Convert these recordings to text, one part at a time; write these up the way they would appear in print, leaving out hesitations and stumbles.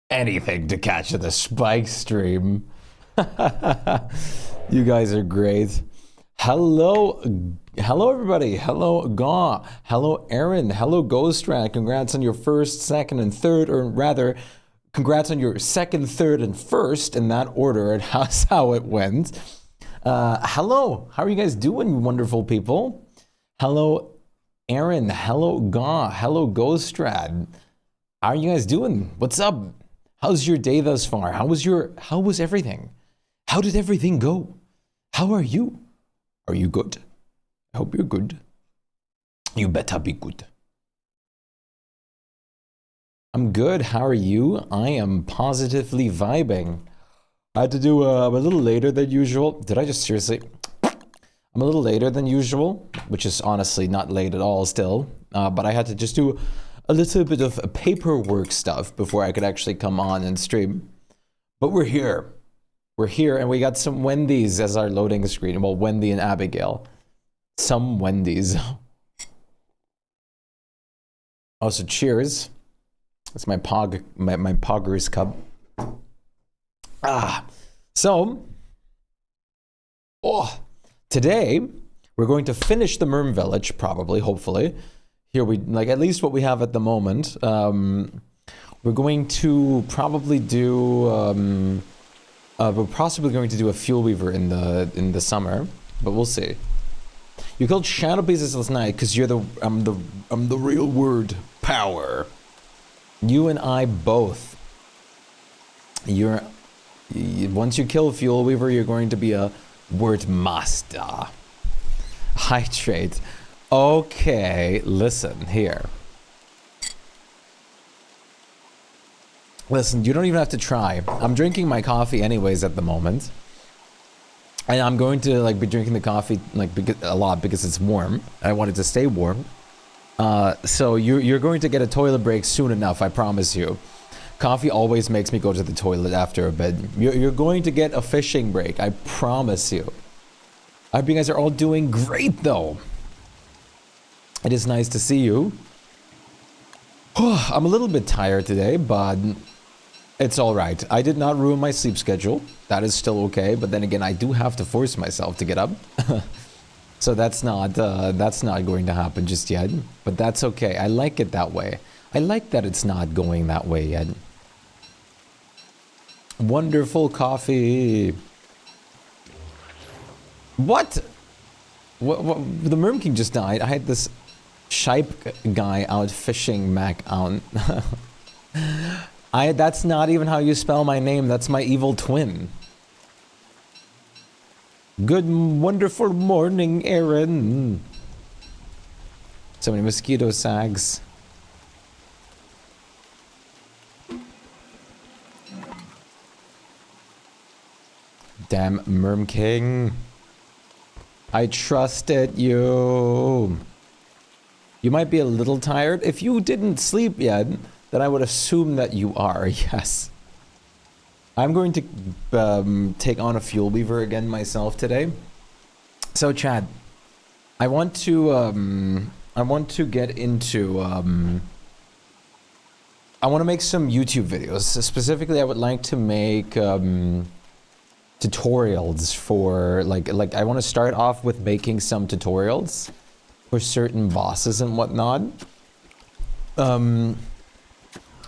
anything to catch the Shpyke stream. You guys are great. Hello everybody. Hello Gaw. Hello Aaron. Hello Ghostrat. Congrats on your first, second, and third, or rather, congrats on your second, third, and first in that order, and that's how it went. Hello. How are you guys doing, wonderful people? Hello Aaron. Hello Gaw. Hello Ghostrat. How are you guys doing? What's up? How's your day thus far? How was everything? How did everything go? How are you? Are you good? I hope you're good. You better be good. I'm good. How are you? I am positively vibing. I had to do a little later than usual. Did I just seriously? I'm a little later than usual, which is honestly not late at all still. But I had to just do a little bit of paperwork stuff before I could actually come on and stream. But we're here. We're here, and we got some Wendy's as our loading screen. Well, Wendy and Abigail. Some Wendy's. Also, cheers. It's my Poggers cup. So, today we're going to finish the Merm Village, probably, hopefully. Here we, like, at least what we have at the moment. We're going to probably do, we're possibly going to do a Fuel Weaver in the summer, but we'll see. You killed Shadow Pieces last night because you're I'm the real word power. You and I both. Once you kill Fuel Weaver, you're going to be a word master. Hydrate. Okay, listen here. Listen, you don't even have to try. I'm drinking my coffee anyways at the moment. And I'm going to like be drinking the coffee like a lot because it's warm. I want it to stay warm. So you're going to get a toilet break soon enough, I promise you. Coffee always makes me go to the toilet after a bit. You're going to get a fishing break, I promise you. I hope you guys are all doing great though. It is nice to see you. I'm a little bit tired today, but it's all right. I did not ruin my sleep schedule. That is still okay. But then again, I do have to force myself to get up. So that's not going to happen just yet. But that's okay. I like it that way. I like that it's not going that way yet. Wonderful coffee. What? The Merm King just died. I had this Shpyke guy out fishing Mac out. That's not even how you spell my name. That's my evil twin. Good, wonderful morning, Aaron. So many mosquito sags. Damn Merm King. I trusted you. You might be a little tired. If you didn't sleep yet, then I would assume that you are, yes. I'm going to take on a Fuel Weaver again myself today. So Chad, I want to get into I want to make some YouTube videos. Specifically, I would like to make tutorials for like I want to start off with making some tutorials for certain bosses and whatnot.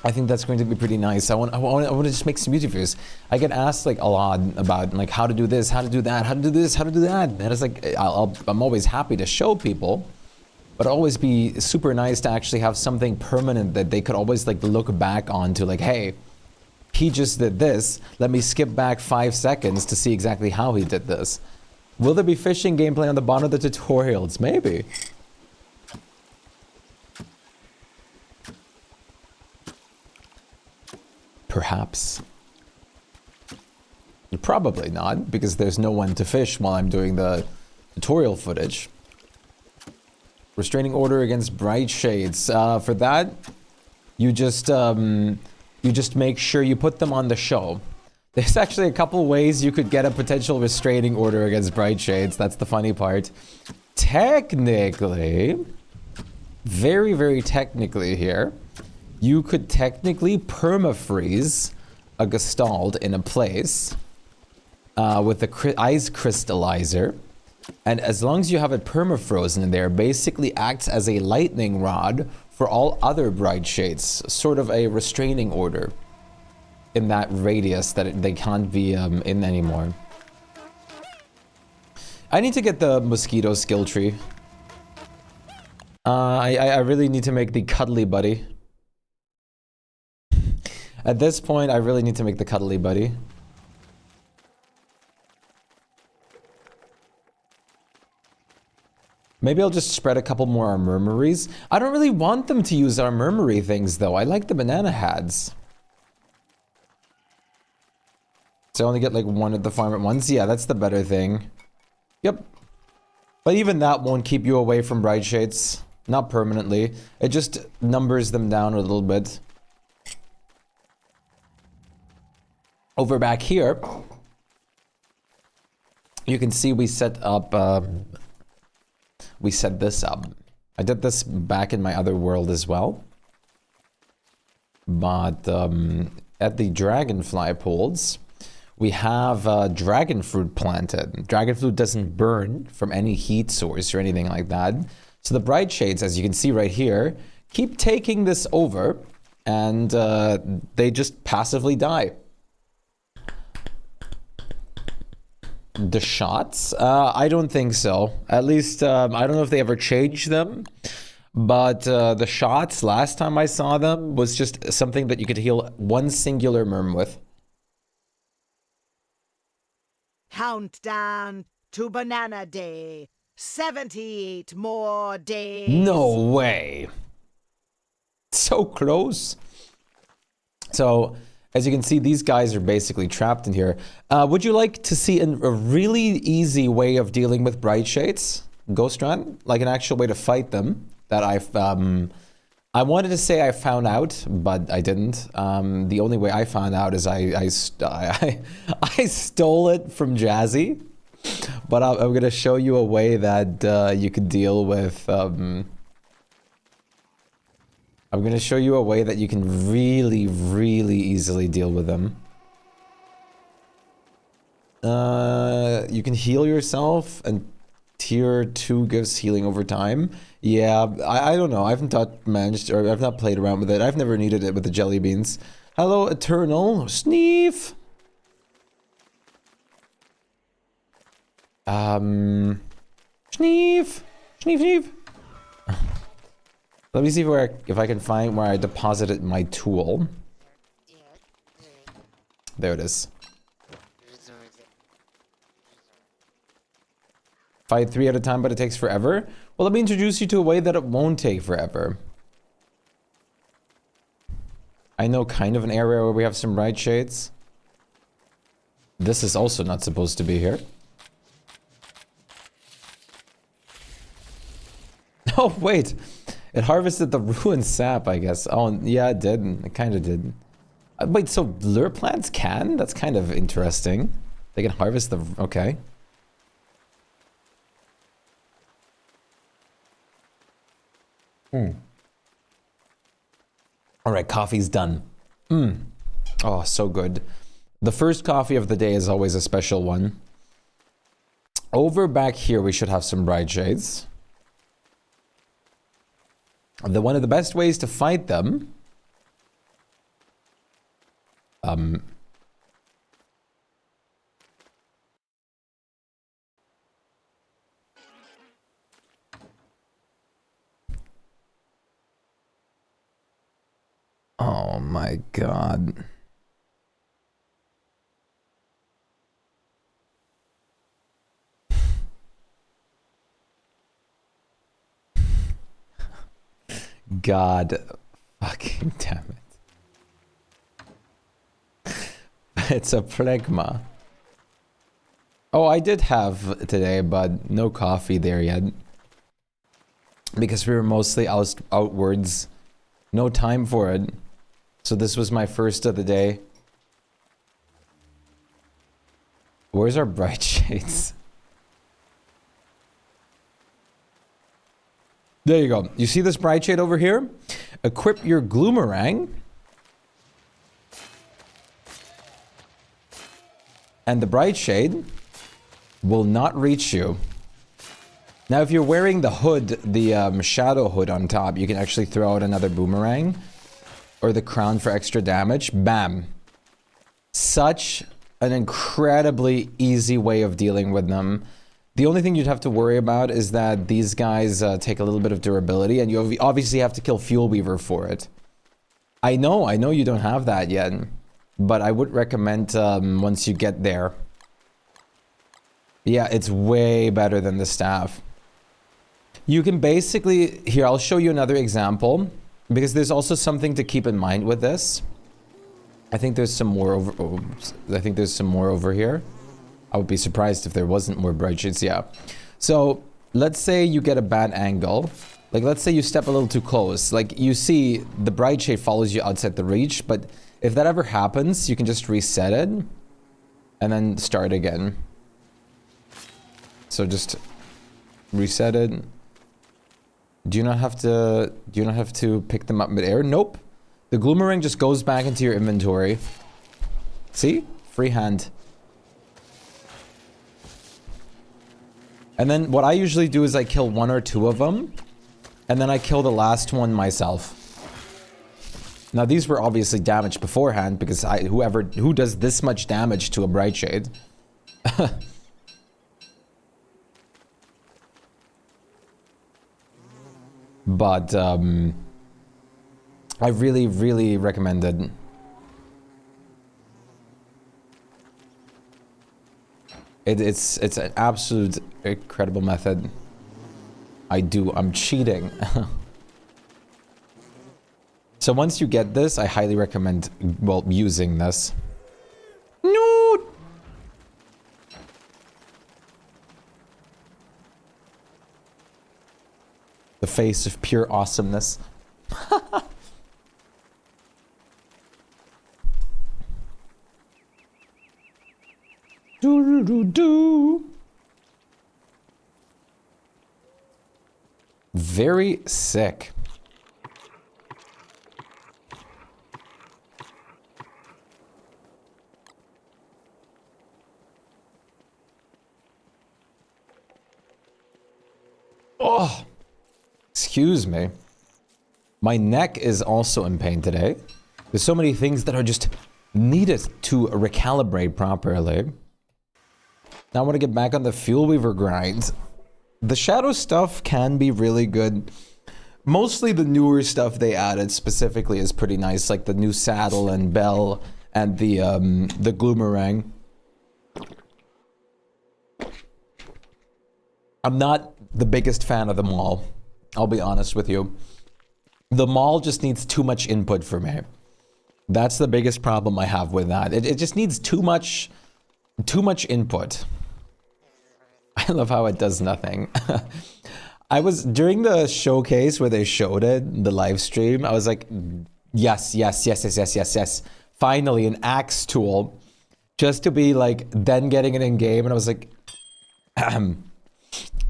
I think that's going to be pretty nice. I want to just make some YouTube videos. I get asked like a lot about like how to do this, how to do that, how to do this, how to do that. And it's like I'm always happy to show people, but it'd always be super nice to actually have something permanent that they could always like look back on to, like, hey, he just did this. Let me skip back 5 seconds to see exactly how he did this. Will there be fishing gameplay on the bottom of the tutorials? Maybe. Perhaps. Probably not, because there's no one to fish while I'm doing the tutorial footage. Restraining order against bright shades. For that, you just make sure you put them on the show. There's actually a couple ways you could get a potential restraining order against bright shades. That's the funny part. Technically, very, very technically here, you could technically permafreeze a Gestalt in a place with the ice crystallizer. And as long as you have it permafrozen in there, basically acts as a lightning rod for all other bright shades. Sort of a restraining order in that radius that they can't be in anymore. I need to get the mosquito skill tree. I really need to make the cuddly buddy. At this point, I really need to make the cuddly buddy. Maybe I'll just spread a couple more armormaries. I don't really want them to use armormary things, though. I like the banana hats. So I only get like one at the farm at once. Yeah, that's the better thing. Yep. But even that won't keep you away from bright shades. Not permanently. It just numbers them down a little bit. Over back here, you can see we set up... we set this up. I did this back in my other world as well. But at the dragonfly pools, we have dragon fruit planted. Dragon fruit doesn't burn from any heat source or anything like that. So the bright shades, as you can see right here, keep taking this over and they just passively die. The shots? I don't think so. At least, I don't know if they ever changed them. But the shots, last time I saw them, was just something that you could heal one singular merm with. Countdown to Banana Day. 78 more days. No way. So close. So... as you can see, these guys are basically trapped in here. Would you like to see a really easy way of dealing with bright shades, Ghost Run? Like an actual way to fight them that I wanted to say I found out, but I didn't. The only way I found out is I stole it from Jazzy. But I'm going to show you a way that you could deal with... I'm going to show you a way that you can really, really easily deal with them. You can heal yourself, and tier 2 gives healing over time. Yeah, I don't know. I haven't I've not played around with it. I've never needed it with the jelly beans. Hello, Eternal. Sneef! Sneef! Sneef, Sneef! Let me see if I can find where I deposited my tool. There it is. Fight 3 at a time, but it takes forever? Well, let me introduce you to a way that it won't take forever. I know kind of an area where we have some bright shades. This is also not supposed to be here. Oh, wait. It harvested the ruined sap, I guess. Oh, yeah, it did. It kind of did. Wait, so lure plants can? That's kind of interesting. They can harvest the... okay. Alright, coffee's done. Oh, so good. The first coffee of the day is always a special one. Over back here, we should have some bright shades. One of the best ways to fight them... oh my god. God fucking damn it. It's a phlegma. Oh, I did have today, but no coffee there yet. Because we were mostly outwards. No time for it. So this was my first of the day. Where's our bright shades? There you go. You see this bright shade over here? equip your Gloomerang. And the Bright Shade will not reach you. Now, if you're wearing the hood, the shadow hood on top, you can actually throw out another boomerang. Or the crown for extra damage. Bam. Such an incredibly easy way of dealing with them. The only thing you'd have to worry about is that these guys take a little bit of durability, and you obviously have to kill Fuel Weaver for it. I know you don't have that yet, but I would recommend once you get there. Yeah, it's way better than the staff. You can basically... Here, I'll show you another example, because there's also something to keep in mind with this. I think there's some more over... Oh, I think there's some more over here. I would be surprised if there wasn't more bright shades. Yeah. So, let's say you get a bad angle. Like, let's say you step a little too close. Like, you see the bright shade follows you outside the reach, but if that ever happens, you can just reset it and then start again. So just reset it. Do you not have to pick them up mid-air? Nope. The Gloomerang just goes back into your inventory. See? Free hand. And then what I usually do is I kill one or two of them, and then I kill the last one myself. Now these were obviously damaged beforehand because who does this much damage to a Bright Shade? But I really, really recommend it. It's an absolute incredible method. I'm cheating. So once you get this, I highly recommend, well, using this. No! The face of pure awesomeness. Do. Very sick. Oh, excuse me. My neck is also in pain today. There's so many things that are just needed to recalibrate properly. Now I want to get back on the Fuel Weaver grind. The shadow stuff can be really good. Mostly the newer stuff they added specifically is pretty nice, like the new saddle and bell and the Gloomerang. I'm not the biggest fan of them all. I'll be honest with you. The mall just needs too much input for me. That's the biggest problem I have with that. It just needs too much input. I love how it does nothing. I was, during the showcase where they showed it, the live stream, I was like, yes. Finally, an axe tool. Just to be like, then getting it in game, and I was like,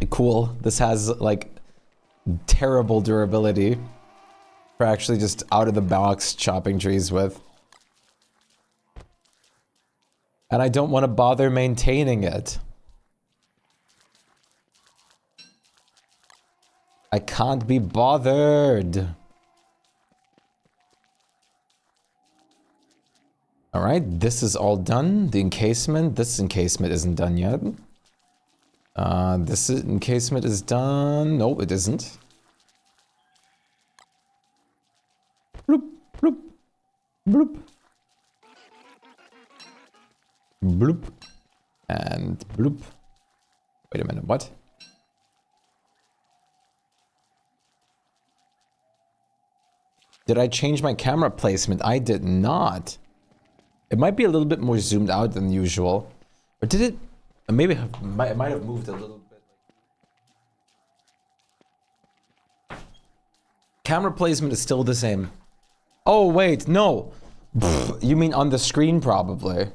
cool. This has like terrible durability for actually just out of the box chopping trees with. And I don't want to bother maintaining it. I can't be bothered. All right, this is all done. The encasement, this encasement isn't done yet. This encasement is done. No, it isn't. Bloop, bloop, bloop. Bloop. And bloop. Wait a minute, what? Did I change my camera placement? I did not. It might be a little bit more zoomed out than usual. Or did it? Maybe it might have moved a little bit. Camera placement is still the same. Oh, wait, no. You mean on the screen, probably.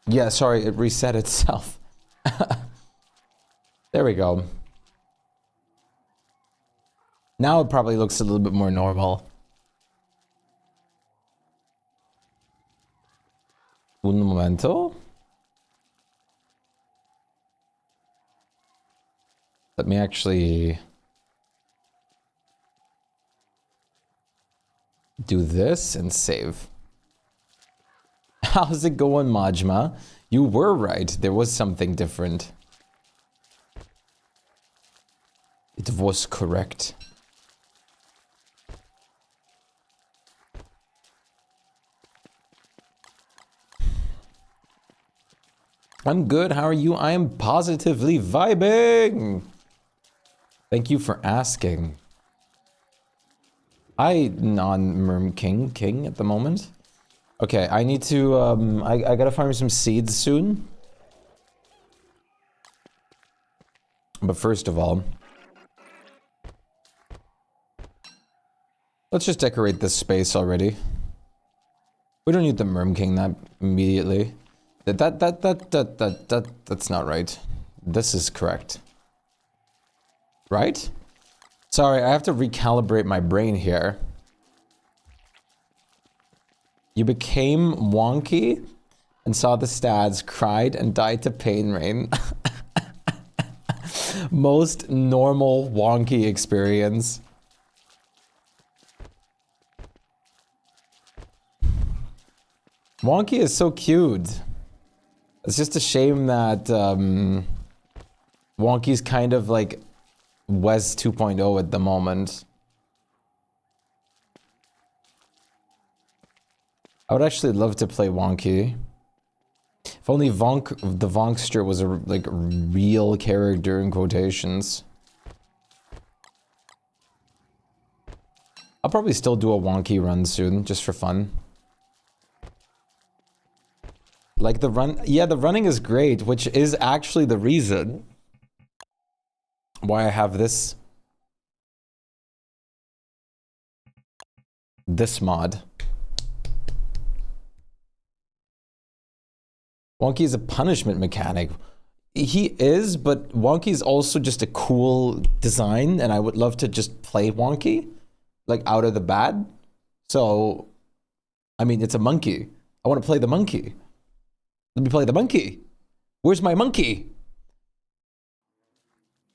Yeah, sorry, it reset itself. There we go. Now it probably looks a little bit more normal. Un momento. Let me actually do this and save. How's it going, Majma? You were right. There was something different. It was correct. I'm good. How are you? I am positively vibing. Thank you for asking. I non-merm king at the moment. Okay, I need to, I gotta farm some seeds soon. But first of all, let's just decorate this space already. We don't need the Merm King that immediately. That's not right. This is correct. Right? Sorry, I have to recalibrate my brain here. You became wonky and saw the stats, cried and died to pain rain. Most normal wonky experience. Wonky is so cute. It's just a shame that Wonky's kind of like Wes 2.0 at the moment. I would actually love to play Wonky. If only the Vonkster was a like real character in quotations. I'll probably still do a Wonky run soon, just for fun. Like the run, yeah, the running is great, which is actually the reason why I have this mod. Wonky is a punishment mechanic. He is, but Wonky is also just a cool design, and I would love to just play Wonky, like out of the bat. So, I mean, it's a monkey. I want to play the monkey. Let me play the monkey. Where's my monkey?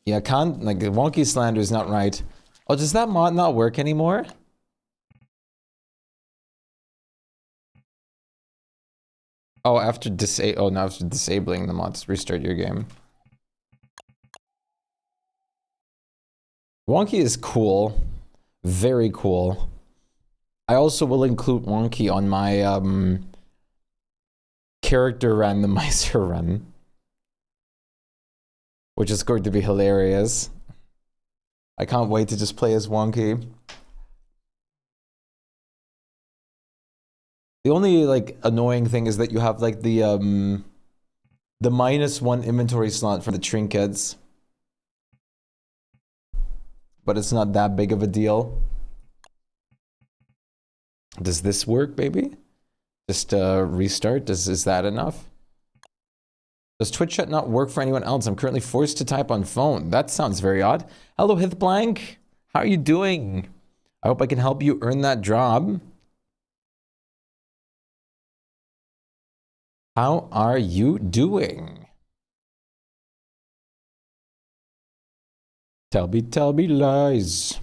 Yeah, can't, like, Wonky slander is not right. Oh, does that mod not work anymore? Oh, after now after disabling the mods, restart your game. Wonky is cool. Very cool. I also will include Wonky on my, character randomizer run, which is going to be hilarious. I can't wait to just play as Wonky. The only like annoying thing is that you have like the -1 inventory slot for the trinkets, but it's not that big of a deal. Does this work, baby? Just restart. Is that enough? Does Twitch chat not work for anyone else? I'm currently forced to type on phone. That sounds very odd. Hello, Hithblank. How are you doing? I hope I can help you earn that job. How are you doing? Tell me lies.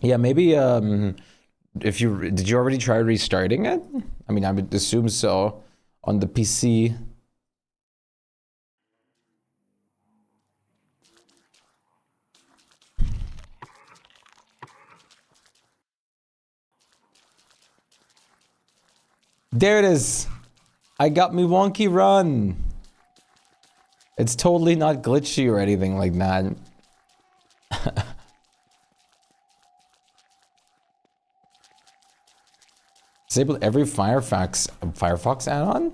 Yeah, maybe if you did you already try restarting it? I mean, I would assume so on the PC. There it is. I got me Wonky run. It's totally not glitchy or anything like that. Disabled every Firefox add-on?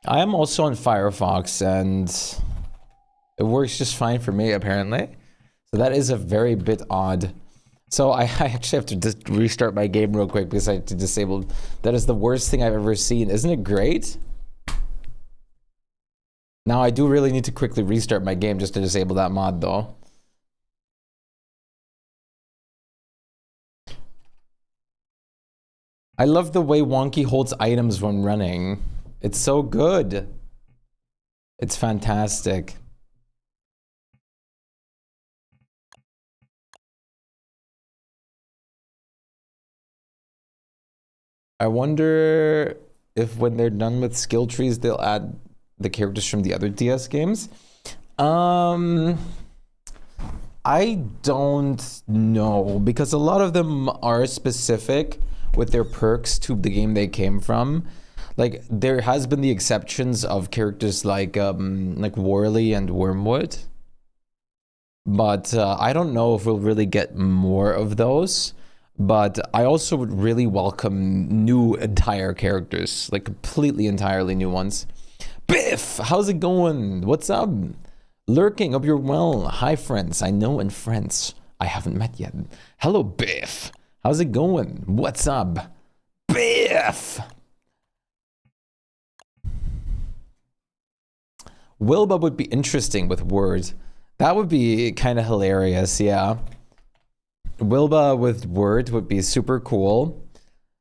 I am also on Firefox and it works just fine for me apparently. So that is a very bit odd. So I actually have to just restart my game real quick because I had to disable. That is the worst thing I've ever seen. Isn't it great? Now I do really need to quickly restart my game just to disable that mod though. I love the way Wonky holds items when running. It's so good. It's fantastic. I wonder if when they're done with skill trees, they'll add the characters from the other DS games. I don't know, because a lot of them are specific with their perks to the game they came from. Like, there has been the exceptions of characters like Worley and Wormwood. But I don't know if we'll really get more of those. But I also would really welcome new entire characters, like completely entirely new ones. Biff, how's it going? What's up? Lurking, hope you're well. Hi, friends. I know in French. I haven't met yet. Hello, Biff. How's it going? What's up? Biff! Wilbur would be interesting with words. That would be kind of hilarious, yeah. Wilbur with word would be super cool.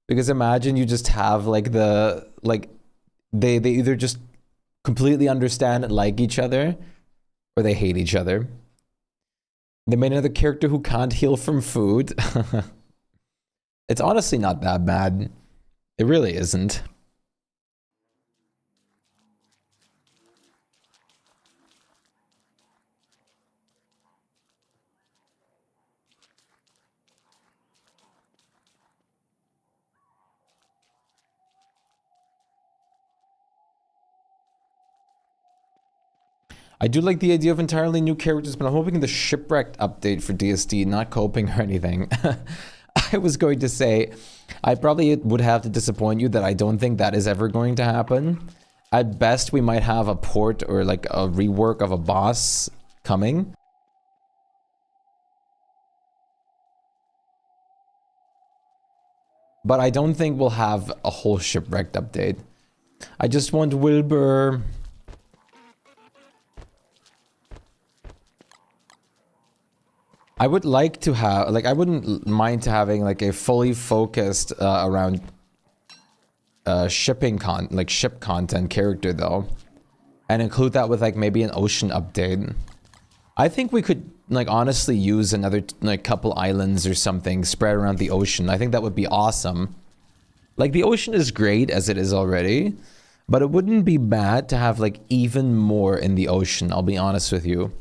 Because imagine you just have like they either just completely understand and like each other, or they hate each other. They made another character who can't heal from food. It's honestly not that bad. It really isn't. I do like the idea of entirely new characters, but I'm hoping the Shipwrecked update for DSD, not coping or anything. I was going to say, I probably would have to disappoint you that I don't think that is ever going to happen. At best, we might have a port or like a rework of a boss coming. But I don't think we'll have a whole Shipwrecked update. I just want Wilbur. I would like to have, like, I wouldn't mind having like a fully focused around ship content character though, and include that with like maybe an ocean update. I think we could like honestly use another like couple islands or something spread around the ocean. I think that would be awesome. Like, the ocean is great as it is already, but it wouldn't be bad to have like even more in the ocean, I'll be honest with you.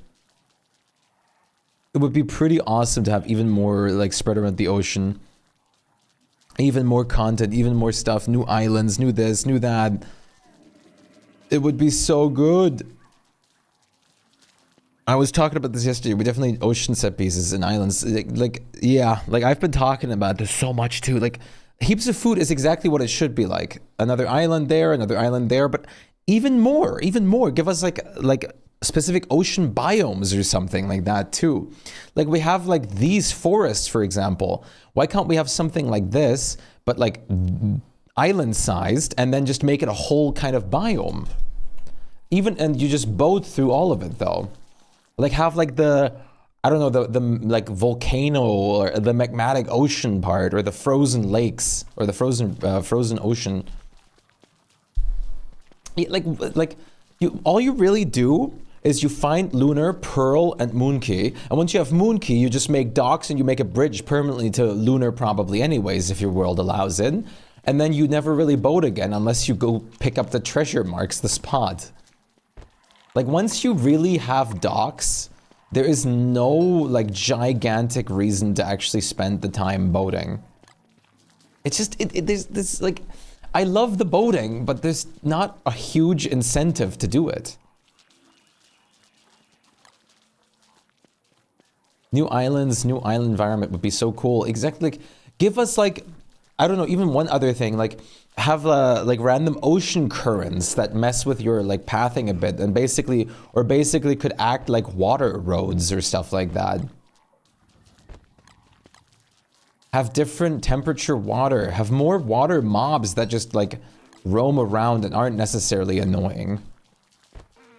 It would be pretty awesome to have even more like spread around the ocean. Even more content, even more stuff, new islands, new this, new that. It would be so good. I was talking about this yesterday. We definitely need ocean set pieces and islands. Yeah, like I've been talking about this so much too. Like, heaps of food is exactly what it should be like. Another island there, but even more. Give us like specific ocean biomes or something like that too. Like, we have like these forests, for example. Why can't we have something like this, but like island sized, and then just make it a whole kind of biome? And you just boat through all of it though. Like, have like the, I don't know, the like volcano or the magmatic ocean part, or the frozen lakes, or the frozen ocean. Yeah, all you really do is you find Lunar, Pearl, and Moonkey. And once you have Moonkey, you just make docks and you make a bridge permanently to Lunar probably anyways, if your world allows it. And then you never really boat again unless you go pick up the treasure marks, the spot. Like, once you really have docks, there is no like gigantic reason to actually spend the time boating. It's just, there's like, I love the boating, but there's not a huge incentive to do it. New islands, new island environment would be so cool. Exactly. Like, give us like, I don't know, even one other thing, like have like random ocean currents that mess with your like pathing a bit, and basically could act like water roads or stuff like that. Have different temperature water, have more water mobs that just like roam around and aren't necessarily annoying.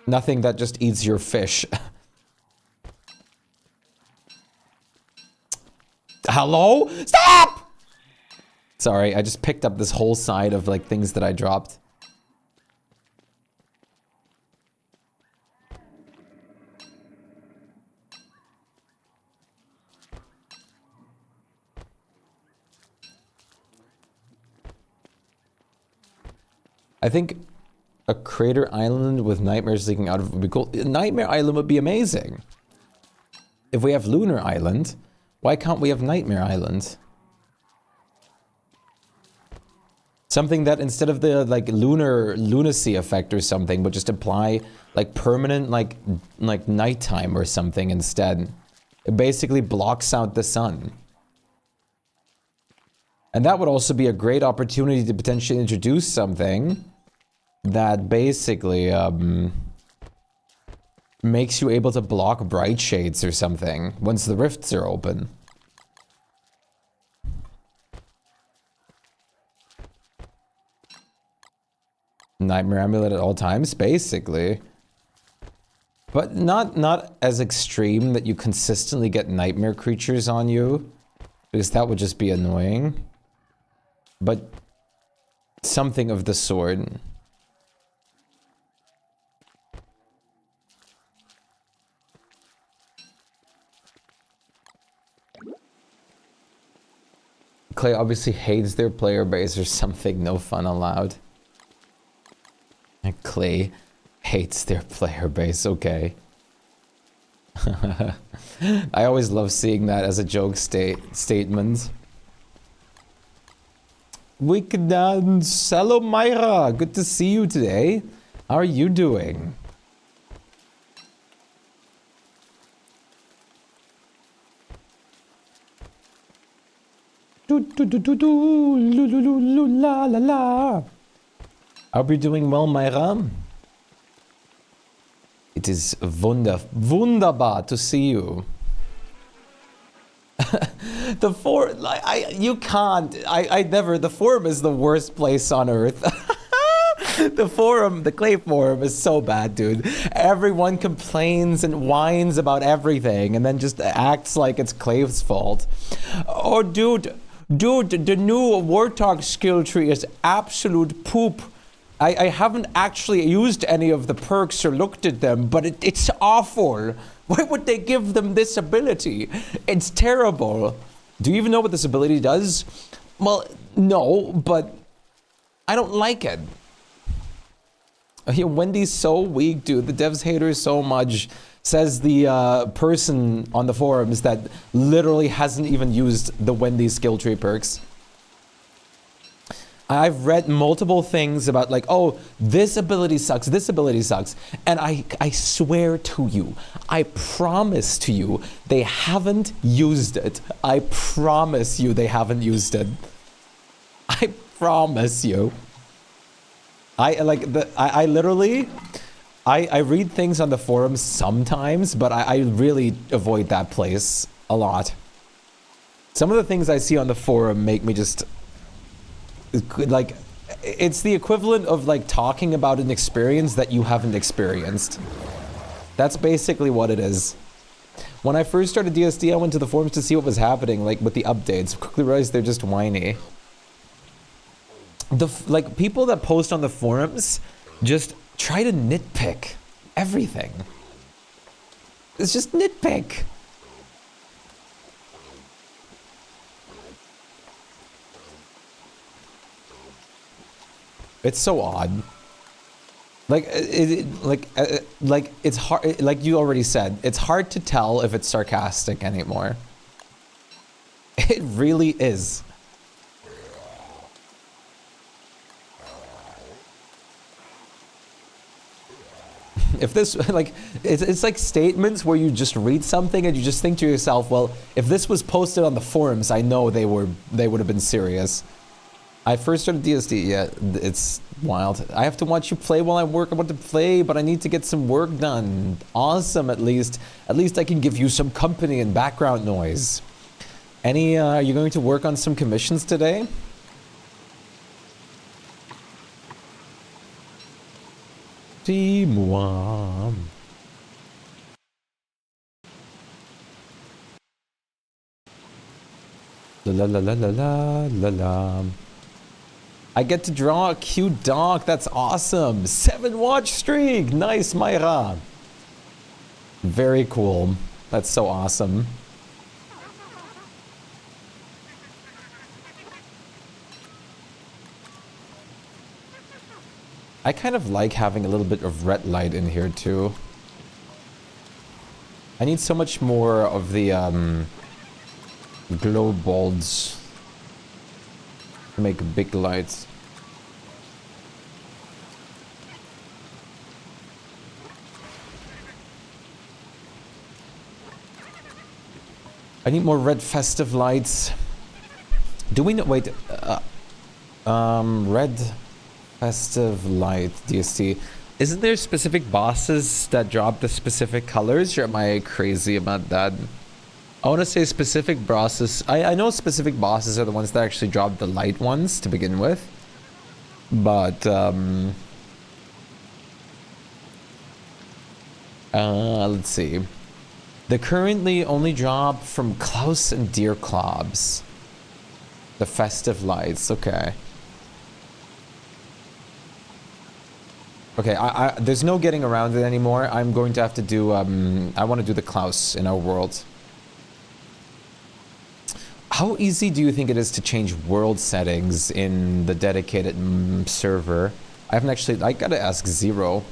Nothing that just eats your fish. Hello? Stop! Sorry, I just picked up this whole side of like things that I dropped. I think a crater island with nightmares leaking out of it would be cool. Nightmare Island would be amazing. If we have Lunar Island, why can't we have Nightmare Island? Something that instead of the like lunacy effect or something would just apply like permanent like nighttime or something instead. It basically blocks out the sun. And that would also be a great opportunity to potentially introduce something that basically makes you able to block bright shades or something once the rifts are open. Nightmare amulet at all times, basically. But not as extreme that you consistently get nightmare creatures on you, because that would just be annoying. But something of the sort. Clay obviously hates their player base or something. No fun allowed. And Clay hates their player base. Okay. I always love seeing that as a joke statement. We could hello Myra, good to see you today. How are you doing? Do do do do do lu lu lu lu la la la. I hope you're doing well, Myra. It is wunderbar to see you. The forum, you can't. I never. The forum is the worst place on earth. The forum, the Clay forum, is so bad, dude. Everyone complains and whines about everything, and then just acts like it's Clay's fault. Oh, dude, the new Warthog skill tree is absolute poop. I haven't actually used any of the perks or looked at them, but it's awful. Why would they give them this ability? It's terrible. Do you even know what this ability does? Well, no, but I don't like it. Wendy's so weak, dude. The devs hate her so much, says the person on the forums that literally hasn't even used the Wendy's skill tree perks. I've read multiple things about like, oh, this ability sucks, and I swear to you, I promise to you, they haven't used it. I promise you they haven't used it. I promise you. I literally read things on the forums sometimes, but I really avoid that place a lot. Some of the things I see on the forum make me just like, it's the equivalent of like talking about an experience that you haven't experienced. That's basically what it is. When I first started DSD, I went to the forums to see what was happening, like with the updates. Quickly realized they're just whiny. Like people that post on the forums just try to nitpick everything. It's just nitpick. It's so odd. Like it's hard. Like you already said, it's hard to tell if it's sarcastic anymore. It really is. If this, like, it's like statements where you just read something and you just think to yourself, well, if this was posted on the forums, I know they would have been serious. I first started DSD, yeah, it's wild. I have to watch you play while I work. I want to play, but I need to get some work done. Awesome, at least I can give you some company and background noise. Are you going to work on some commissions today? Dis-moi. La la la la la la la. I get to draw a cute dog. That's awesome. 7-watch streak. Nice, Mayra. Very cool. That's so awesome. I kind of like having a little bit of red light in here too. I need so much more of the glow bulbs to make big lights. I need more red festive lights. Do we know? Wait, red festive light DST. Isn't there specific bosses that drop the specific colors, or am I crazy about that? I want to say specific bosses. I know specific bosses are the ones that actually drop the light ones to begin with. But, let's see. They currently only drop from Klaus and Deer Clubs. The festive lights, okay. Okay, there's no getting around it anymore. I'm going to have to do, I want to do the Klaus in our world. How easy do you think it is to change world settings in the dedicated server? I haven't actually, I gotta ask Zero.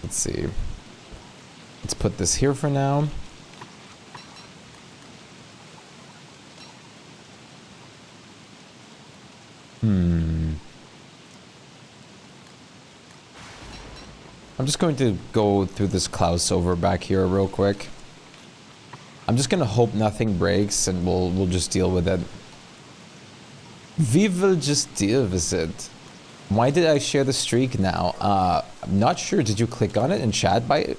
Let's see. Let's put this here for now. I'm just going to go through this Klaus over back here real quick. I'm just gonna hope nothing breaks and we'll just deal with it. We will just deal with it. Why did I share the streak now? I'm not sure. Did you click on it in chat by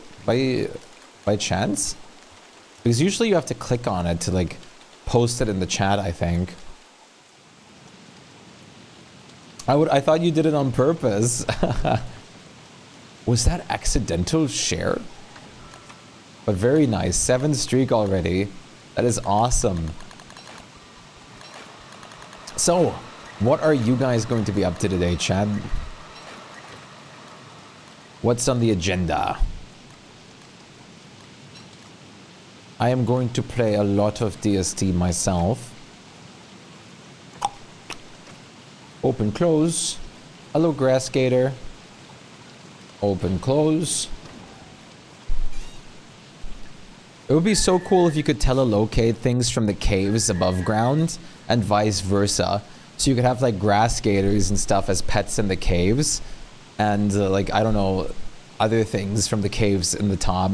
chance? Because usually you have to click on it to like post it in the chat, I think. I thought you did it on purpose. Was that accidental share? But very nice. 7th streak already. That is awesome. So, what are you guys going to be up to today, Chad? What's on the agenda? I am going to play a lot of DST myself. Open, close. Hello, Grass Gator. Open, close. It would be so cool if you could telelocate things from the caves above ground and vice versa. So you could have like grass gators and stuff as pets in the caves, and like, I don't know, other things from the caves in the top.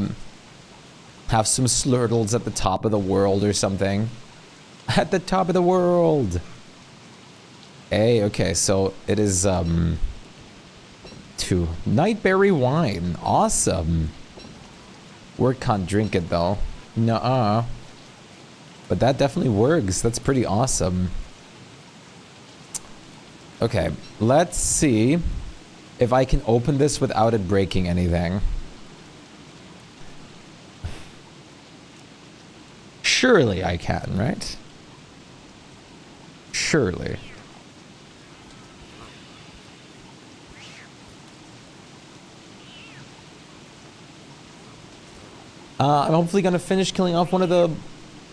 Have some slurtles at the top of the world or something. At the top of the world. Hey, okay, so it is 2 Nightberry wine. Awesome. Word can't drink it though. Nuh-uh. But that definitely works. That's pretty awesome. Okay, let's see if I can open this without it breaking anything. Surely I can, right? Surely. I'm hopefully gonna finish killing off one of the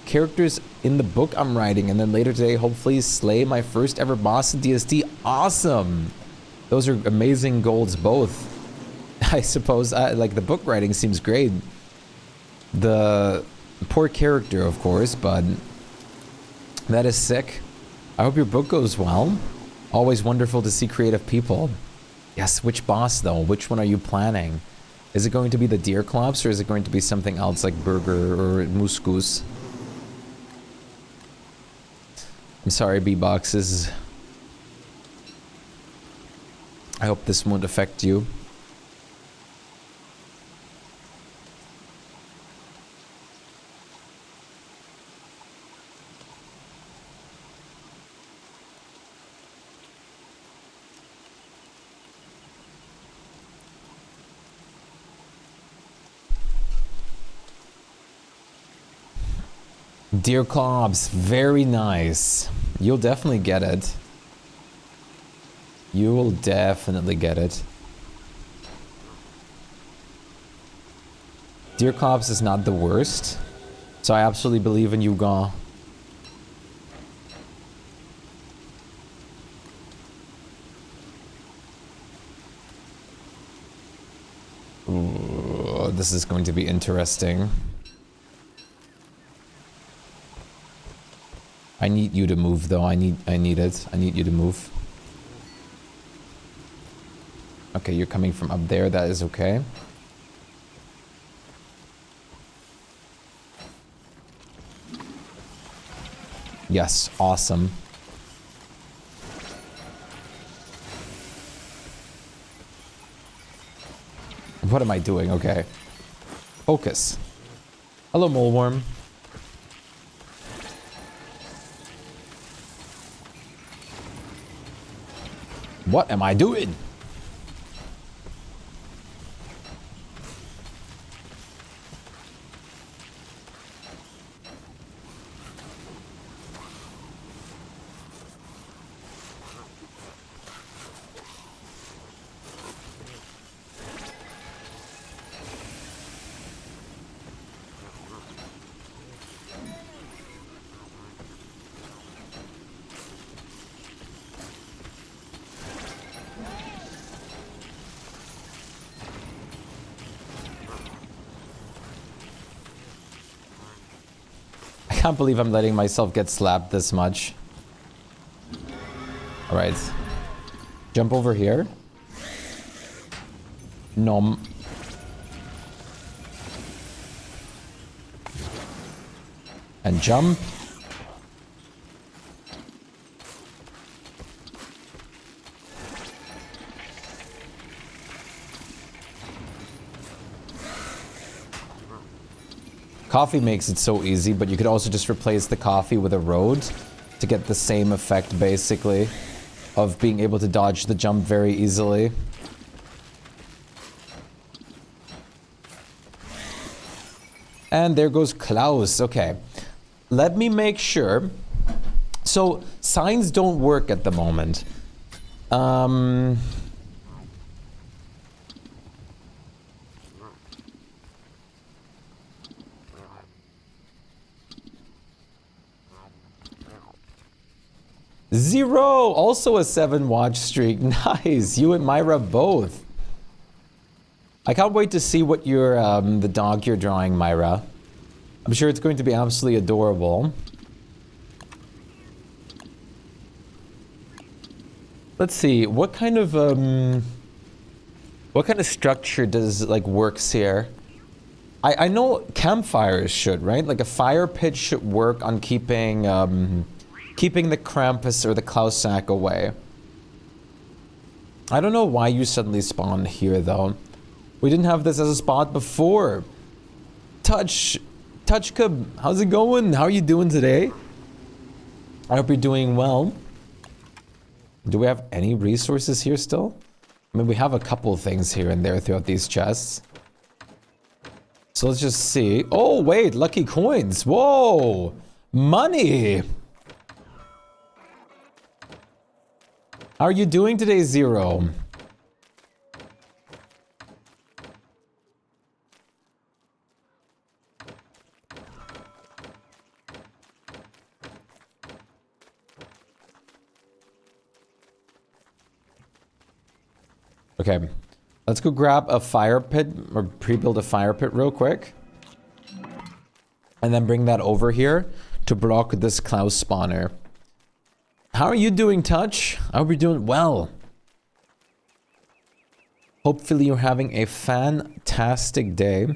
characters in the book I'm writing, and then later today hopefully slay my first ever boss in DST. Awesome! Those are amazing goals both. I suppose, like, the book writing seems great. The poor character, of course, but that is sick. I hope your book goes well. Always wonderful to see creative people. Yes, which boss though? Which one are you planning? Is it going to be the deer clops, or is it going to be something else like burger or mouscous? I'm sorry, B-boxes. I hope this won't affect you. Dear Cobbs, very nice. You'll definitely get it. You will definitely get it. Dear Cobbs is not the worst. So I absolutely believe in you, Gaw. Ooh, this is going to be interesting. I need you to move though. I need it. I need you to move. Okay, you're coming from up there. That is okay. Yes, awesome. What am I doing? Okay. Focus. Hello, moleworm. What am I doing? I can't believe I'm letting myself get slapped this much. Alright. Jump over here. Nom. And jump. Coffee makes it so easy, but you could also just replace the coffee with a road to get the same effect, basically, of being able to dodge the jump very easily. And there goes Klaus. Okay. Let me make sure. So, signs don't work at the moment. Zero! Also a 7-watch streak. Nice! You and Myra both. I can't wait to see what your, the dog you're drawing, Myra. I'm sure it's going to be absolutely adorable. Let's see, what kind of structure does, like, works here? I know campfires should, right? Like, a fire pit should work on keeping, keeping the Krampus or the Klaus sack away. I don't know why you suddenly spawned here, though. We didn't have this as a spot before. Touchka, how's it going? How are you doing today? I hope you're doing well. Do we have any resources here still? I mean, we have a couple things here and there throughout these chests. So let's just see. Oh, wait, lucky coins. Whoa, money. How are you doing today, Zero? Okay, let's go grab a fire pit, or pre-build a fire pit real quick. And then bring that over here to block this Klaus spawner. How are you doing, Touch? I hope you're doing well. Hopefully you're having a fantastic day.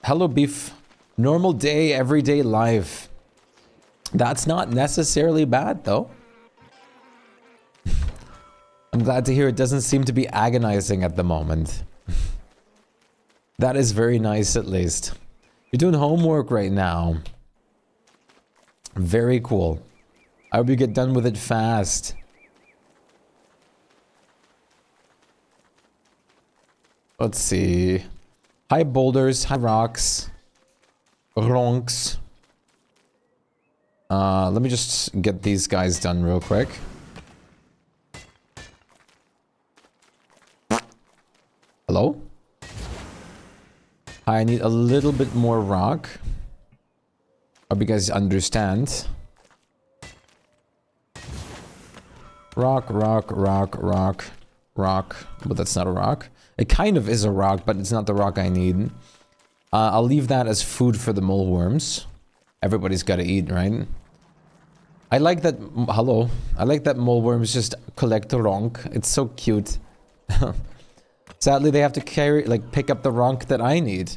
Hello, Beef. Normal day, everyday life. That's not necessarily bad, though. I'm glad to hear it doesn't seem to be agonizing at the moment. That is very nice, at least. You're doing homework right now. Very cool. I hope you get done with it fast. Let's see. High boulders, high rocks, ronks. Let me just get these guys done real quick. Hello? I need a little bit more rock. Hope you guys understand. Rock, rock, rock, rock, rock. But that's not a rock. It kind of is a rock, but it's not the rock I need. I'll leave that as food for the mole worms. Everybody's got to eat, right? I like that. Hello. I like that mole worms just collect the ronk. It's so cute. Sadly, they have to carry, like, pick up the ronk that I need.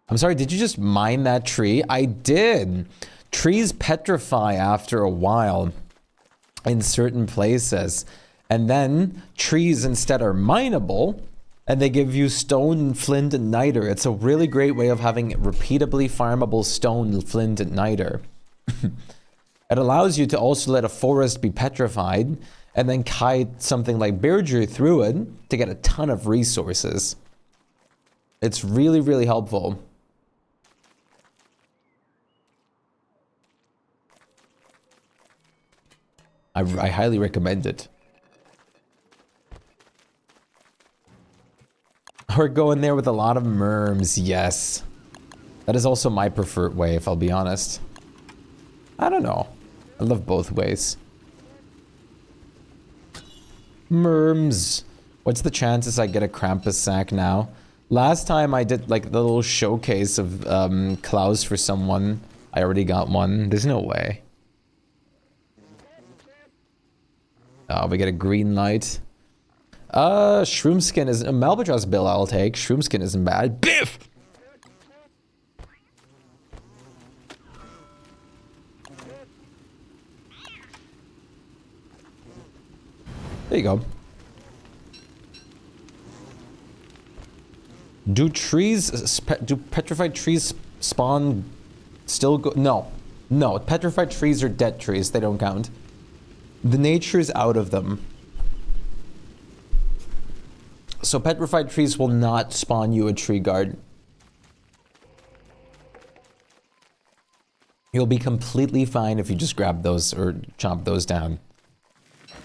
I'm sorry, did you just mine that tree? I did. Trees petrify after a while in certain places. And then trees instead are mineable. And they give you stone, flint, and niter. It's a really great way of having repeatably farmable stone, flint, and niter. It allows you to also let a forest be petrified and then kite something like beardew through it to get a ton of resources. It's really, really helpful. I highly recommend it. We're going there with a lot of merms, yes. That is also my preferred way, if I'll be honest. I don't know. I love both ways. Merms. What's the chances I get a Krampus sack now? Last time I did like the little showcase of Klaus for someone. I already got one. There's no way. Oh, we get a green light. Shroomskin is a Malbatross bill I'll take. Shroomskin isn't bad. Biff! There you go. Do petrified trees spawn still go? No. No, petrified trees are dead trees. They don't count. The nature is out of them. So petrified trees will not spawn you a tree guard. You'll be completely fine if you just grab those or chomp those down.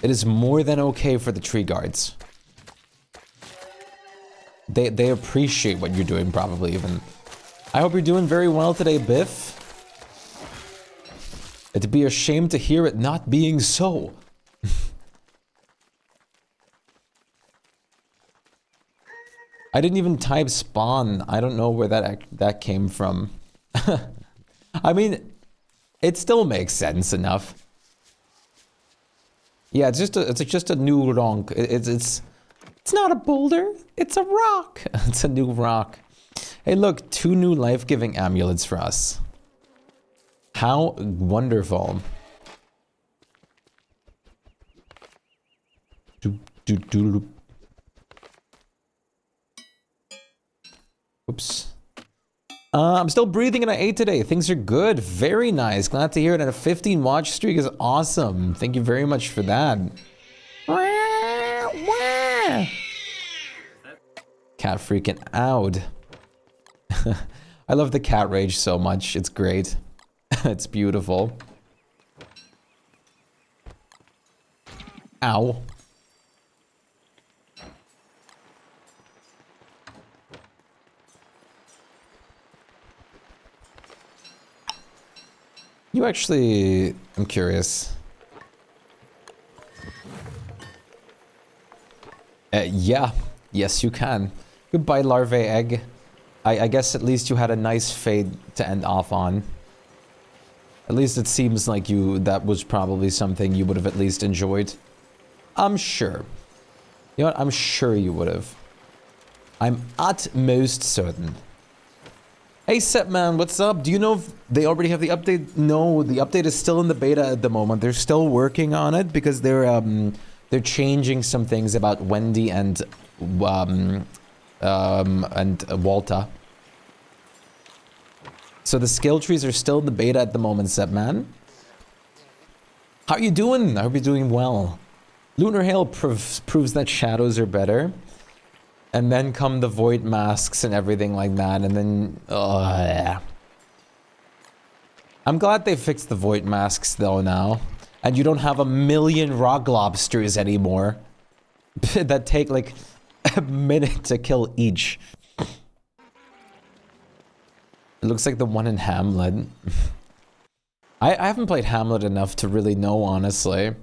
It is more than okay for the tree guards. They appreciate what you're doing, probably even. I hope you're doing very well today, Biff. It'd be a shame to hear it not being so. I didn't even type spawn. I don't know where that came from. I mean, it still makes sense enough. Yeah, it's just a new ronk. It's not a boulder. It's a rock. It's a new rock. Hey, look, 2 new life-giving amulets for us. How wonderful. Oops. I'm still breathing and I ate today. Things are good. Very nice. Glad to hear it. And a 15 watch streak is awesome. Thank you very much for that. Cat freaking out. I love the cat rage so much. It's great. It's beautiful. Ow. You actually... I'm curious. Yeah. Yes, you can. Goodbye, larvae egg. I guess at least you had a nice fade to end off on. At least it seems like that was probably something you would have at least enjoyed. I'm sure. You know what? I'm sure you would have. I'm utmost certain. Hey, Setman, what's up? Do you know if they already have the update? No, the update is still in the beta at the moment. They're still working on it because they're changing some things about Wendy and Walta. So the skill trees are still in the beta at the moment, Setman. How you doing? I hope you're doing well. Lunar Hail proves that shadows are better. And then come the void masks and everything like that, and then... yeah. I'm glad they fixed the void masks though now. And you don't have a million rock lobsters anymore. That take like a minute to kill each. It looks like the one in Hamlet. I haven't played Hamlet enough to really know, honestly.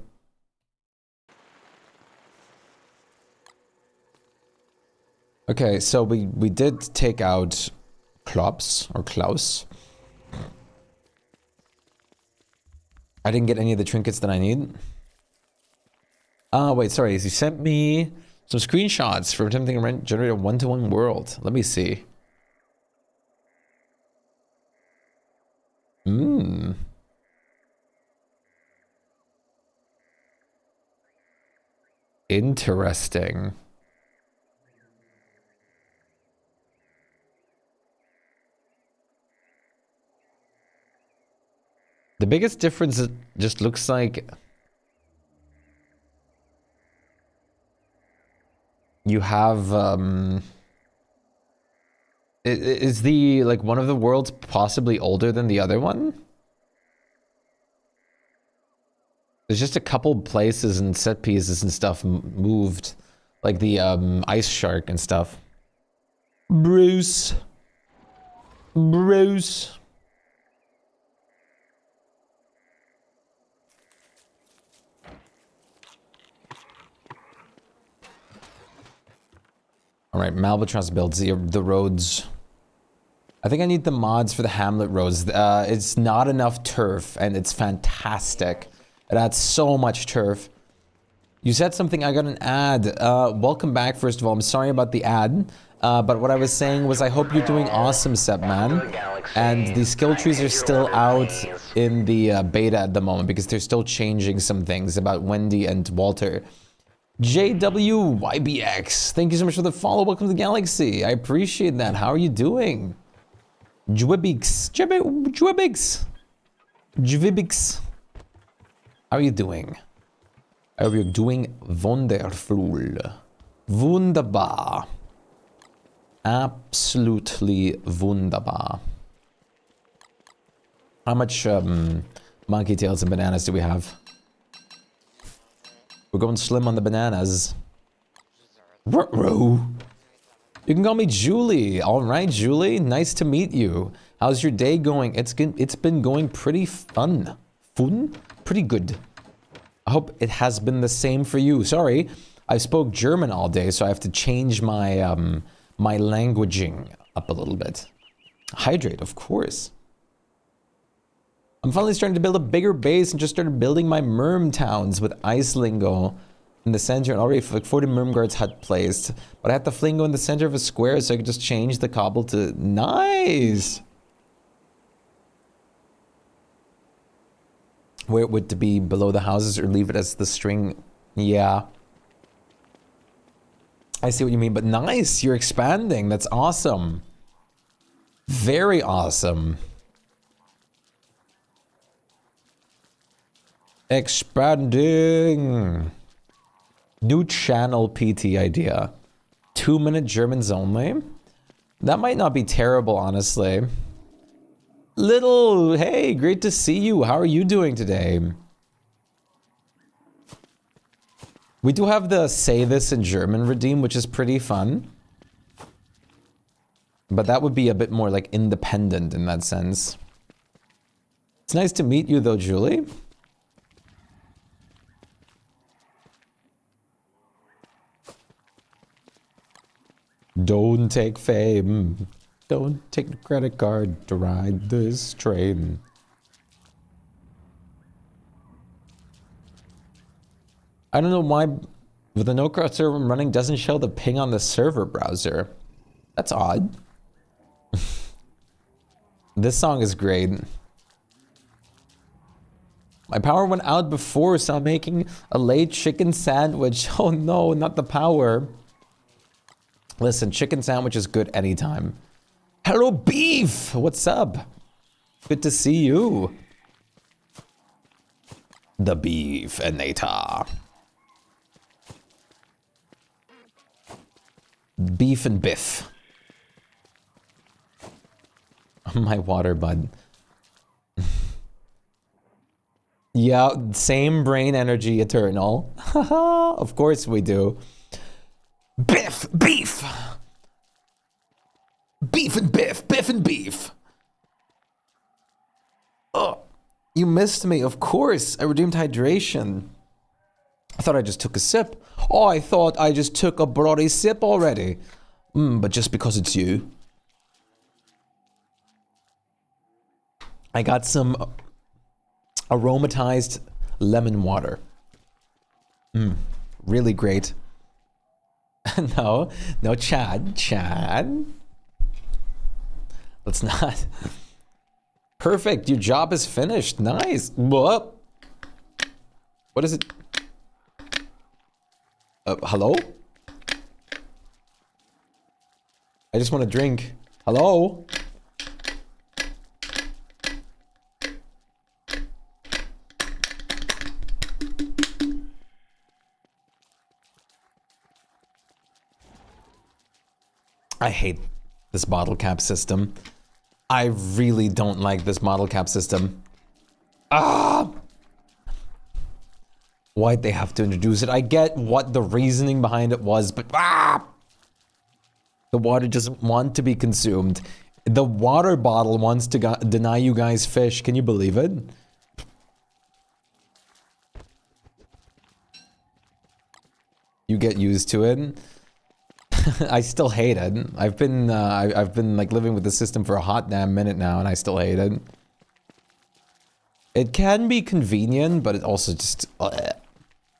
Okay, so we did take out Klops, or Klaus. I didn't get any of the trinkets that I need. Wait, sorry, you sent me some screenshots for attempting to generate a one-to-one world. Let me see. Interesting. The biggest difference, it just looks like you have, is the, like, one of the worlds possibly older than the other one? There's just a couple places and set pieces and stuff moved, like the, ice shark and stuff. Bruce. Alright, Malbatross builds the roads. I think I need the mods for the Hamlet roads. It's not enough turf, and it's fantastic. It adds so much turf. You said something, I got an ad. Welcome back, first of all. I'm sorry about the ad. But what I was saying was I hope you're doing awesome, Sep, man. And the skill trees are still out in the beta at the moment because they're still changing some things about Wendy and Walter. JWYBX, thank you so much for the follow. Welcome to the galaxy. I appreciate that. How are you doing? Jwibix. How are you doing? I hope you're doing wonderful. Wunderbar. Absolutely wunderbar. How much monkey tails and bananas do we have? We're going slim on the bananas. Ruh-roh. You can call me Julie. All right, Julie. Nice to meet you. How's your day going? It's been going pretty fun. Fun? Pretty good. I hope it has been the same for you. Sorry, I spoke German all day, so I have to change my my languaging up a little bit. Hydrate, of course. I'm finally starting to build a bigger base and just started building my Merm towns with ice lingo in the center, and already like 40 Merm guards had placed. But I had the flingo in the center of a square so I could just change the cobble to... Nice! Where it would to be below the houses or leave it as the string. Yeah. I see what you mean, but nice! You're expanding. That's awesome. Very awesome. Expanding. New channel PT idea. 2-minute Germans only. That might not be terrible, honestly. Little, hey, great to see you. How are you doing today? We do have the say this in German redeem, which is pretty fun. But that would be a bit more like independent in that sense. It's nice to meet you though, Julie. Don't take fame. Don't take the credit card to ride this train. I don't know why the no-crowd server I'm running doesn't show the ping on the server browser. That's odd. This song is great. My power went out before, so I'm making a late chicken sandwich. Oh no, not the power. Listen, chicken sandwich is good anytime. Hello, Beef! What's up? Good to see you. The beef-inator. Beef and biff. My water bud. Yeah, same brain energy, Eternal. Of course we do. Biff, beef. Beef and biff, biff and beef. Oh, you missed me, of course. I redeemed hydration. I thought I just took a sip. Oh, I thought I just took a bloody sip already. But just because it's you. I got some aromatized lemon water. Really great. No, Chad. Let's not. Perfect, your job is finished. Nice. What is it? Hello? I just want to drink. Hello? I hate this bottle cap system. I really don't like this bottle cap system. Why'd they have to introduce it? I get what the reasoning behind it was, but the water doesn't want to be consumed. The water bottle wants to deny you guys fish. Can you believe it? You get used to it. I still hate it. I've been like living with the system for a hot damn minute now, and I still hate it. It can be convenient, but it also just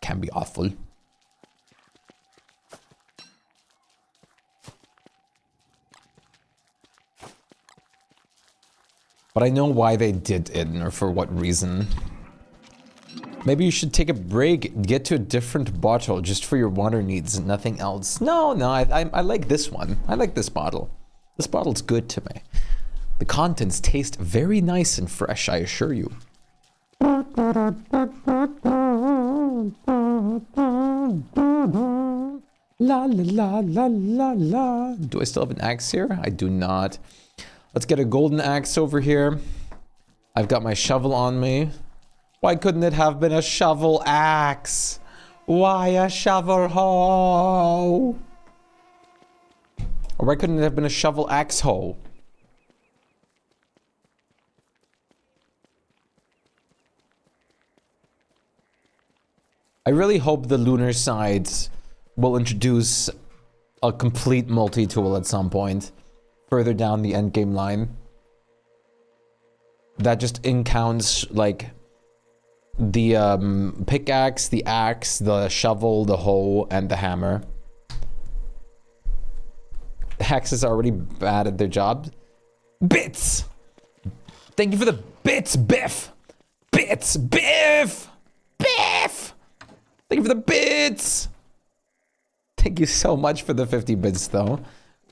can be awful. But I know why they did it, or for what reason. Maybe you should take a break, get to a different bottle just for your water needs and nothing else. No, I like this one. I like this bottle. This bottle's good to me. The contents taste very nice and fresh, I assure you. La la la la la la. Do I still have an axe here? I do not. Let's get a golden axe over here. I've got my shovel on me. Why couldn't it have been a shovel axe? Why a shovel hoe? Or why couldn't it have been a shovel axe hoe? I really hope the lunar side will introduce a complete multi-tool at some point. Further down the endgame line. That just encounts, like, the pickaxe, the axe, the shovel, the hoe, and the hammer. The axes are already bad at their job. Bits! Thank you for the bits, Biff! Bits, Biff! Biff! Thank you for the bits! Thank you so much for the 50 bits, though.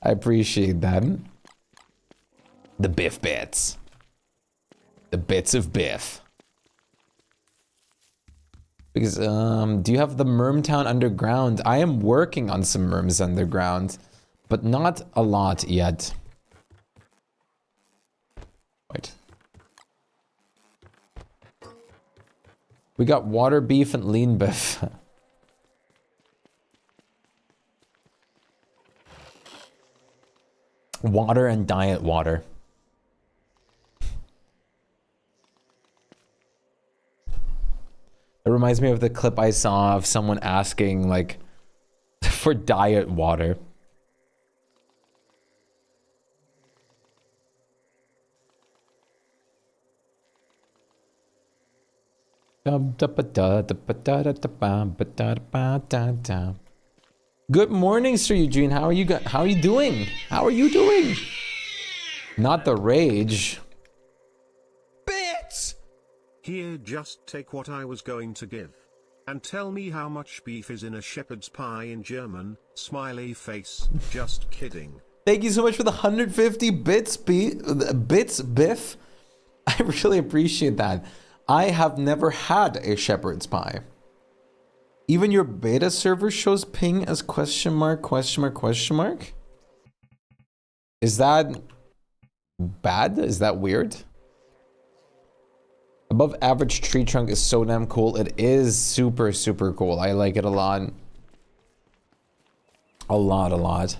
I appreciate that. The Biff bits. The bits of Biff. Because, do you have the Mermtown Underground? I am working on some Merms Underground, but not a lot yet. Wait. We got water beef and lean beef. Water and diet water. It reminds me of the clip I saw of someone asking, like, for diet water. Good morning, Sir Eugene. How are you doing? How are you doing? Not the rage. Bits! Here, just take what I was going to give. And tell me how much beef is in a shepherd's pie in German. Smiley face. Just kidding. Thank you so much for the 150 bits, Biff. I really appreciate that. I have never had a shepherd's pie. Even your beta server shows ping as question mark, question mark, question mark? Is that bad? Is that weird? Above average tree trunk is so damn cool. It is super, super cool. I like it a lot. A lot.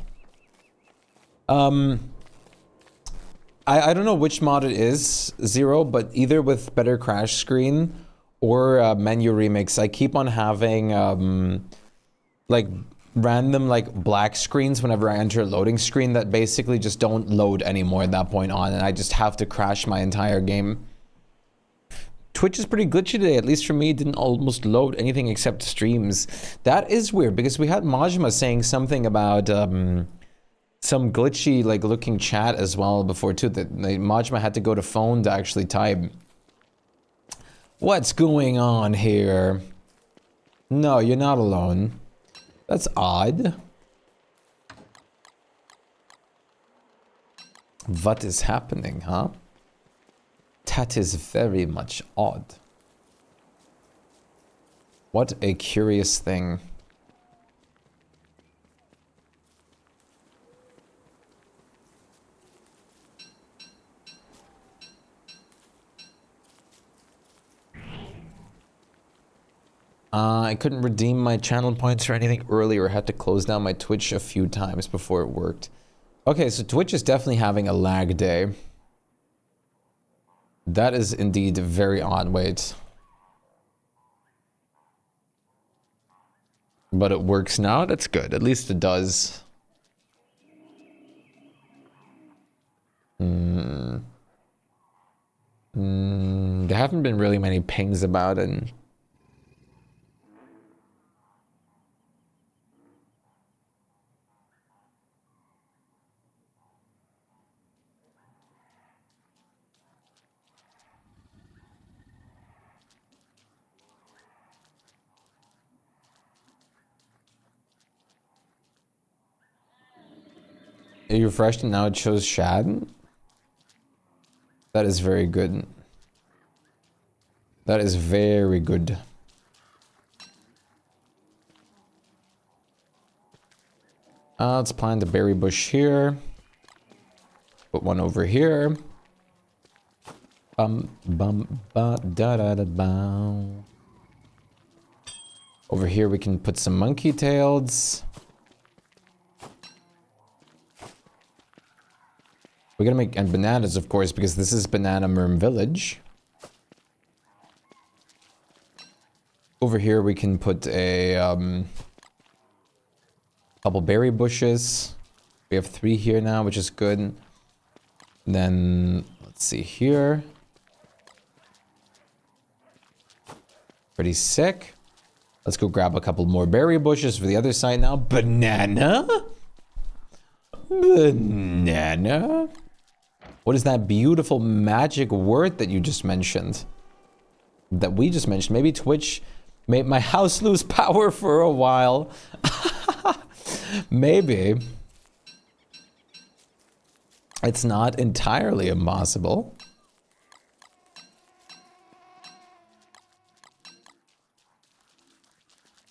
I don't know which mod it is, Zero, but either with better crash screen or menu remix, I keep on having like random like black screens whenever I enter a loading screen that basically just don't load anymore at that point on, and I just have to crash my entire game. Twitch is pretty glitchy today, at least for me. It didn't almost load anything except streams. That is weird, because we had Majima saying something about some glitchy like looking chat as well before too, that Majima had to go to phone to actually type. What's going on here? No, you're not alone. That's odd. What is happening, huh? That is very much odd. What a curious thing. I couldn't redeem my channel points or anything earlier. I had to close down my Twitch a few times before it worked. Okay, so Twitch is definitely having a lag day. That is indeed very odd. Wait. But it works now? That's good. At least it does. There haven't been really many pings about it. You refreshed and now it shows Shad? That is very good. That is very good. Let's plant a berry bush here. Put one over here. Bum bum ba da da da bow. Over here we can put some monkey tails. We're gonna make, and bananas, of course, because this is Banana Merm Village. Over here we can put a couple berry bushes. We have 3 here now, which is good. Then let's see here. Pretty sick. Let's go grab a couple more berry bushes for the other side now. Banana? Banana? What is that beautiful magic word that you just mentioned? That we just mentioned? Maybe Twitch made my house lose power for a while. Maybe. It's not entirely impossible.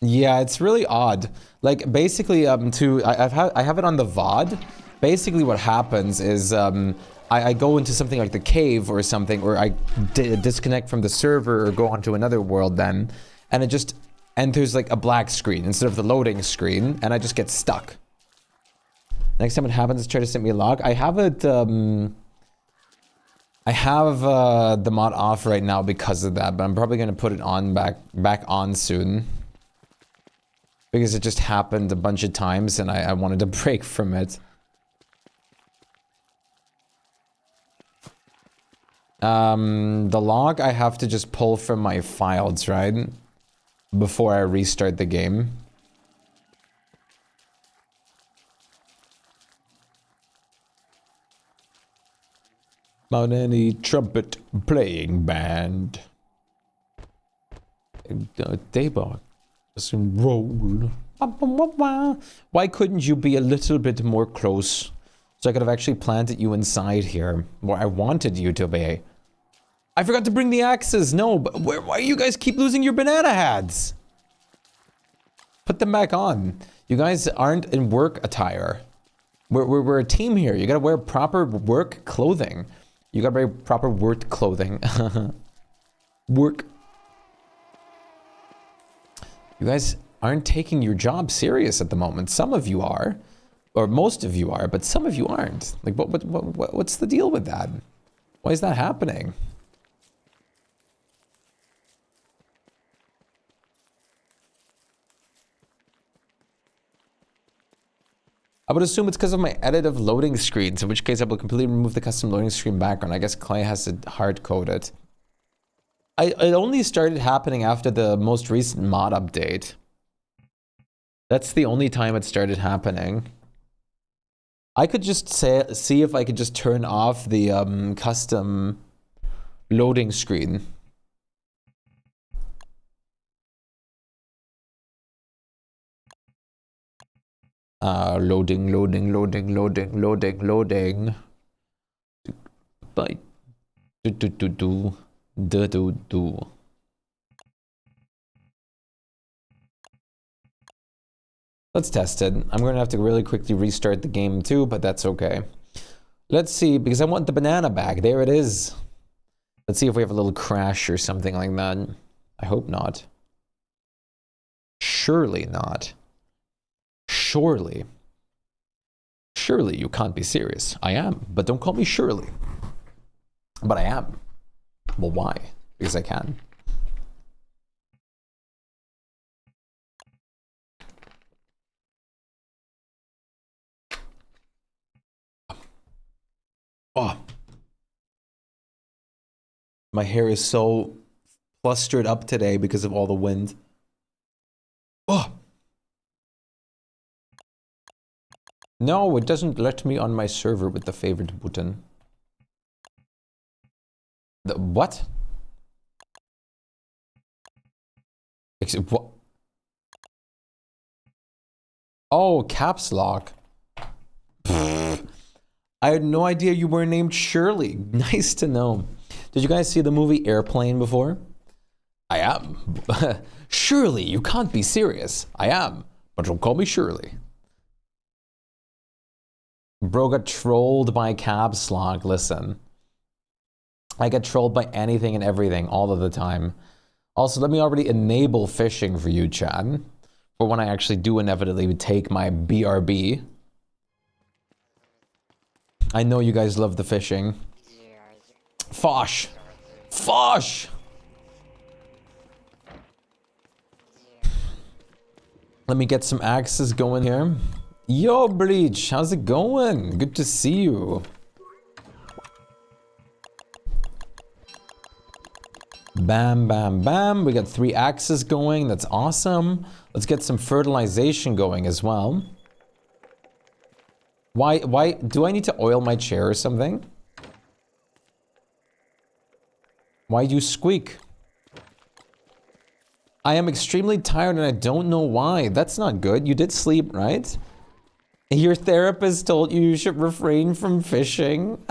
Yeah, it's really odd. Like, basically, I have it on the VOD. Basically, what happens is, I go into something like the cave or something, or I disconnect from the server or go onto another world then, and it just enters like a black screen instead of the loading screen, and I just get stuck. Next time it happens, try to send me a log. I have it, I have the mod off right now because of that, but I'm probably gonna put it on back on soon. Because it just happened a bunch of times and I wanted to break from it. The log I have to just pull from my files, right? Before I restart the game. About any trumpet playing band. Daybog. Roll. Why couldn't you be a little bit more close? So I could have actually planted you inside here, where I wanted you to be. I forgot to bring the axes. No, but why you guys keep losing your banana hats? Put them back on. You guys aren't in work attire. We're a team here. You gotta wear proper work clothing. You gotta wear proper work clothing. Work. You guys aren't taking your job serious at the moment. Some of you are, or most of you are, but some of you aren't. Like, what's the deal with that? Why is that happening? I would assume it's because of my edit of loading screens, in which case I will completely remove the custom loading screen background. I guess Clay has to hard code it. It only started happening after the most recent mod update. That's the only time it started happening. I could just see if I could just turn off the custom loading screen. Loading. Bye. Do. Let's test it. I'm going to have to really quickly restart the game too, but that's okay. Let's see, because I want the banana back. There it is. Let's see if we have a little crash or something like that. I hope not. Surely not. Surely. Surely you can't be serious. I am, but don't call me Shirley. But I am. Well, why? Because I can. Oh. My hair is so flustered up today because of all the wind. Oh. No, it doesn't let me on my server with the favorite button. The what? What? Oh, caps lock. I had no idea you were named Shirley. Nice to know. Did you guys see the movie Airplane before? I am. Surely, you can't be serious. I am. But don't call me Shirley. Bro got trolled by caps lock. Listen. I get trolled by anything and everything all of the time. Also, let me already enable fishing for you, Chad. For when I actually do inevitably take my BRB. I know you guys love the fishing. Fosh! Fosh! Let me get some axes going here. Yo, Breach, how's it going? Good to see you. Bam, bam, bam. We got 3 axes going. That's awesome. Let's get some fertilization going as well. Why do I need to oil my chair or something? Why do you squeak? I am extremely tired and I don't know why. That's not good. You did sleep, right? Your therapist told you should refrain from fishing.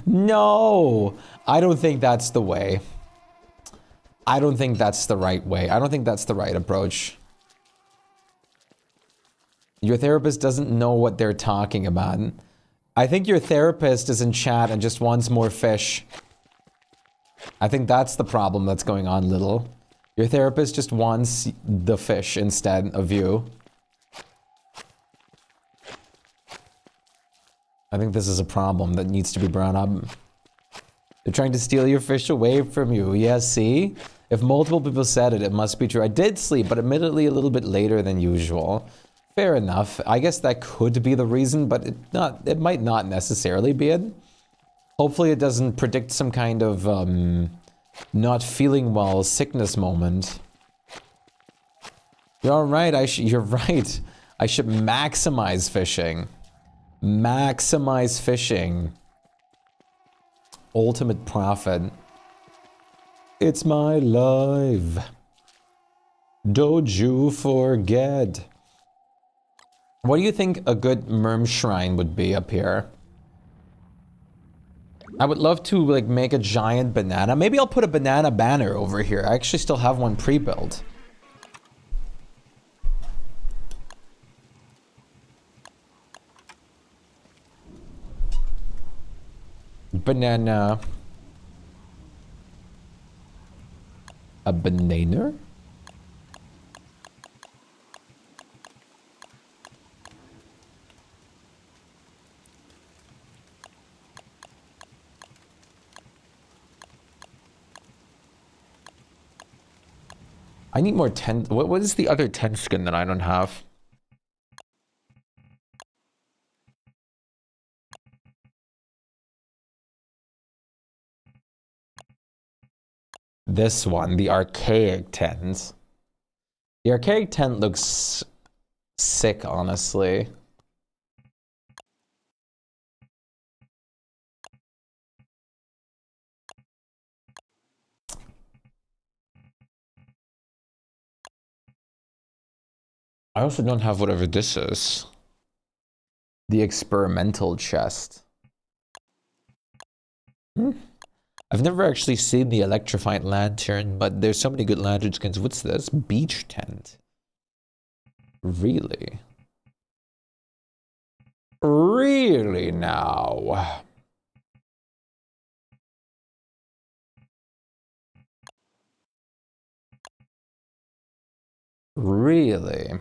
No, I don't think that's the way. I don't think that's the right way. I don't think that's the right approach. Your therapist doesn't know what they're talking about. I think your therapist is in chat and just wants more fish. I think that's the problem that's going on, Little. Your therapist just wants the fish instead of you. I think this is a problem that needs to be brought up. They're trying to steal your fish away from you. Yeah, see? If multiple people said it, it must be true. I did sleep, but admittedly a little bit later than usual. Fair enough. I guess that could be the reason, but it might not necessarily be it. Hopefully it doesn't predict some kind of not feeling well sickness moment. You're right. You're right. I should maximize fishing. Maximize fishing. Ultimate profit. It's my life. Don't you forget. What do you think a good Merm shrine would be up here? I would love to like make a giant banana. Maybe I'll put a banana banner over here. I actually still have one pre-built. Banana. A banana? I need more 10. What is the other 10 skin that I don't have? This one, the archaic 10s. The archaic 10 looks sick, honestly. I also don't have whatever this is. The experimental chest. I've never actually seen the electrified lantern, but there's so many good lantern skins. What's this? Beach tent. Really? Really now? Really?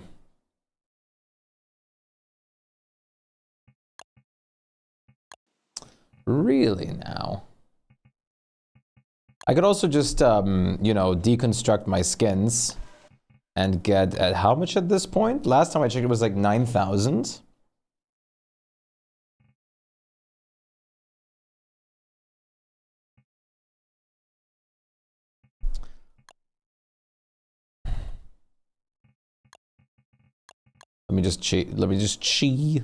Really now? I could also just, you know, deconstruct my skins and get at how much at this point? Last time I checked, it was like 9,000. Let me just see.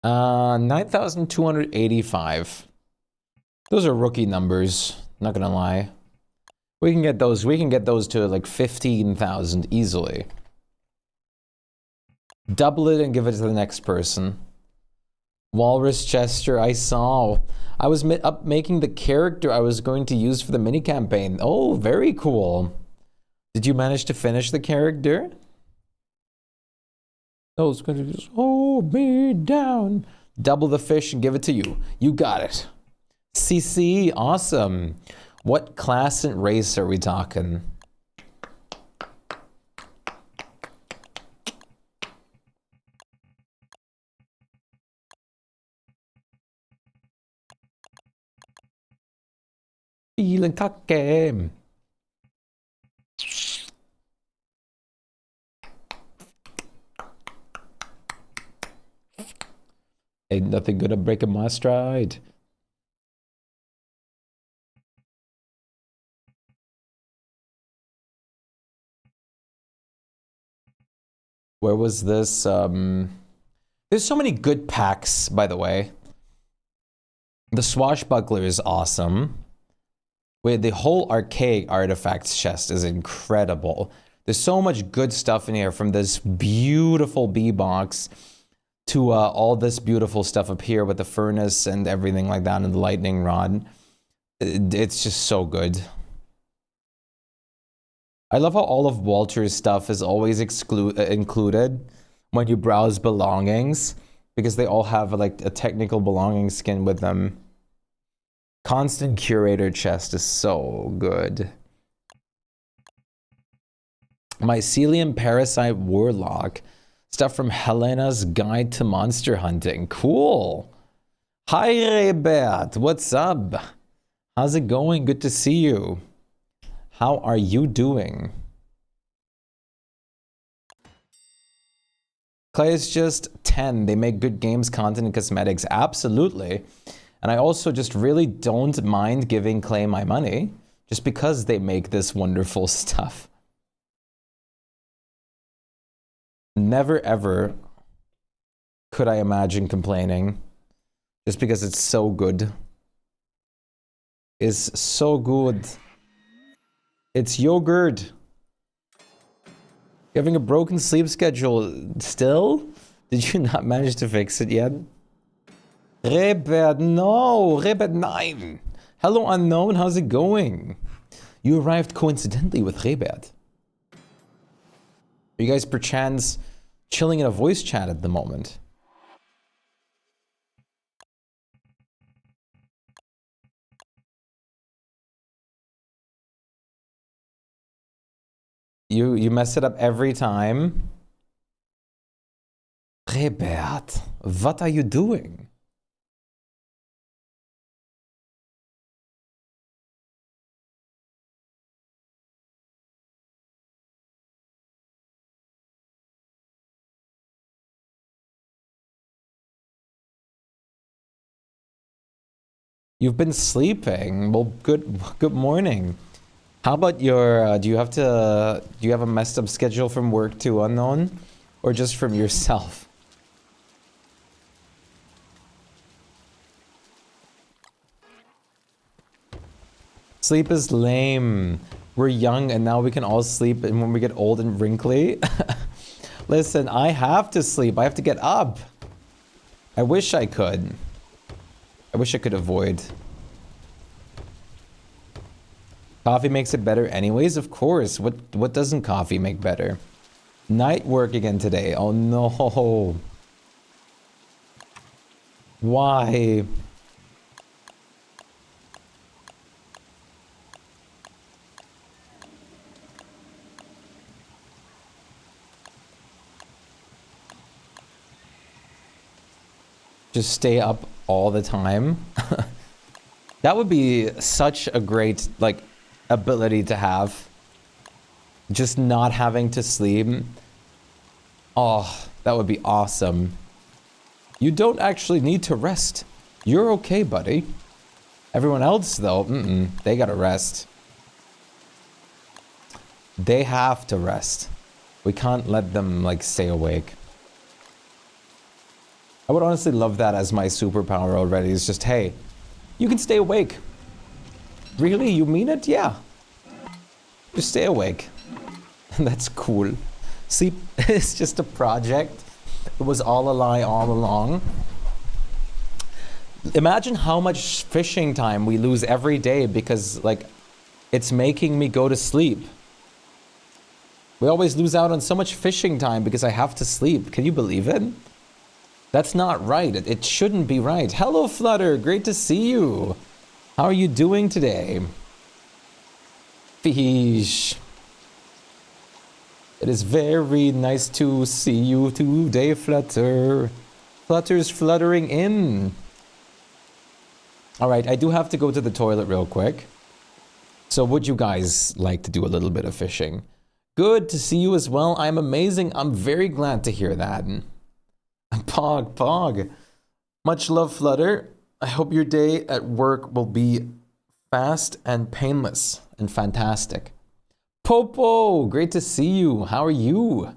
9,285. Those are rookie numbers, not gonna lie. We can get those to like 15,000 easily. Double it and give it to the next person. Walrus Chester, I saw. I was up making the character I was going to use for the mini campaign. Oh, very cool. Did you manage to finish the character? I was going to just hold me down. Double the fish and give it to you. You got it. CC, awesome. What class and race are we talking? Feeling cocky. Ain't nothing gonna break my stride. Where was this? There's so many good packs, by the way. The Swashbuckler is awesome. Wait, the whole archaic artifacts chest is incredible. There's so much good stuff in here, from this beautiful B-box to all this beautiful stuff up here with the furnace and everything like that, and the lightning rod. It's just so good. I love how all of Walter's stuff is always included when you browse belongings, because they all have like a technical belonging skin with them. Constant Curator chest is so good. Mycelium Parasite Warlock. Stuff from Helena's Guide to Monster Hunting. Cool. Hi, Rebert. What's up? How's it going? Good to see you. How are you doing? Clay is just 10. They make good games, content, and cosmetics. Absolutely. And I also just really don't mind giving Clay my money just because they make this wonderful stuff. Never ever could I imagine complaining just because it's so good. It's so good. It's yogurt. You're having a broken sleep schedule still? Did you not manage to fix it yet? Rebert, no! Rebert, nein! Hello, unknown, how's it going? You arrived coincidentally with Rebert. Are you guys perchance chilling in a voice chat at the moment? You mess it up every time. Rebert, what are you doing? You've been sleeping. Well, good morning. How about your, do you have a messed up schedule from work to unknown? Or just from yourself? Sleep is lame. We're young and now we can all sleep, and when we get old and wrinkly. Listen, I have to sleep. I have to get up. I wish I could. I wish I could avoid. Coffee makes it better anyways, of course. What doesn't coffee make better? Night work again today. Oh no. Why? Just stay up all the time. That would be such a great, like, ability to have. Just not having to sleep. Oh, that would be awesome. You don't actually need to rest. You're okay, buddy. Everyone else, though, they gotta rest. They have to rest. We can't let them, like, stay awake. I would honestly love that as my superpower already. It's just, hey, you can stay awake. Really? You mean it? Yeah. Just stay awake. That's cool. Sleep is just a project. It was all a lie all along. Imagine how much fishing time we lose every day because, like, it's making me go to sleep. We always lose out on so much fishing time because I have to sleep. Can you believe it? That's not right. It shouldn't be right. Hello, Flutter. Great to see you. How are you doing today? Fish. It is very nice to see you today, Flutter. Flutter's fluttering in. All right, I do have to go to the toilet real quick. So would you guys like to do a little bit of fishing? Good to see you as well. I'm amazing. I'm very glad to hear that. Pog. Much love, Flutter. I hope your day at work will be fast and painless and fantastic. Popo, great to see you. How are you?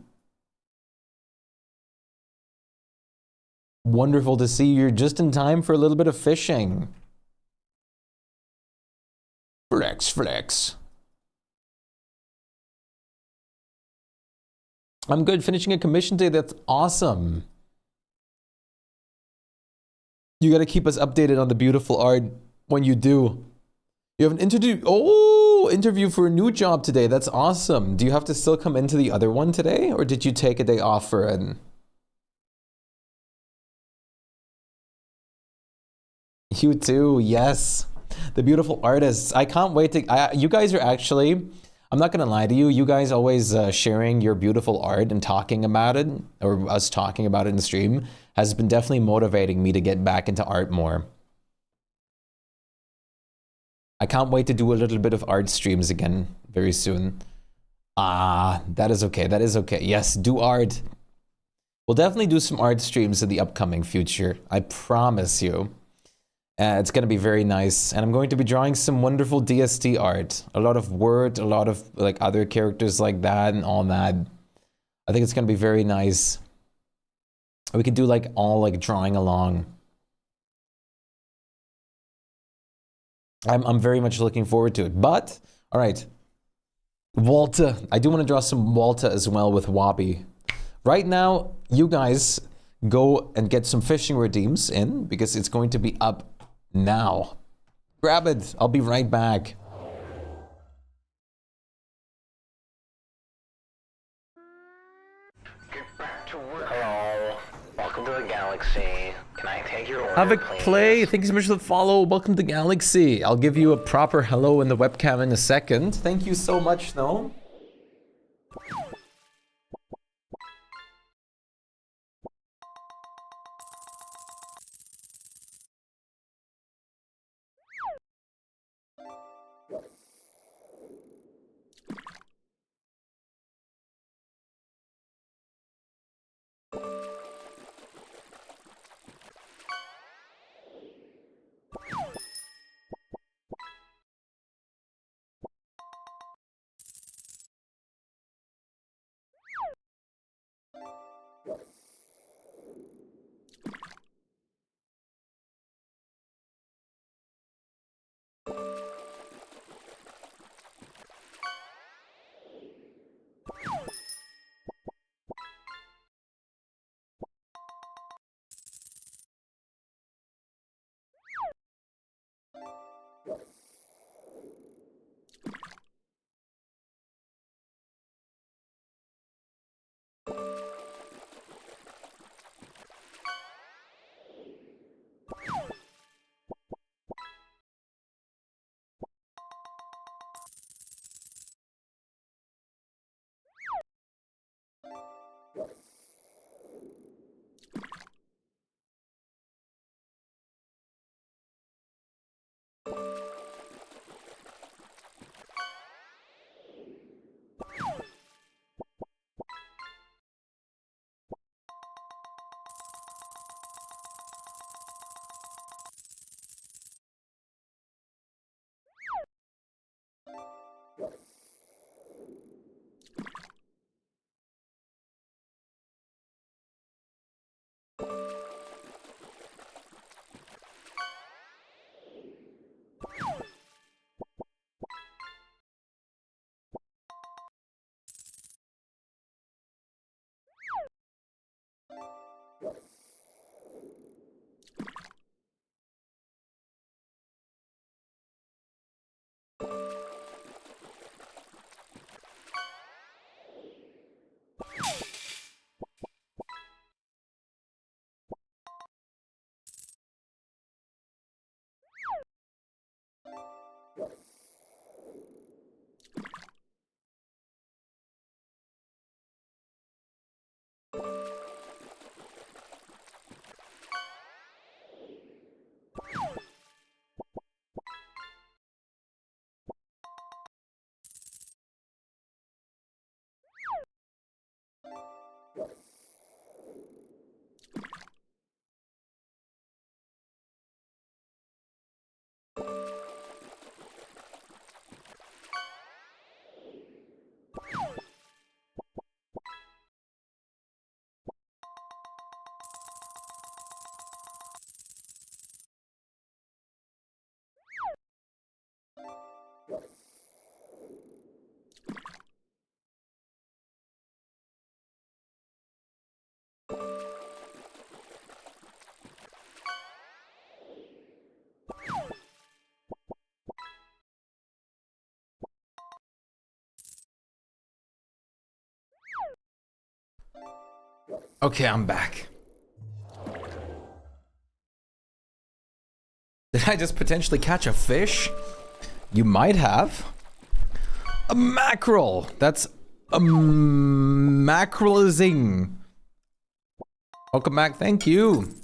Wonderful to see you. You're just in time for a little bit of fishing. Flex. I'm good. Finishing a commission day. That's awesome. You got to keep us updated on the beautiful art when you do. You have an interview for a new job today. That's awesome. Do you have to still come into the other one today, or did you take a day off for it? You too, yes. The beautiful artists. I can't wait to... you guys are actually... I'm not going to lie to you. You guys always sharing your beautiful art and talking about it, or us talking about it in the stream, has been definitely motivating me to get back into art more. I can't wait to do a little bit of art streams again very soon. That is okay. That is okay. Yes, do art. We'll definitely do some art streams in the upcoming future. I promise you. It's going to be very nice. And I'm going to be drawing some wonderful DST art. A lot of Word, a lot of like other characters like that and all that. I think it's going to be very nice. We could do like all like drawing along. I'm very much looking forward to it. But, all right. Walter. I do want to draw some Walter as well with Wabi. Right now, you guys go and get some fishing redeems in because it's going to be up now. Grab it. I'll be right back. Get back to work. Hello. Welcome to the galaxy. Can I take your order, Havoc please? Play, thank you so much for the follow. Welcome to Galaxy. I'll give you a proper hello in the webcam in a second. Thank you so much, though. Okay, I'm back. Did I just potentially catch a fish? You might have. A mackerel! That's a mackerelizing. Welcome back, thank you.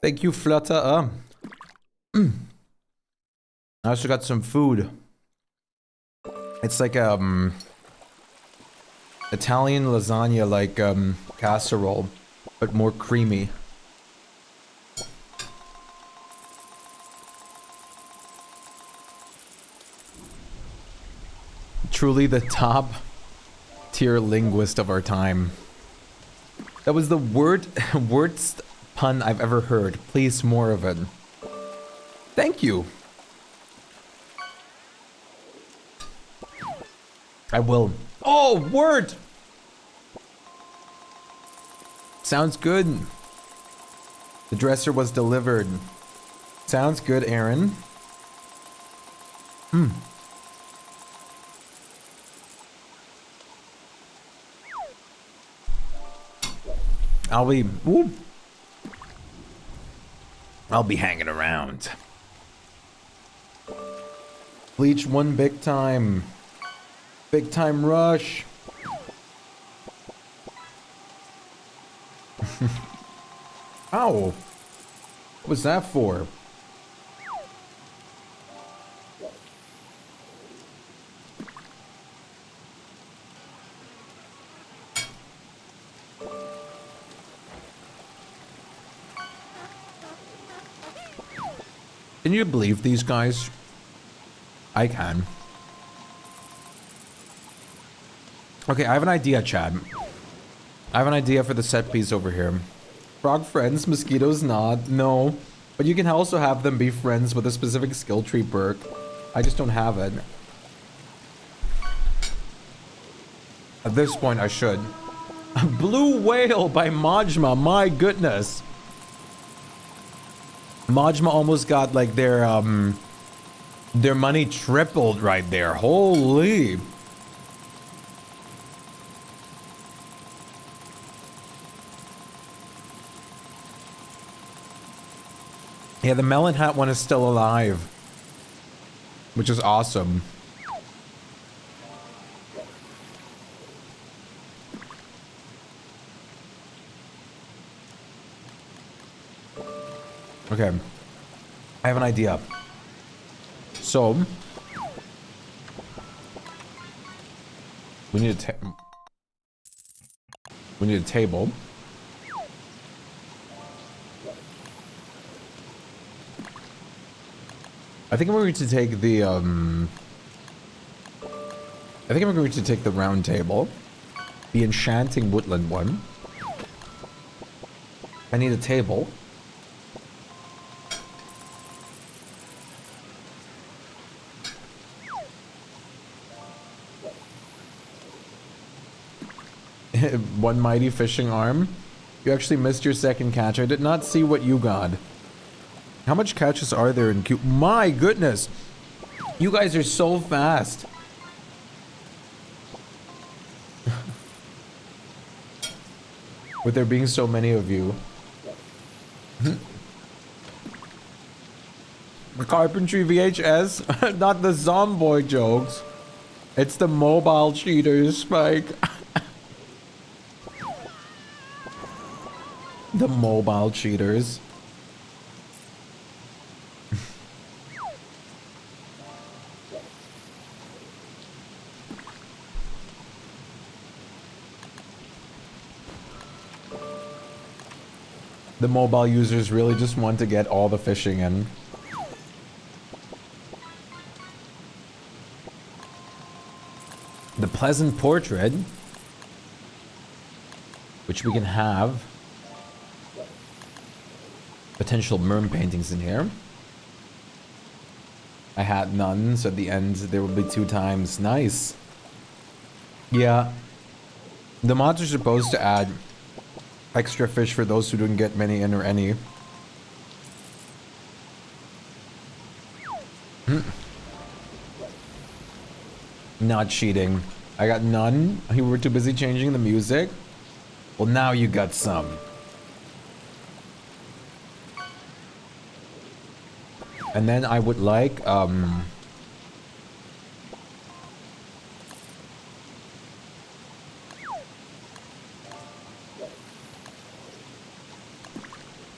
Thank you, Flutter. I also got some food. It's like Italian lasagna, like casserole, but more creamy. Truly the top tier linguist of our time. That was the worst pun I've ever heard. Please, more of it. Thank you. I will. Oh, word! Sounds good. The dresser was delivered. Sounds good, Aaron. I'll be hanging around. Bleach one big time. Big time rush. Ow. What was that for? Can you believe these guys? I can. Okay, I have an idea, Chad. I have an idea for the set piece over here. Frog friends, mosquitoes not. No. But you can also have them be friends with a specific skill tree perk. I just don't have it. At this point, I should. Blue Whale by Majma. My goodness. Majma almost got like their money tripled right there. Holy. Yeah, the melon hat one is still alive, which is awesome. Okay, I have an idea. So we need a table. I think I'm going to take the round table, the enchanting woodland one. I need a table. One mighty fishing arm. You actually missed your second catch. I did not see what you got. How much catches are there in Coop? My goodness! You guys are so fast. With there being so many of you. The carpentry VHS? Not the Zomboy jokes. It's the mobile cheaters, Spike. The mobile cheaters. The mobile users really just want to get all the fishing in. The pleasant portrait, which we can have. Potential merm paintings in here. I had none, so at the end there will be 2 times. Nice. Yeah. The mods are supposed to add extra fish for those who didn't get many in or any. Not cheating. I got none. You were too busy changing the music. Well, now you got some. And then I would like, oh,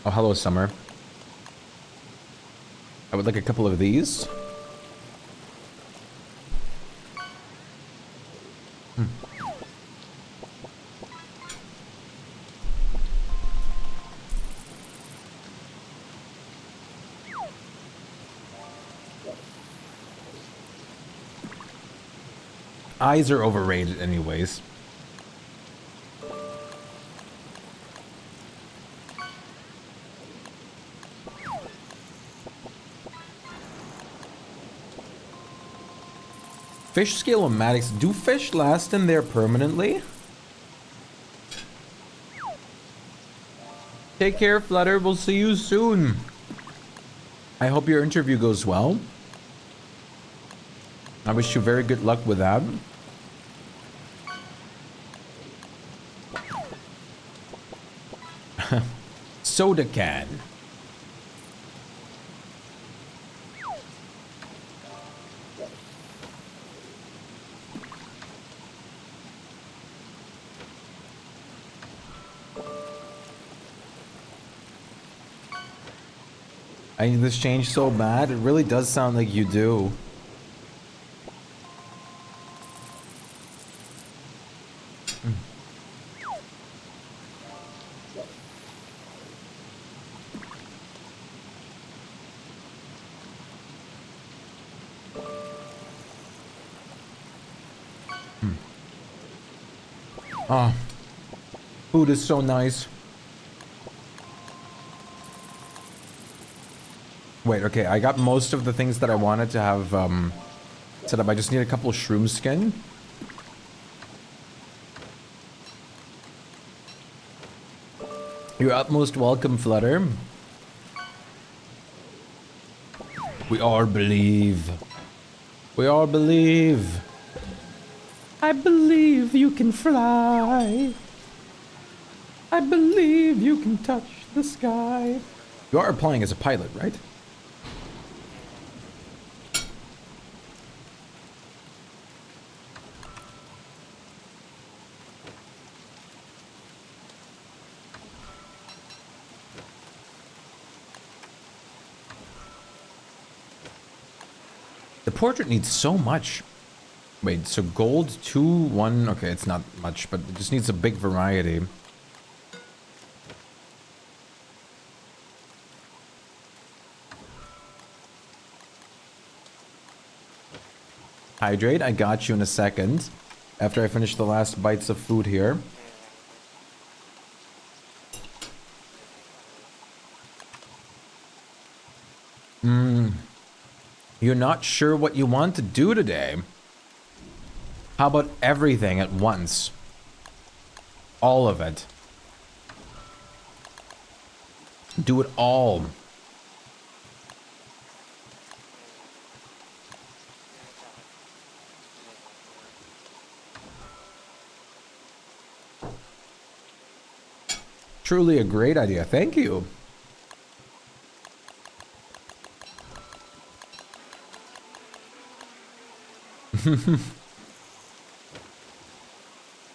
hello, Summer. I would like a couple of these. Eyes are overrated anyways. Fish scale-o-matics. Do fish last in there permanently? Take care, Flutter. We'll see you soon. I hope your interview goes well. I wish you very good luck with that. Soda can. I need this change so bad. It really does sound like you do. Oh, food is so nice. Wait, okay, I got most of the things that I wanted to have set up. I just need a couple of shroom skin. You're utmost welcome, Flutter. We all believe. We all believe. I believe you can fly. I believe you can touch the sky. You are applying as a pilot, right? The portrait needs so much. Wait, so gold 2, 1, okay, it's not much, but it just needs a big variety. Hydrate, I got you in a second. After I finish the last bites of food here. You're not sure what you want to do today? How about everything at once? All of it. Do it all. Truly a great idea. Thank you.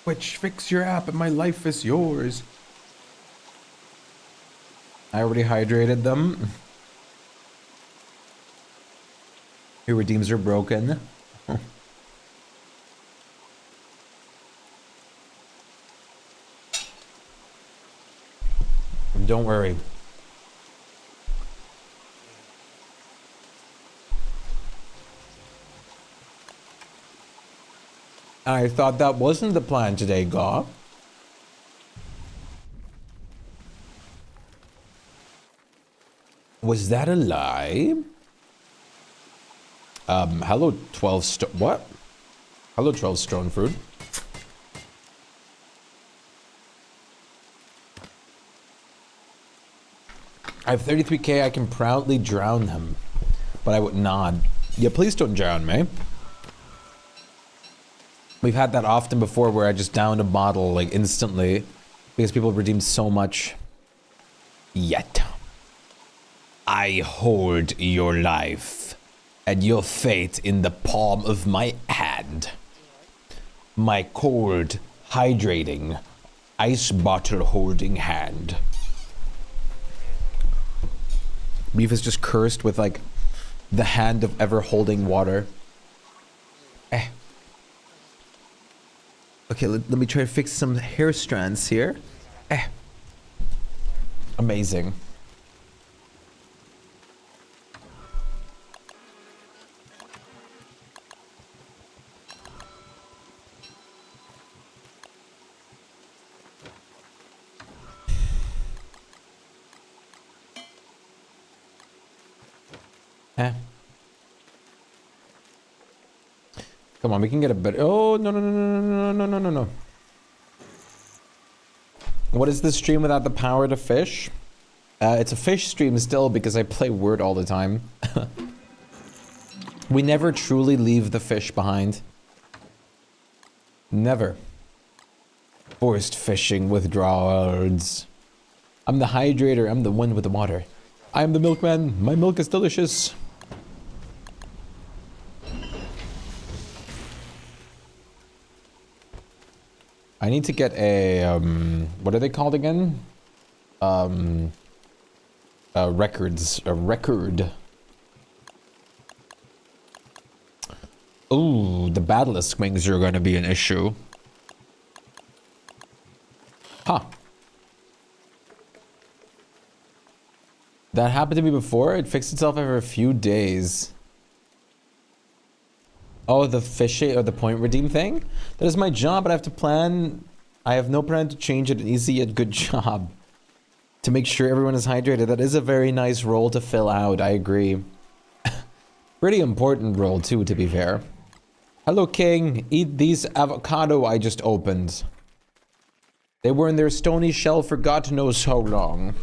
Which fix your app and my life is yours. I already hydrated them. Your redeems are broken. Don't worry. I thought that wasn't the plan today, Gaw. Was that a lie? Hello 12 what? Hello 12 stone fruit. I have 33k, I can proudly drown him. But I would not. Yeah, please don't drown me. We've had that often before where I just downed a bottle like instantly because people redeemed so much. Yet, I hold your life and your fate in the palm of my hand. My cold, hydrating, ice bottle holding hand. Beef is just cursed with like the hand of ever holding water. Okay, let me try to fix some hair strands here. Amazing. Come on, we can get a bit. Oh, no, no, no, no, no, no, no, no, no. What is this stream without the power to fish? It's a fish stream still because I play Word all the time. We never truly leave the fish behind. Never. Forced fishing withdrawals. I'm the hydrator. I'm the one with the water. I am the milkman. My milk is delicious. I need to get a, what are they called again? Records. A record. Ooh, the battlist wings are going to be an issue. Huh. That happened to me before. It fixed itself after a few days. Oh, the fishing or the point redeem thing? That is my job, but I have to plan. I have no plan to change it. An easy yet good job. To make sure everyone is hydrated. That is a very nice role to fill out. I agree. Pretty important role too, to be fair. Hello, King. Eat these avocado I just opened. They were in their stony shell for God knows how long.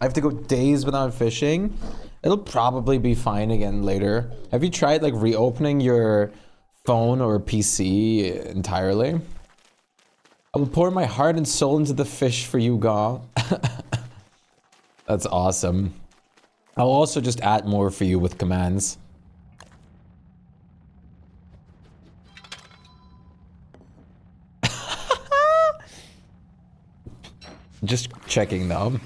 I have to go days without fishing. It'll probably be fine again later. Have you tried like reopening your phone or PC entirely? I will pour my heart and soul into the fish for you, Ga. That's awesome. I'll also just add more for you with commands. Just checking though.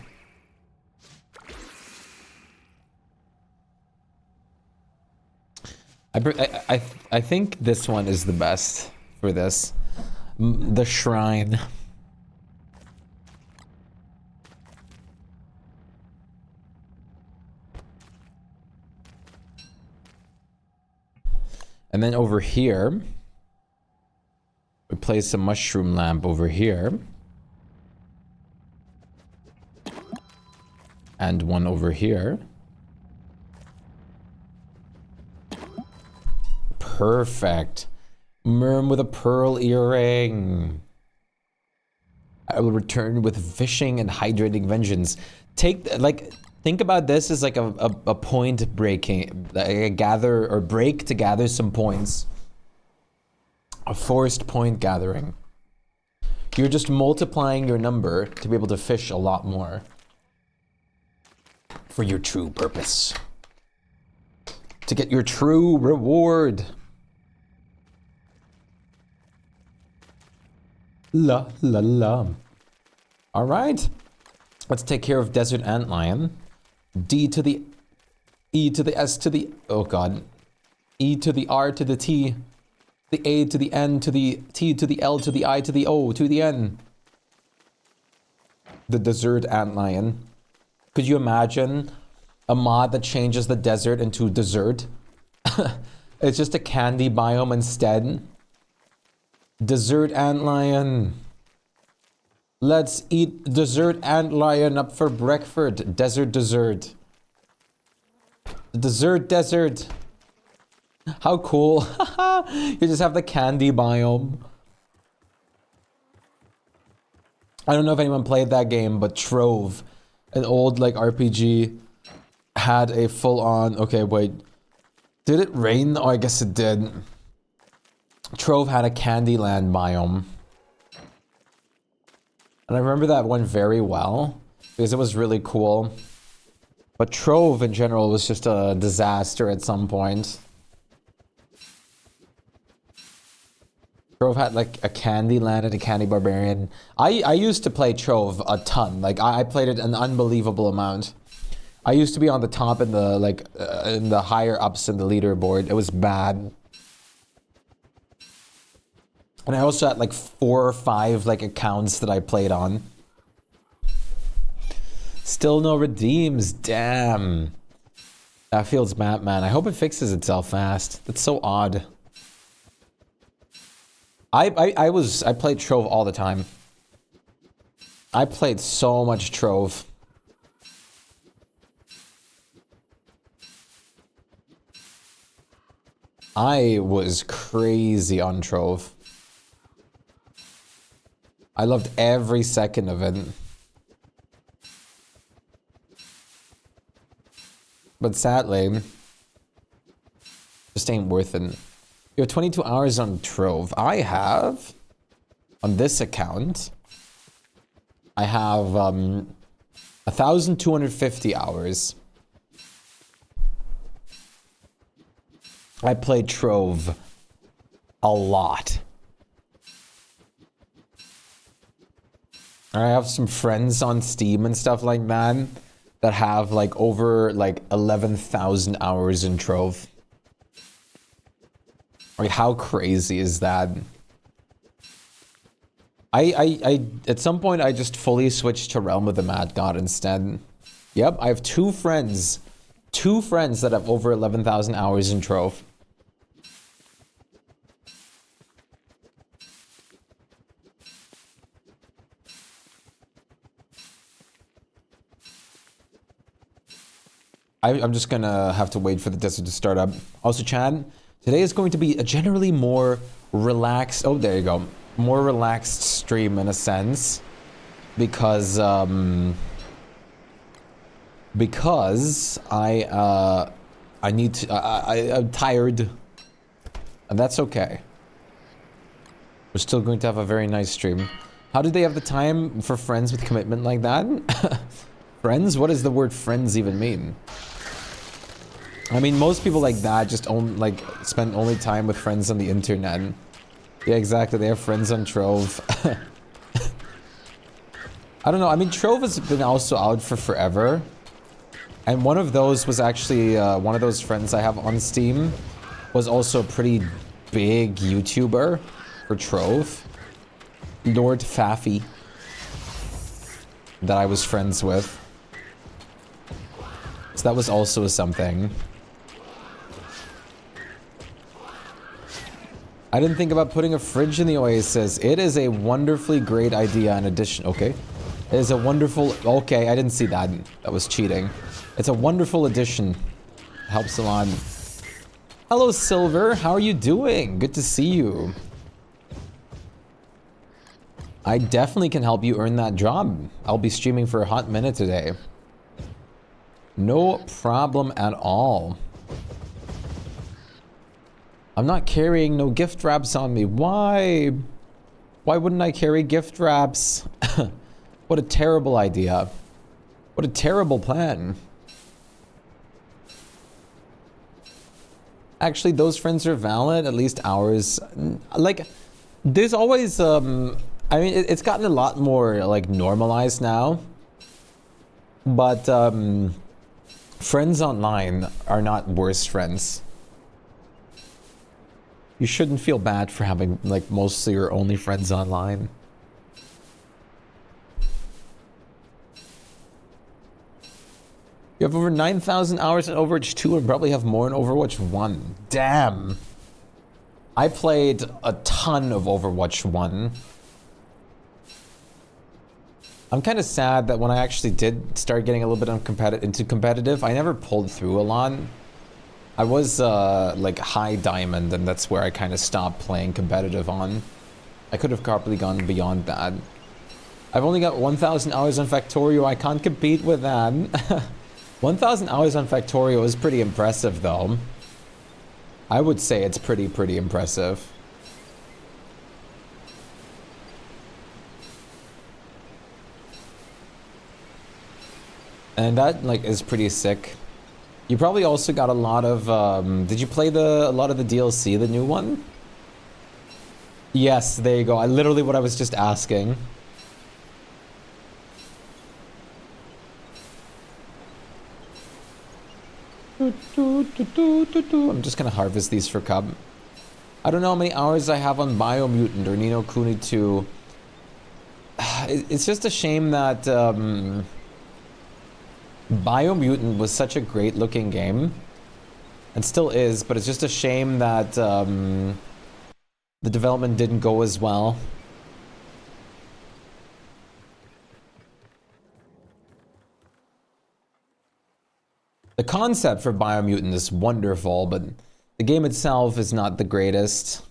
I think this one is the best for this. The shrine. And then over here, we place a mushroom lamp over here. And one over here. Perfect. Merm with a pearl earring. I will return with fishing and hydrating vengeance. Think about this as like a point breaking, like a gather or break to gather some points. A forced point gathering. You're just multiplying your number to be able to fish a lot more. For your true purpose. To get your true reward. La la la. All right. Let's take care of Desert Antlion. D to the E to the S to the, oh god. E to the R to the T. The A to the N to the T to the L to the I to the O to the N. The Desert Antlion. Could you imagine a mod that changes the desert into dessert? It's just a candy biome instead. Desert Antlion. Let's eat Desert Antlion up for breakfast. Dessert. Desert. How cool. You just have the candy biome. I don't know if anyone played that game, but Trove, an old like RPG, had a full-on, okay, wait. Did it rain? Oh, I guess it did. Trove had a Candyland biome. And I remember that one very well, because it was really cool. But Trove in general was just a disaster at some point. Trove had like a Candyland and a Candy Barbarian. I used to play Trove a ton. Like I played it an unbelievable amount. I used to be on the top in the in the higher ups in the leaderboard. It was bad. And I also had like 4 or 5 like accounts that I played on. Still no redeems. Damn. That feels bad, man. I hope it fixes itself fast. That's so odd. I played Trove all the time. I played so much Trove. I was crazy on Trove. I loved every second of it. But sadly, just ain't worth it. You have 22 hours on Trove. I have, on this account, I have 1,250 hours. I played Trove a lot. I have some friends on Steam and stuff like that that have like over like 11,000 hours in Trove. Like, how crazy is that? I at some point I just fully switched to Realm of the Mad God instead. Yep, I have two friends that have over 11,000 hours in Trove. I'm just gonna have to wait for the desert to start up. Also, Chad, today is going to be a generally more relaxed, oh, there you go, more relaxed stream in a sense, because I need to, I'm tired, and that's okay. We're still going to have a very nice stream. How do they have the time for friends with commitment like that? Friends? What does the word friends even mean? I mean, most people like that just spend only time with friends on the internet. Yeah, exactly. They have friends on Trove. I don't know. I mean, Trove has been also out for forever. And one of those was actually, one of those friends I have on Steam was also a pretty big YouTuber for Trove. Lord Faffy. That I was friends with. So that was also something. I didn't think about putting a fridge in the Oasis. It is a wonderfully great idea in addition. Okay. It is a wonderful... Okay, I didn't see that. That was cheating. It's a wonderful addition. Helps a lot. Hello, Silver. How are you doing? Good to see you. I definitely can help you earn that job. I'll be streaming for a hot minute today. No problem at all. I'm not carrying no gift wraps on me. Why? Why wouldn't I carry gift wraps? What a terrible idea. What a terrible plan. Actually, those friends are valid, at least ours. Like, there's always, I mean, it's gotten a lot more, like, normalized now. But, friends online are not worse friends. You shouldn't feel bad for having, like, mostly your only friends online. You have over 9,000 hours in Overwatch 2 and probably have more in Overwatch 1. Damn. I played a ton of Overwatch 1. I'm kind of sad that when I actually did start getting a little bit into competitive, I never pulled through a lot. I was like high diamond, and that's where I kind of stopped playing competitive on. I could have probably gone beyond that. I've only got 1,000 hours on Factorio. I can't compete with that. 1,000 hours on Factorio is pretty impressive, though. I would say it's pretty impressive. And that, like, is pretty sick. You probably also got a lot of, did you play a lot of the DLC, the new one? Yes, there you go. Literally what I was just asking. I'm just gonna harvest these for Cub. I don't know how many hours I have on Biomutant or Nino Kuni 2. It's just a shame that, Biomutant was such a great looking game, and still is, but it's just a shame that the development didn't go as well. The concept for Biomutant is wonderful, but The game itself is not the greatest.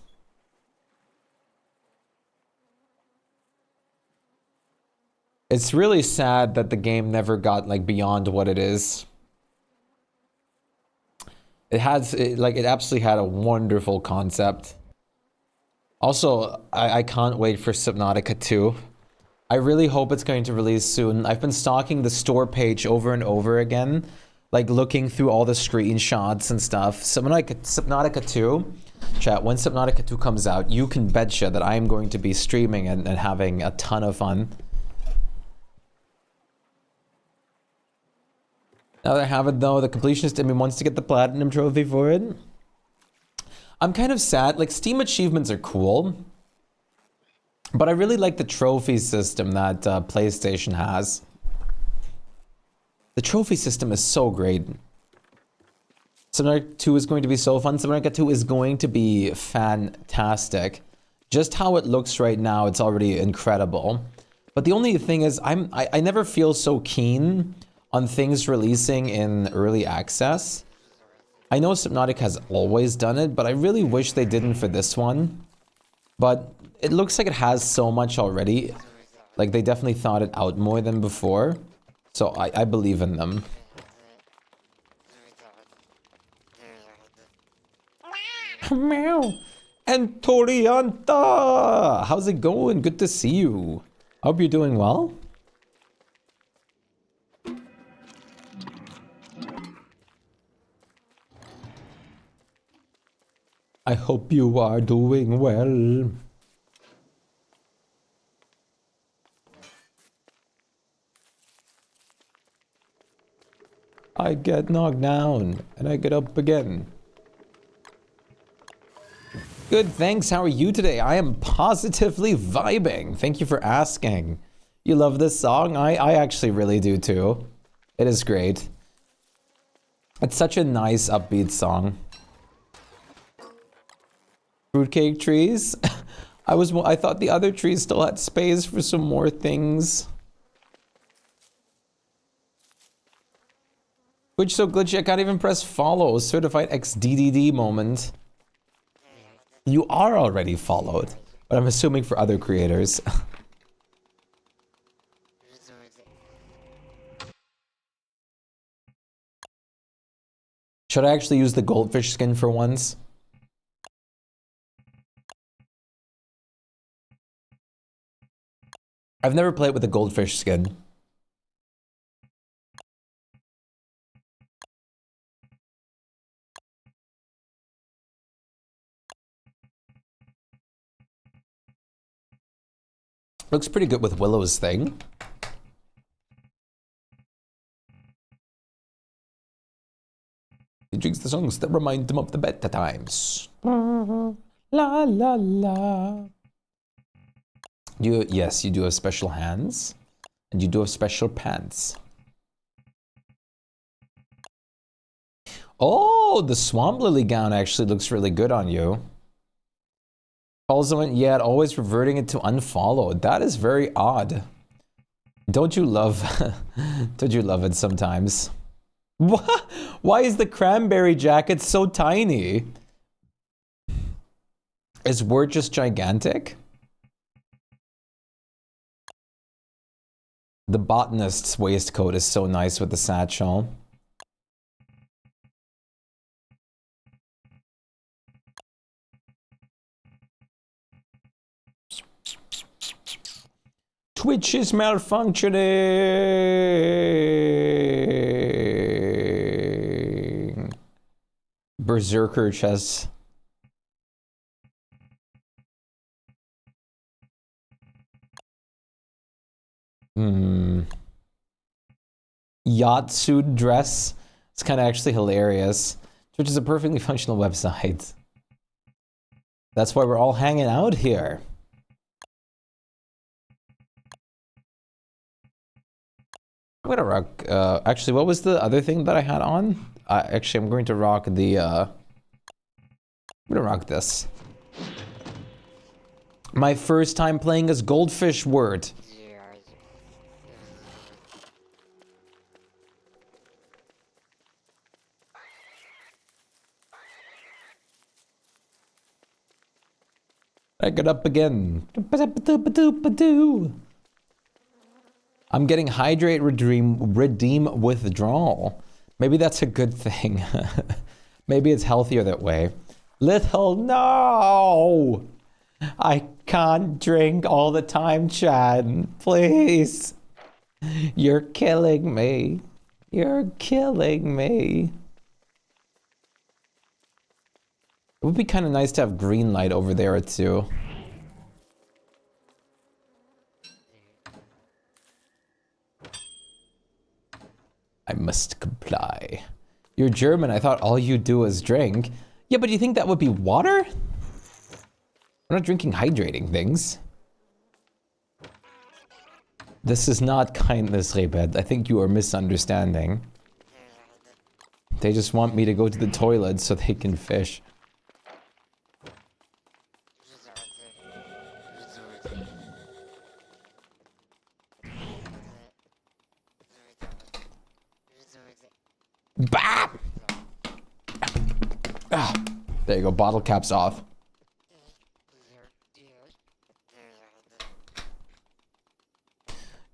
It's really sad that the game never got like beyond what it is. It absolutely had a wonderful concept. Also, I can't wait for Subnautica 2. I really hope it's going to release soon. I've been stalking the store page over and over again, like looking through all the screenshots and stuff. Subnautica 2, chat, when Subnautica 2 comes out, you can betcha that I am going to be streaming and having a ton of fun. Now that I have it though, the completionist in me wants to get the platinum trophy for it. I'm kind of sad, like Steam achievements are cool, but I really like the trophy system that PlayStation has. The trophy system is so great. Subnautica 2 is going to be so fun. Subnautica 2 is going to be fantastic. Just how it looks right now, it's already incredible. But the only thing is, I never feel so keen on things releasing in early access. I know Subnautica has always done it, but I really wish they didn't for this one. But it looks like it has so much already. Like they definitely thought it out more than before. So I believe in them. Meow. And Torianta! How's it going? Good to see you. Hope you're doing well. I hope you are doing well. I get knocked down and I get up again. Good, thanks. How are you today? I am positively vibing. Thank you for asking. You love this song? I actually really do too. It is great. It's such a nice upbeat song. Fruitcake trees? I thought the other trees still had space for some more things. Twitch so glitchy I can't even press follow. Certified XDDD moment. You are already followed, but I'm assuming for other creators. Should I actually use the goldfish skin for once? I've never played with a goldfish skin. Looks pretty good with Willow's thing. He drinks the songs that remind him of the better times. La la la. Yes, you do have special hands. And you do have special pants. Oh, the swamp lily gown actually looks really good on you. Also went, yeah, always reverting it to unfollowed. That is very odd. Don't you love don't you love it sometimes? What? Why is the cranberry jacket so tiny? Is Word just gigantic? The botanist's waistcoat is so nice with the satchel. Twitch is malfunctioning. Berserker chest. Yacht suit dress. It's kind of actually hilarious. Twitch is a perfectly functional website. That's why we're all hanging out here. I'm gonna rock, actually, what was the other thing that I had on? Actually, I'm going to rock the, I'm gonna rock this. My first time playing as Goldfish Word. Back it up again. I'm getting hydrate, redeem withdrawal. Maybe that's a good thing. Maybe it's healthier that way. Little, no! I can't drink all the time, Chad. Please. You're killing me. You're killing me. It would be kind of nice to have green light over there too. I must comply. You're German. I thought all you do is drink. Yeah, but do you think that would be water? I'm not drinking hydrating things. This is not kindness, Rebed. I think you are misunderstanding. They just want me to go to the toilet so they can fish. Bah! Ah, there you go, bottle caps off.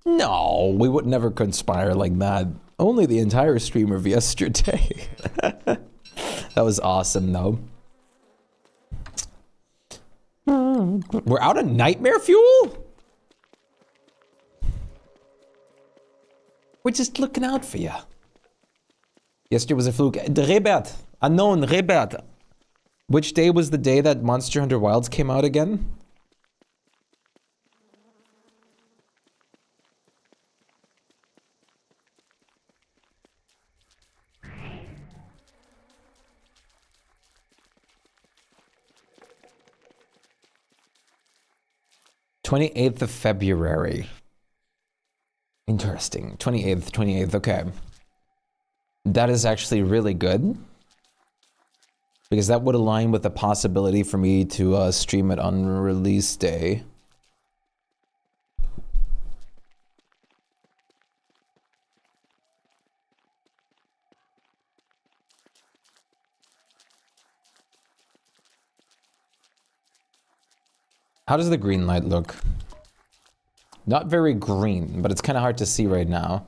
No, we would never conspire like that. Only the entire stream of yesterday. That was awesome, though. We're out of nightmare fuel? We're just looking out for you. Yesterday was a fluke. Rebert, unknown Rebert. Which day was the day that Monster Hunter Wilds came out again? '28th of February. Interesting. 28th, okay. That is actually really good. Because that would align with the possibility for me to stream it on release day. How does the green light look? Not very green, but it's kind of hard to see right now.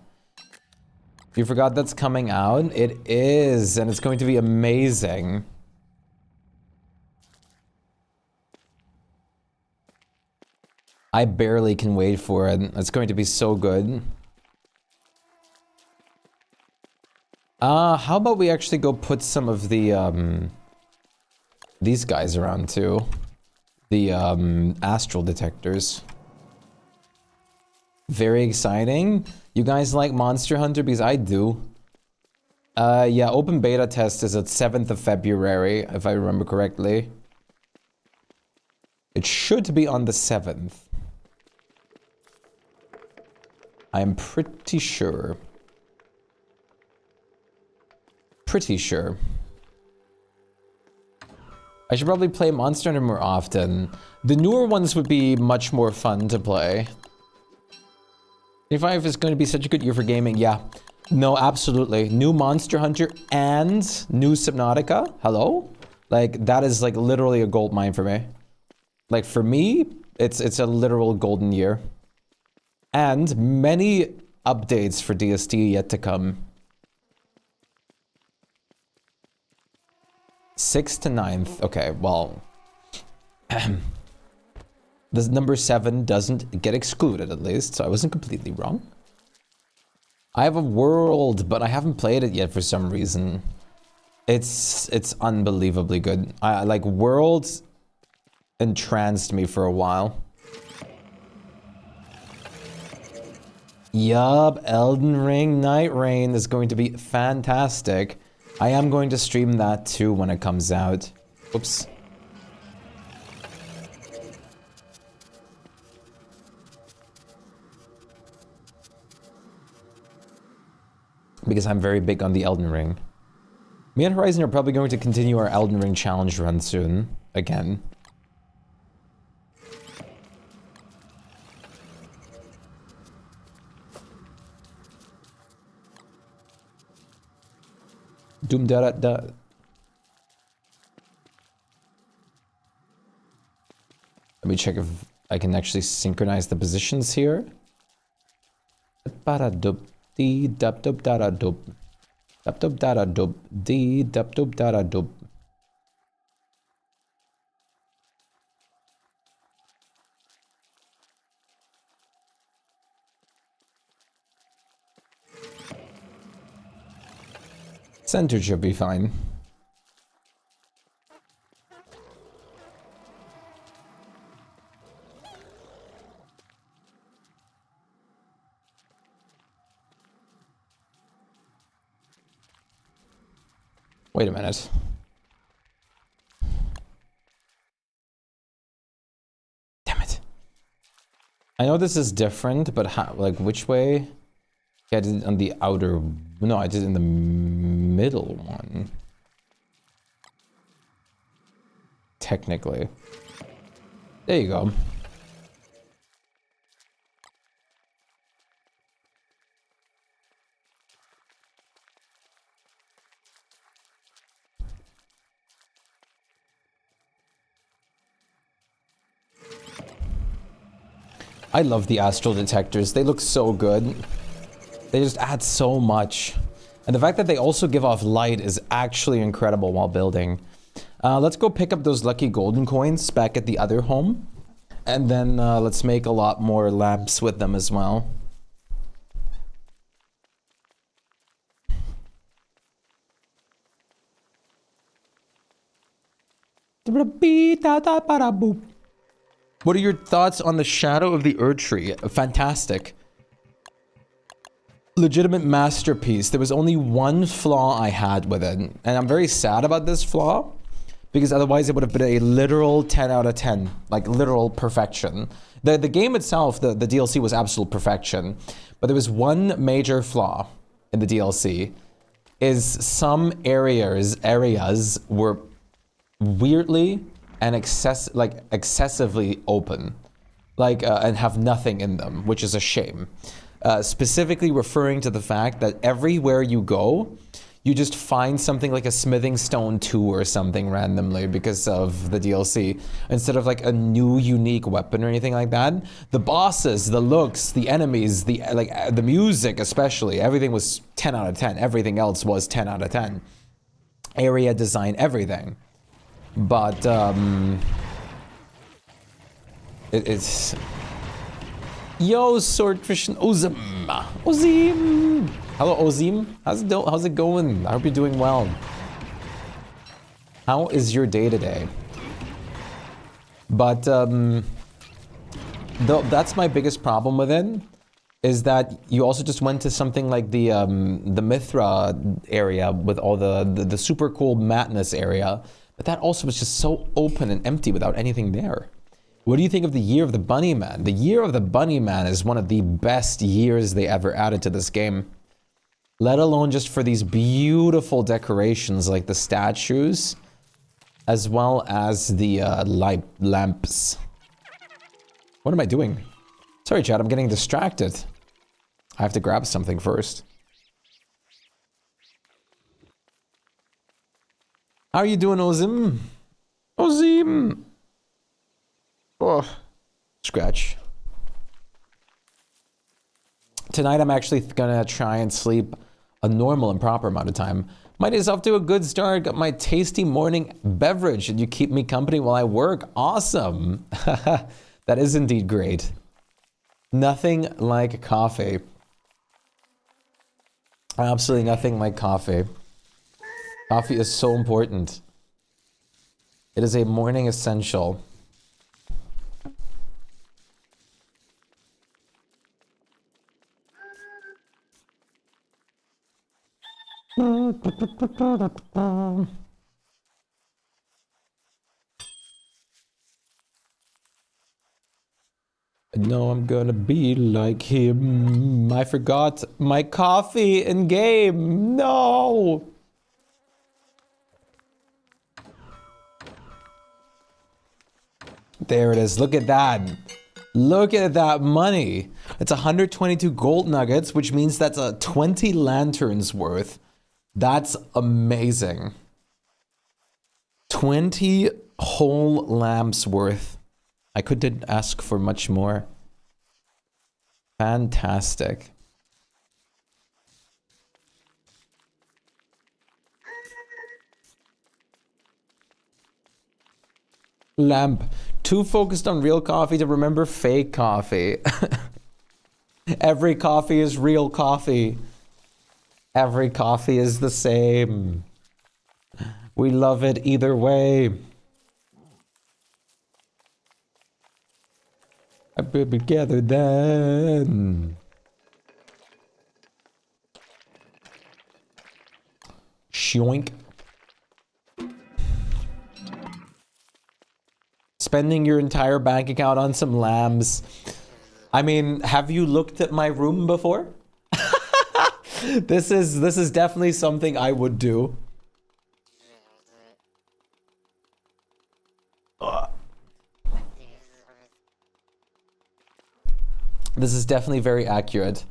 You forgot that's coming out? It is, and it's going to be amazing. I barely can wait for it. It's going to be so good. How about we actually go put some of the, these guys around too. The, astral detectors. Very exciting. You guys like Monster Hunter? Because I do. Yeah, open beta test is at 7th of February, if I remember correctly. It should be on the 7th. I'm pretty sure. Pretty sure. I should probably play Monster Hunter more often. The newer ones would be much more fun to play. 25 is going to be such a good year for gaming. Yeah. No, absolutely. New Monster Hunter and new Subnautica. Hello? Like, that is like literally a gold mine for me. Like, for me, it's a literal golden year. And many updates for DST yet to come. 6th to 9th. Okay, well. The number 7 doesn't get excluded, at least, so I wasn't completely wrong. I have a world, but I haven't played it yet for some reason. It's unbelievably good. Like, Worlds entranced me for a while. Yup, Elden Ring Night Rain is going to be fantastic. I am going to stream that too when it comes out. Oops. Because I'm very big on the Elden Ring. Me and Horizon are probably going to continue our Elden Ring challenge run soon. Again. Doom da da da. Let me check if I can actually synchronize the positions here. Ba-da-dub, dee dub dub da da dub. Dub dub da da dub, dee dub dub da da dub. Center should be fine. Wait a minute. Damn it. I know this is different, but how, like, which way? Yeah, I did it on the outer... No, I did it in the middle one. Technically. There you go. I love the astral detectors. They look so good. They just add so much. And the fact that they also give off light is actually incredible while building. Let's go pick up those lucky golden coins back at the other home. And then let's make a lot more lamps with them as well. What are your thoughts on the Shadow of the Erdtree? Fantastic. Legitimate masterpiece. There was only one flaw I had with it, and I'm very sad about this flaw, because otherwise it would have been a literal 10 out of 10, like literal perfection. The game itself, the DLC was absolute perfection, but there was one major flaw in the DLC, is some areas were weirdly and excessively open, like and have nothing in them, which is a shame. Specifically referring to the fact that everywhere you go, you just find something like a smithing stone 2 or something randomly because of the DLC, instead of like a new unique weapon or anything like that. The bosses, the looks, the enemies, the music especially, everything was 10 out of 10. Everything else was 10 out of 10. Area design, everything. But it's yo, Swordfish Ozim. Ozim. Hello, Ozim. How's it going? I hope you're doing well. How is your day today? But that's my biggest problem with it, is that you also just went to something like the Mithra area with all the super cool madness area. But that also was just so open and empty without anything there. What do you think of the Year of the Bunny Man? The Year of the Bunny Man is one of the best years they ever added to this game. Let alone just for these beautiful decorations like the statues, as well as the lamps. What am I doing? Sorry, chat, I'm getting distracted. I have to grab something first. How are you doing, Ozim? Ozim! Oh, scratch. Tonight I'm actually gonna try and sleep a normal and proper amount of time. My day's off to a good start. Got my tasty morning beverage and you keep me company while I work. Awesome. That is indeed great. Nothing like coffee. Absolutely nothing like coffee. Coffee is so important. It is a morning essential. I know I'm gonna be like him. I forgot my coffee in game. No. There it is. Look at that. Look at that money. It's 122 gold nuggets, which means that's a 20 lanterns worth. That's amazing. 20 whole lamps worth. I couldn't ask for much more. Fantastic. Lamp. Too focused on real coffee to remember fake coffee. Every coffee is real coffee. Every coffee is the same. We love it either way. I will be gathered then. Shoink. Spending your entire bank account on some lambs. I mean, have you looked at my room before? This is definitely something I would do. This is definitely very accurate.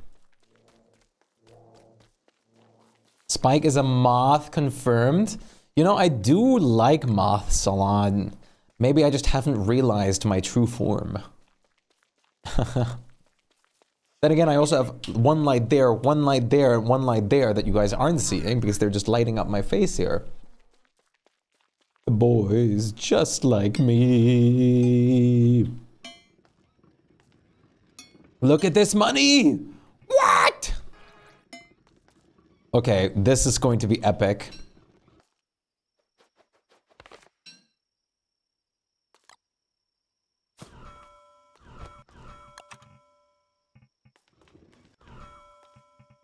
Shpyke is a moth confirmed. You know, I do like moths a lot. Maybe I just haven't realized my true form. Then again, I also have one light there, one light there, and one light there that you guys aren't seeing because they're just lighting up my face here. The boys just like me. Look at this money! What? Okay, this is going to be epic.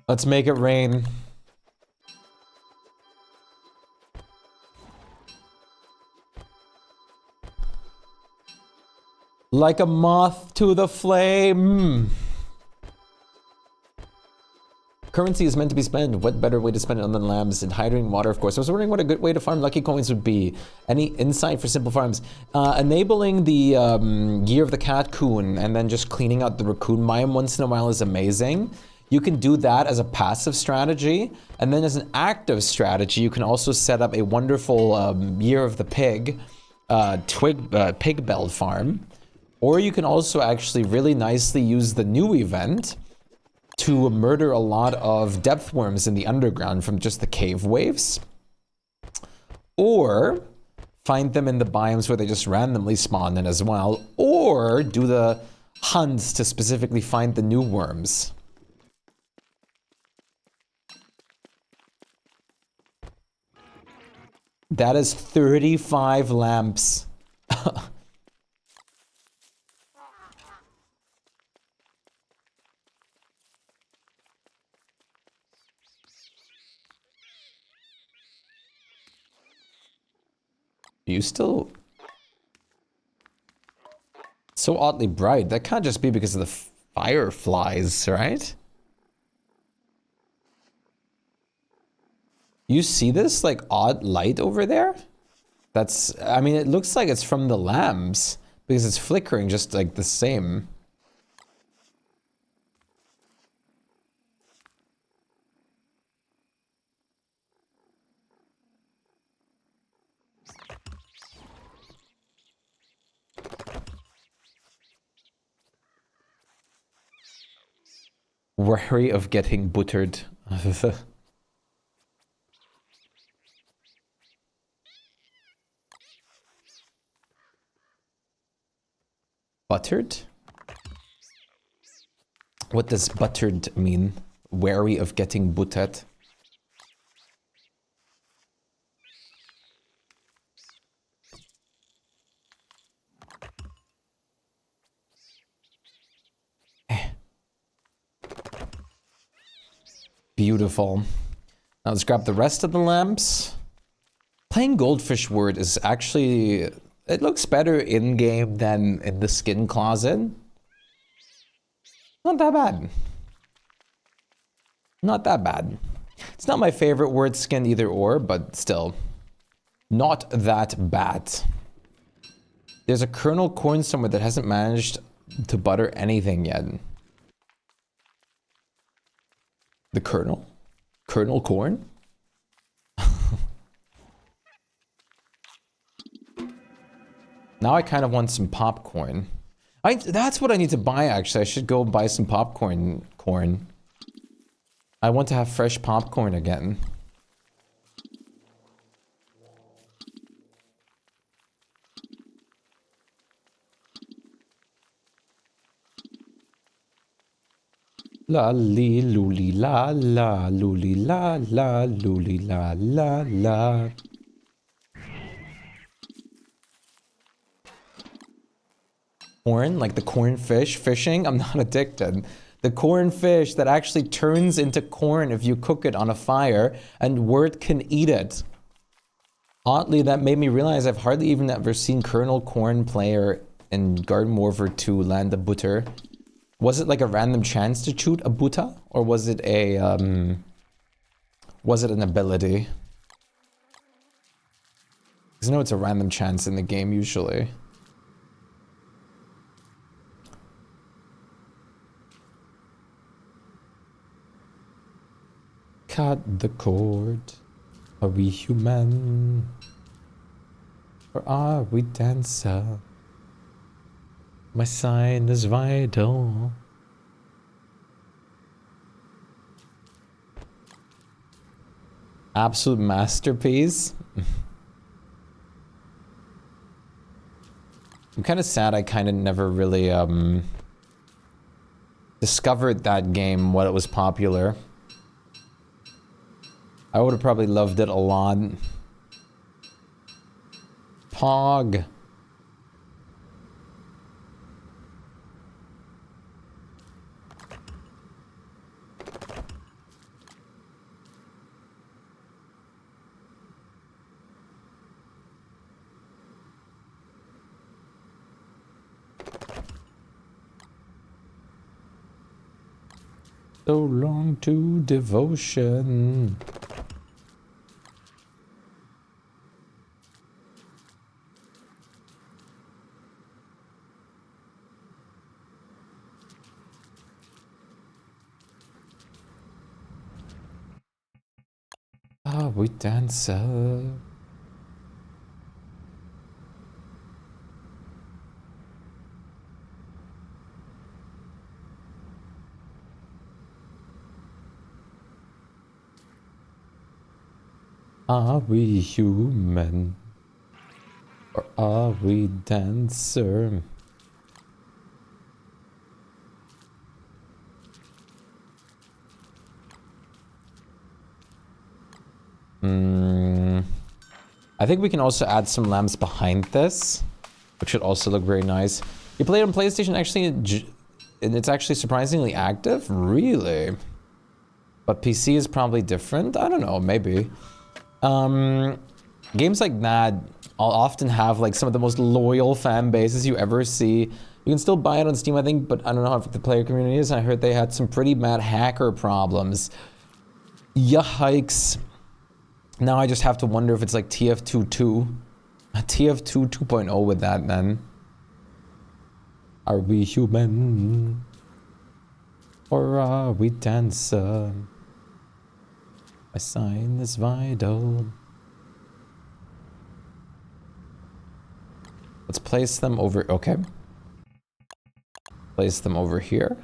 Let's make it rain. Like a moth to the flame. Currency is meant to be spent. What better way to spend it on than lambs and hydrating water, of course. I was wondering what a good way to farm lucky coins would be. Any insight for simple farms? Enabling the Year of the Cat Coon and then just cleaning out the raccoon biome once in a while is amazing. You can do that as a passive strategy, and then as an active strategy, you can also set up a wonderful Year of the Pig, pig bell farm, or you can also actually really nicely use the new event to murder a lot of depth worms in the underground from just the cave waves, or find them in the biomes where they just randomly spawn in as well, or do the hunts to specifically find the new worms. That is 35 lamps. You still... So oddly bright. That can't just be because of the fireflies, right? You see this, like, odd light over there? That's... I mean, it looks like it's from the lamps, because it's flickering just, like, the same. Wary of getting buttered. Buttered? What does buttered mean? Wary of getting buttered. Beautiful. Now let's grab the rest of the lamps. Playing Goldfish Word is actually... It looks better in-game than in the skin closet. Not that bad. Not that bad. It's not my favorite word skin either or, but still. Not that bad. There's a kernel corn somewhere that hasn't managed to butter anything yet. The kernel? Kernel corn? Now I kind of want some popcorn. That's what I need to buy, actually. I should go buy some popcorn. I want to have fresh popcorn again. La li luli la la luli la la luli la la la. Corn, like the corn fish fishing? I'm not addicted. The corn fish that actually turns into corn if you cook it on a fire and Wirt can eat it. Oddly, that made me realize I've hardly even ever seen Colonel Corn player in Garden Warfare 2 land a butter. Was it like a random chance to shoot a buta? Or was it an ability? Because I know it's a random chance in the game usually. Cut the cord. Are we human? Or are we dancer? My sign is vital. Absolute masterpiece. I'm kind of sad I kind of never really discovered that game when it was popular. I would have probably loved it a lot. Pog. So long to devotion. Ah, we dance up. Are we human? Or are we dancer? I think we can also add some lamps behind this, which should also look very nice. You play it on PlayStation, actually, and it's actually surprisingly active? Really? But PC is probably different? I don't know, maybe. Games like that I'll often have like some of the most loyal fan bases you ever see. You can still buy it on Steam, I think, but I don't know how the player community is. I heard they had some pretty bad hacker problems. Yikes. Now I just have to wonder if it's like TF2 2.0 with that, man. Are we human? Or are we dancer? My sign is vital. Let's place them over, okay. Place them over here.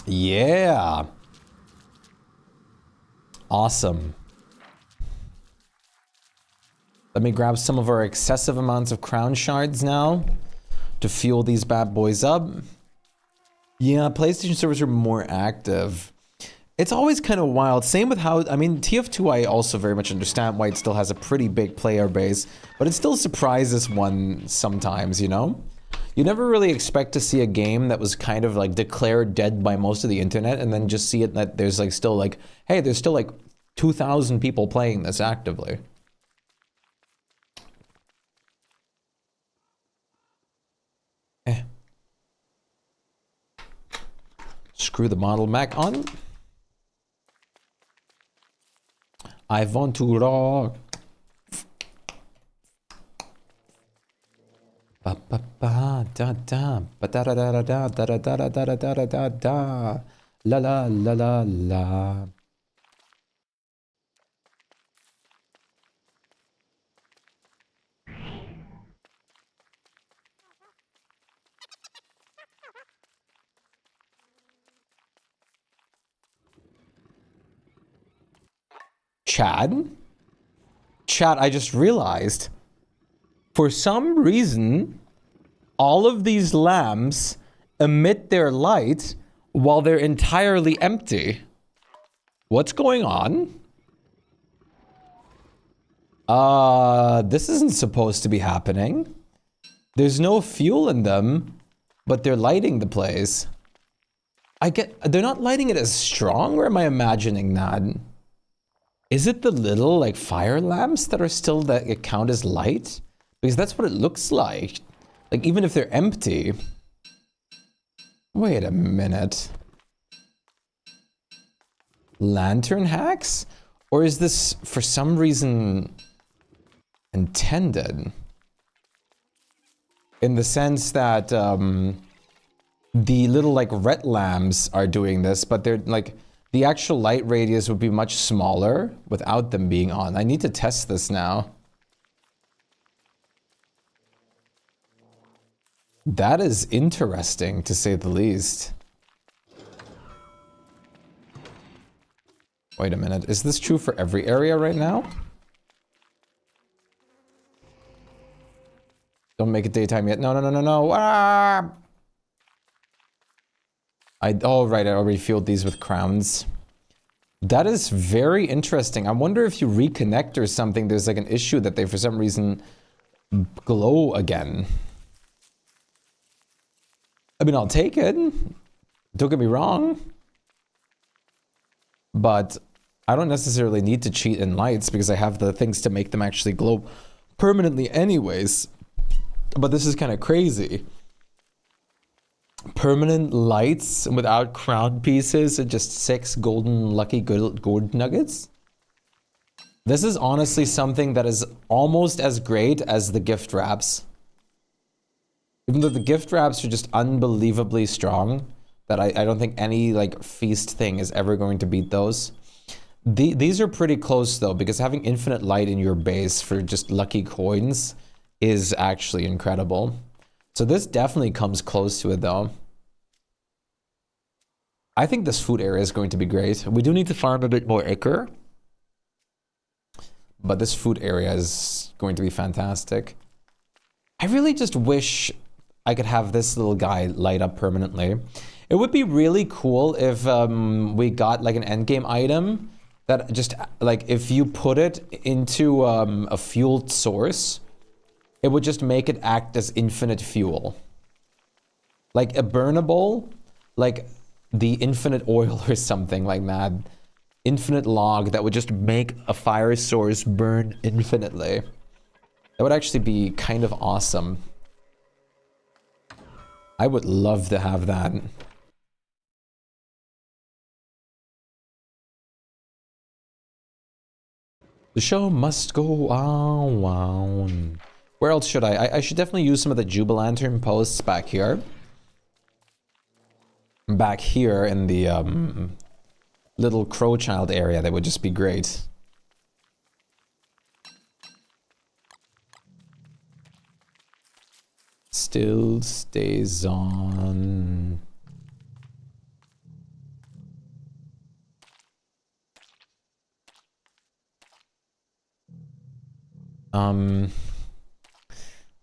Yeah. Awesome. Let me grab some of our excessive amounts of crown shards now to fuel these bad boys up. Yeah, PlayStation servers are more active. It's always kind of wild. Same with how, I mean, TF2 I also very much understand why it still has a pretty big player base, but it still surprises one sometimes, you know? You never really expect to see a game that was kind of like declared dead by most of the internet and then just see it that there's like still like, hey, there's still like 2,000 people playing this actively. Screw the model Mac on. I want to rock. Ba ba ba da da ba da da da da da da da da da da da da da la la la la la. Chad? Chad, I just realized, for some reason, all of these lamps emit their light while they're entirely empty. What's going on? This isn't supposed to be happening. There's no fuel in them, but they're lighting the place. They're not lighting it as strong, or am I imagining that? Is it the little, like, fire lamps that are still, that count as light? Because that's what it looks like. Like, even if they're empty. Wait a minute. Lantern hacks? Or is this, for some reason, intended? In the sense that, the little, like, red lamps are doing this, but they're, like, the actual light radius would be much smaller without them being on. I need to test this now. That is interesting, to say the least. Wait a minute, is this true for every area right now? Don't make it daytime yet. No, no, no, no, no. Ah! Oh, right, I already filled these with crowns. That is very interesting. I wonder if you reconnect or something, there's like an issue that they, for some reason, glow again. I mean, I'll take it. Don't get me wrong. But I don't necessarily need to cheat in lights because I have the things to make them actually glow permanently anyways. But this is kind of crazy. Permanent lights without crown pieces and just 6 golden lucky gold nuggets. This is honestly something that is almost as great as the gift wraps. Even though the gift wraps are just unbelievably strong, that I don't think any like feast thing is ever going to beat those. These are pretty close though, because having infinite light in your base for just lucky coins is actually incredible. So this definitely comes close to it though. I think this food area is going to be great. We do need to farm a bit more ichor, but this food area is going to be fantastic. I really just wish I could have this little guy light up permanently. It would be really cool if we got like an endgame item that just like if you put it into a fueled source, it would just make it act as infinite fuel. Like a burnable, like the infinite oil or something like that. Infinite log that would just make a fire source burn infinitely. That would actually be kind of awesome. I would love to have that. The show must go on. Where else should I should definitely use some of the Jubilantern posts back here. Back here in the little Crowchild area, that would just be great. Still stays on.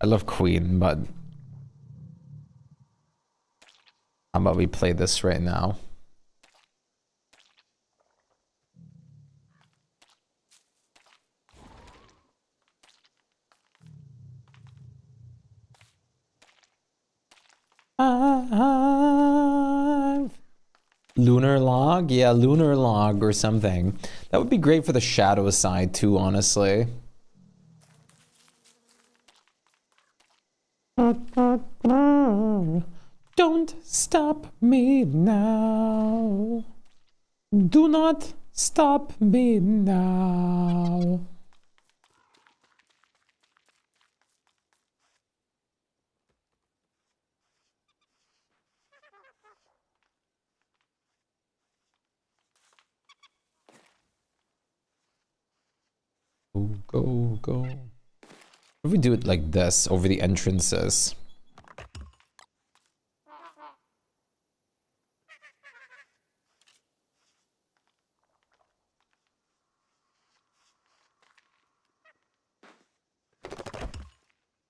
I love Queen, but how about we play this right now? Lunar log? Yeah, lunar log or something. That would be great for the shadow side too, honestly. Don't stop me now. Do not stop me now. go, go. What if we do it like this over the entrances?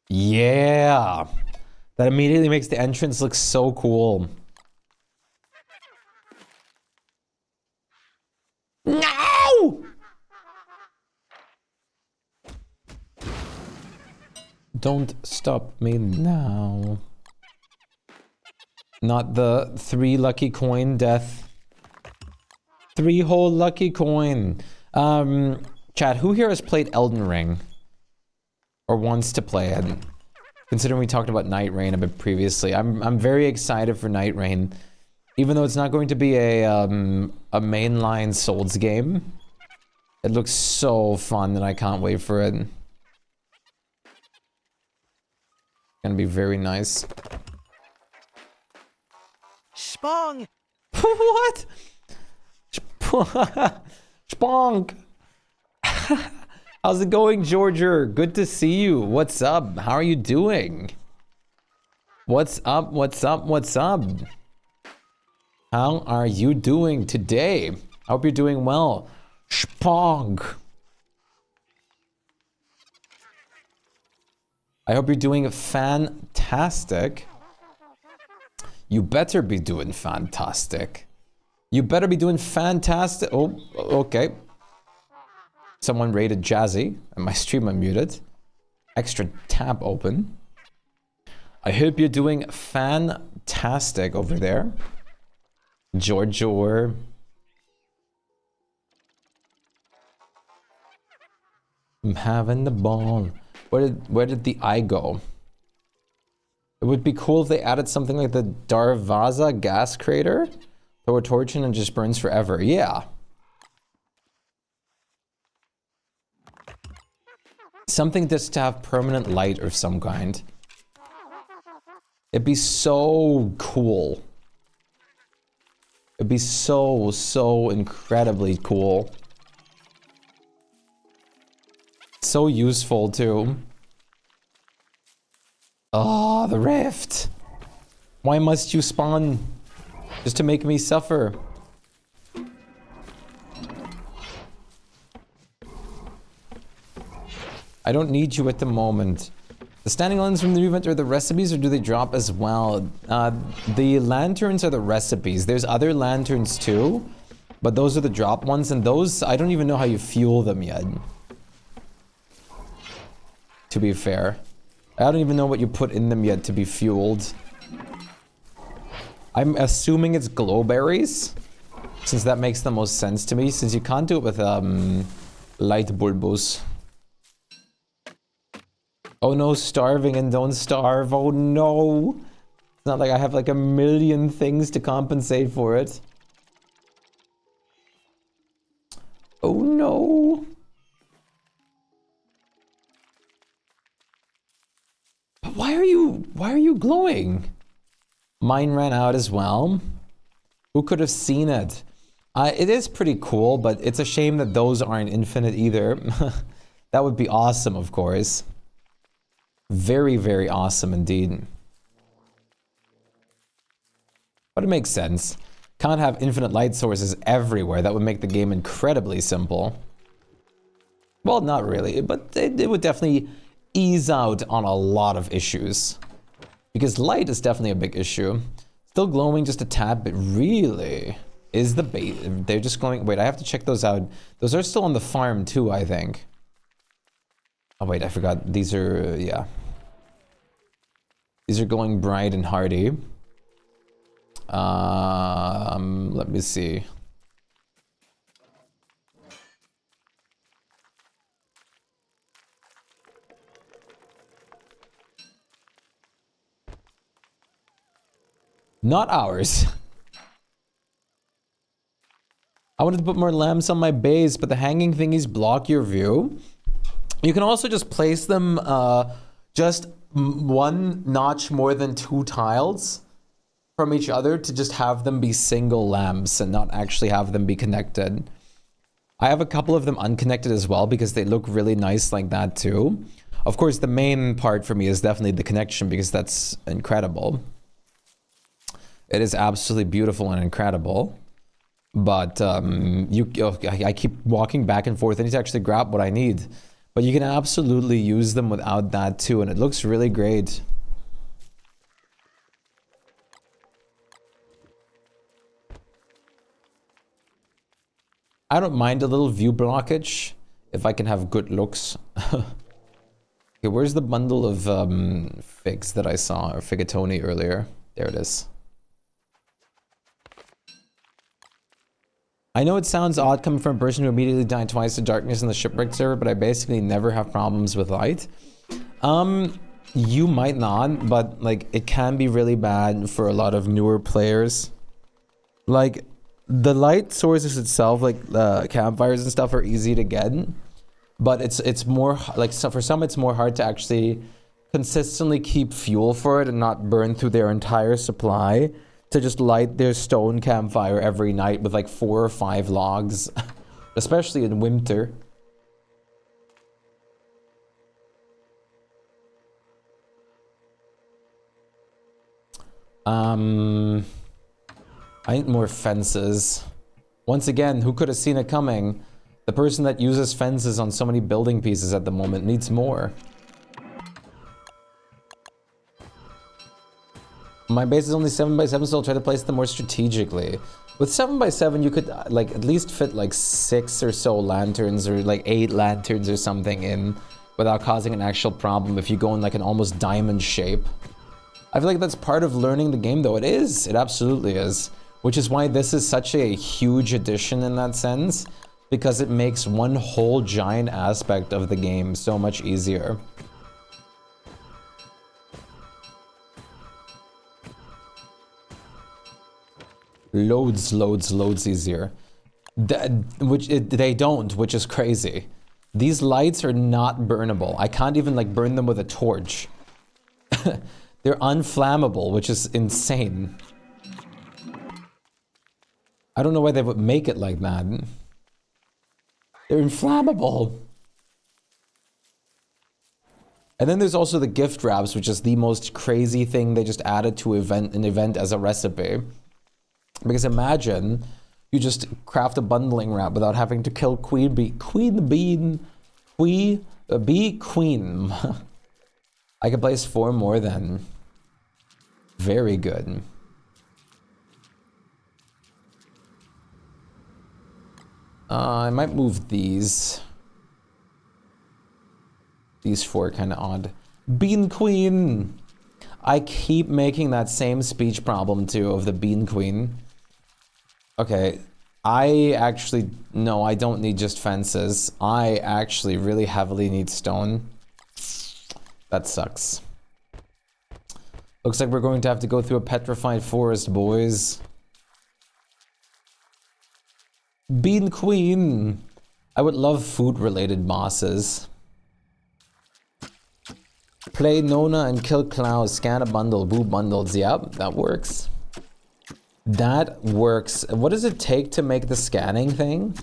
Yeah! That immediately makes the entrance look so cool. No! Don't stop me now. Not the 3 lucky coin death. 3 whole lucky coin. Chat, who here has played Elden Ring? Or wants to play it? Considering we talked about Night Rain a bit previously. I'm very excited for Night Rain. Even though it's not going to be a mainline Souls game. It looks so fun and I can't wait for it. Gonna be very nice. Spong! What? Spong! How's it going, Georger? Good to see you. What's up? How are you doing? What's up? What's up? What's up? How are you doing today? I hope you're doing well. Spong! I hope you're doing fantastic. You better be doing fantastic. You better be doing fantastic. Oh, okay. Someone rated Jazzy, and my stream unmuted. Extra tab open. I hope you're doing fantastic over there. George. I'm having the ball. Where did the eye go? It would be cool if they added something like the Darvaza gas crater. Throw a torch in and just burns forever. Yeah. Something just to have permanent light of some kind. It'd be so cool. It'd be so incredibly cool. So useful too. Oh, the rift. Why must you spawn? Just to make me suffer. I don't need you at the moment. The standing lanterns from the new event are the recipes, or do they drop as well? The lanterns are the recipes. There's other lanterns too, but those are the drop ones, and those, I don't even know how you fuel them yet. To be fair. I don't even know what you put in them yet to be fueled. I'm assuming it's glowberries, since that makes the most sense to me, since you can't do it with light bulbos. Oh no, starving and don't starve. Oh no. It's not like I have like a million things to compensate for it. Oh no. But why are you glowing? Mine ran out as well. Who could have seen it? It is pretty cool, but it's a shame that those aren't infinite either. That would be awesome, of course. Very, very awesome indeed. But it makes sense. Can't have infinite light sources everywhere. That would make the game incredibly simple. Well, not really, but it would definitely ease out on a lot of issues. Because light is definitely a big issue. Still glowing just a tad, but really is the bait. They're just going, wait, I have to check those out. Those are still on the farm too, I think. Oh wait, I forgot. These are, yeah. These are going bright and hardy. Let me see. Not ours. I wanted to put more lamps on my base, but the hanging thingies block your view. You can also just place them just one notch more than 2 tiles from each other to just have them be single lamps and not actually have them be connected. I have a couple of them unconnected as well because they look really nice like that too. Of course, the main part for me is definitely the connection because that's incredible. It is absolutely beautiful and incredible. But I keep walking back and forth. I need to actually grab what I need. But you can absolutely use them without that too, and it looks really great. I don't mind a little view blockage if I can have good looks. Okay, where's the bundle of figs that I saw, or figatoni earlier? There it is. I know it sounds odd coming from a person who immediately died twice to darkness in the Shpyke server, but I basically never have problems with light. You might not, but like it can be really bad for a lot of newer players. Like the light sources itself, like campfires and stuff, are easy to get, but it's more like, so for some it's more hard to actually consistently keep fuel for it and not burn through their entire supply to just light their stone campfire every night with like 4 or 5 logs, especially in winter. I need more fences. Once again, who could have seen it coming? The person that uses fences on so many building pieces at the moment needs more. My base is only 7x7, so I'll try to place them more strategically. With 7x7, you could like at least fit like 6 or so lanterns, or like 8 lanterns or something in without causing an actual problem if you go in like an almost diamond shape. I feel like that's part of learning the game though. It is. It absolutely is. Which is why this is such a huge addition in that sense, because it makes one whole giant aspect of the game so much easier. Loads easier. They don't, which is crazy. These lights are not burnable. I can't even like burn them with a torch. They're unflammable, which is insane. I don't know why they would make it like that. They're inflammable. And then there's also the gift wraps, which is the most crazy thing they just added to an event as a recipe. Because imagine you just craft a bundling wrap without having to kill queen bee. I could place 4 more then. Very good. I might move these. These 4 kind of odd. Bean Queen! I keep making that same speech problem too of the Bean Queen. Okay, I actually, no, I don't need just fences. I actually really heavily need stone. That sucks. Looks like we're going to have to go through a petrified forest, boys. Bean Queen! I would love food-related bosses. Play Nona and kill Klaus. Scan a bundle. Boo bundles. Yep, that works. That works. What does it take to make the scanning thing?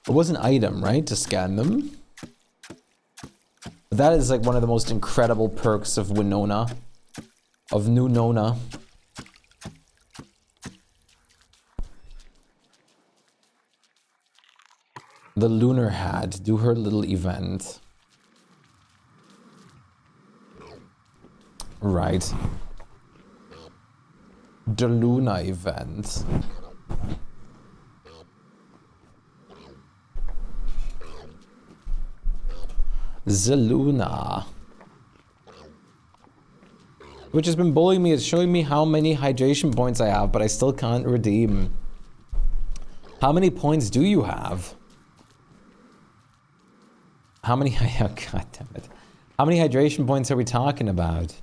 It was an item, right? To scan them? That is like one of the most incredible perks of Winona. Of New Nona. The Lunar Hat. Do her little event. Right. The Luna event. The Luna. Which has been bullying me. It's showing me how many hydration points I have, but I still can't redeem. How many points do you have? How many? Oh, God damn it. How many hydration points are we talking about?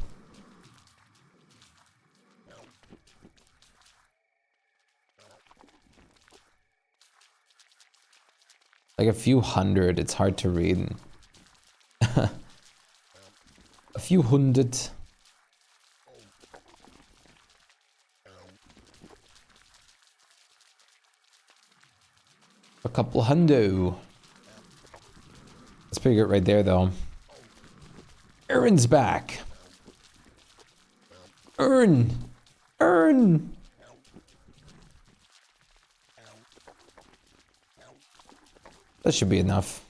Like a few hundred. It's hard to read. A few hundred. couple hundo. That's pretty good right there, though. Aaron's back. Earn. That should be enough.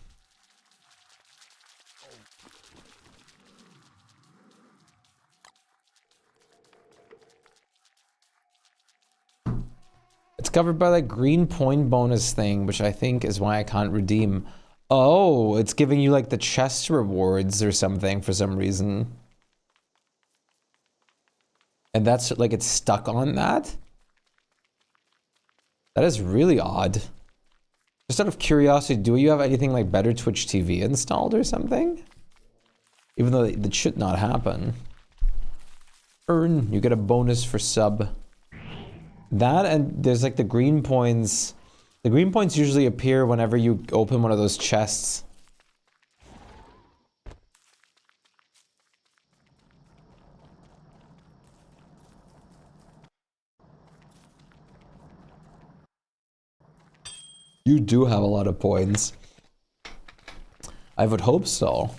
It's covered by that green point bonus thing, which I think is why I can't redeem. Oh, it's giving you like the chest rewards or something for some reason. And that's like it's stuck on that? That is really odd. Just out of curiosity, do you have anything like Better Twitch TV installed or something? Even though that should not happen. Earn, you get a bonus for sub. That and there's like the green points. The green points usually appear whenever you open one of those chests. You do have a lot of points. I would hope so.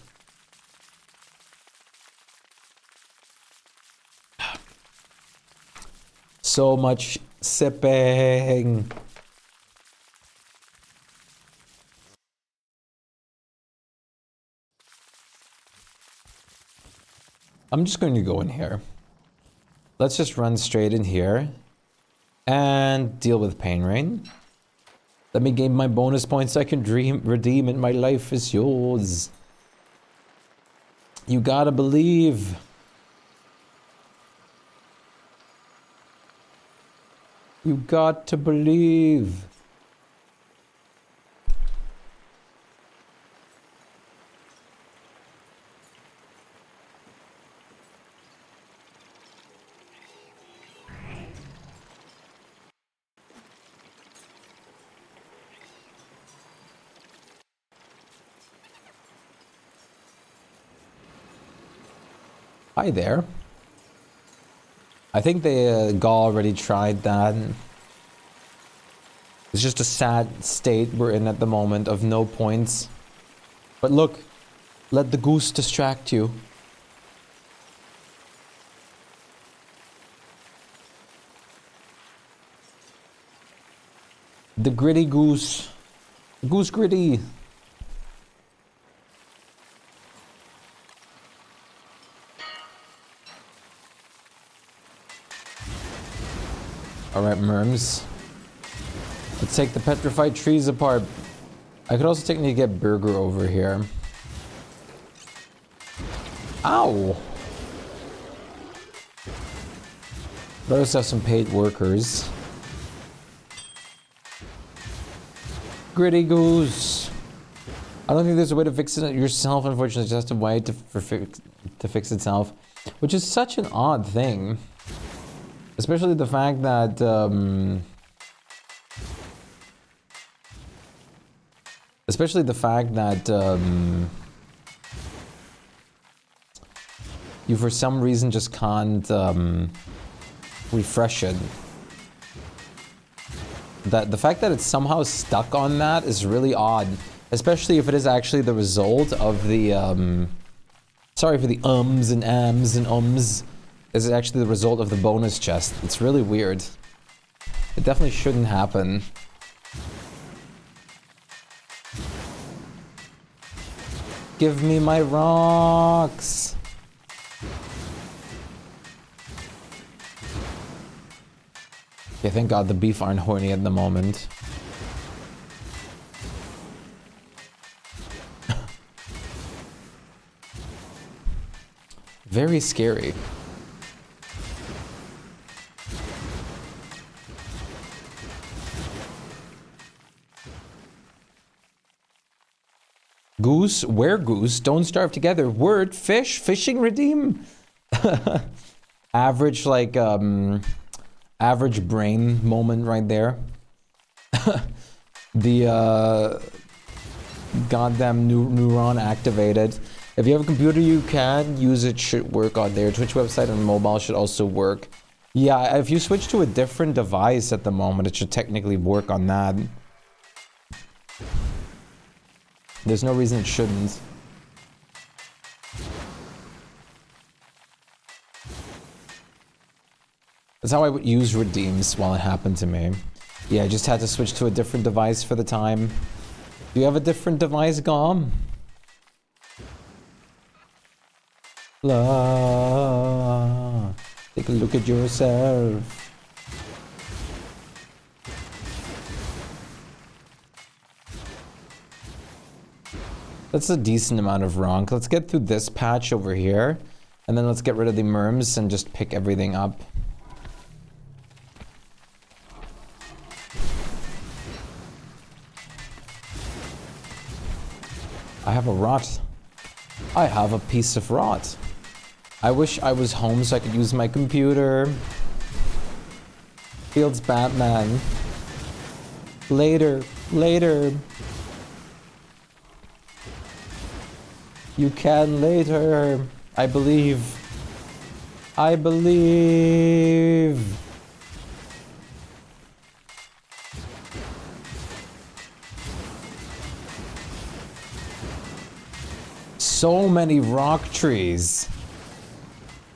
So much sipping. I'm just going to go in here. Let's just run straight in here and deal with Pain Rain. Let me gain my bonus points so I can redeem it. My life is yours. You gotta believe. You got to believe. Hi there. I think they Gaul already tried that. It's just a sad state we're in at the moment of no points. But look, let the goose distract you. The gritty goose. Goose gritty. Alright, Merms. Let's take the petrified trees apart. I could also technically get Burger over here. Ow! But I also have some paid workers. Gritty goose! I don't think there's a way to fix it yourself, unfortunately. Just a way to fix itself. Which is such an odd thing. Especially the fact that, you for some reason just can't, refresh it. The fact that it's somehow stuck on that is really odd. Especially if it is actually the result of the, sorry for the ums and ams and ums. Is actually the result of the bonus chest. It's really weird. It definitely shouldn't happen. Give me my rocks! Okay, thank God the beef aren't horny at the moment. Very scary. Goose, where goose? Don't starve together. Word, fish, fishing redeem. Average, like, average brain moment right there. The, goddamn neuron activated. If you have a computer, you can use it, should work on there. Twitch website and mobile should also work. Yeah, if you switch to a different device at the moment, it should technically work on that. There's no reason it shouldn't. That's how I would use redeems while it happened to me. Yeah, I just had to switch to a different device for the time. Do you have a different device, Gom? La, take a look at yourself. That's a decent amount of Ronk. Let's get through this patch over here, and then let's get rid of the merms and just pick everything up. I have a rot. I have a piece of rot. I wish I was home so I could use my computer. Fields Batman. Later, later. You can later. I believe. I believe. So many rock trees.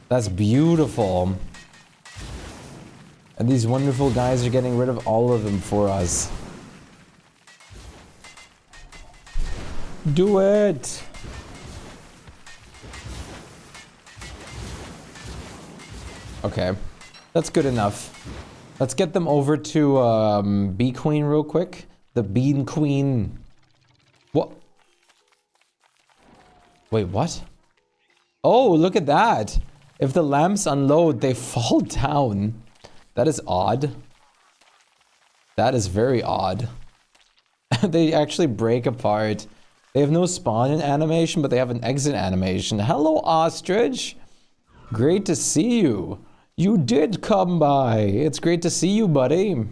That's beautiful. And these wonderful guys are getting rid of all of them for us. Do it! Okay, that's good enough. Let's get them over to Bee Queen real quick. The Bean Queen. What? Wait, what? Oh, look at that. If the lamps unload, they fall down. That is odd. That is very odd. They actually break apart. They have no spawn in animation, but they have an exit animation. Hello, Ostrich. Great to see you. You did come by. It's great to see you, buddy.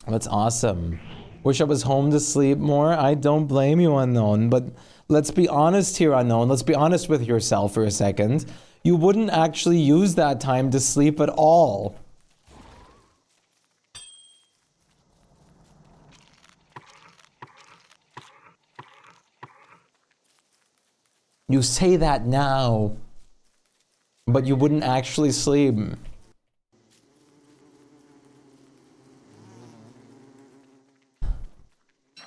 That's awesome. Wish I was home to sleep more. I don't blame you, Unknown, but let's be honest here, Unknown. Let's be honest with yourself for a second. You wouldn't actually use that time to sleep at all. You say that now, but you wouldn't actually sleep.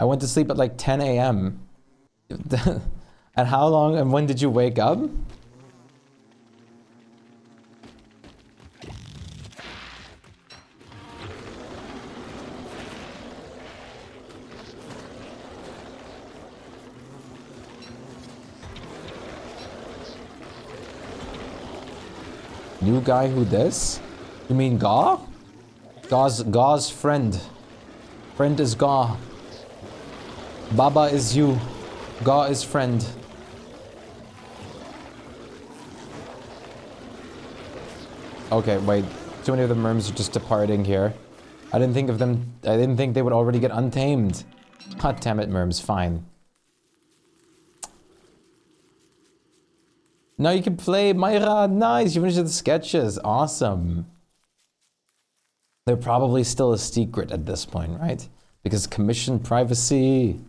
I went to sleep at like 10 a.m. And how long and when did you wake up? New guy who this? You mean Gaw? Gaw's friend. Friend is Gaw. Baba is you. Gaw is friend. Okay, wait. Too many of the merms are just departing here. I didn't think of them. I didn't think they would already get untamed. God damn it, merms. Fine. Now you can play Myra. Nice. You finished the sketches. Awesome. They're probably still a secret at this point, right? Because commission privacy.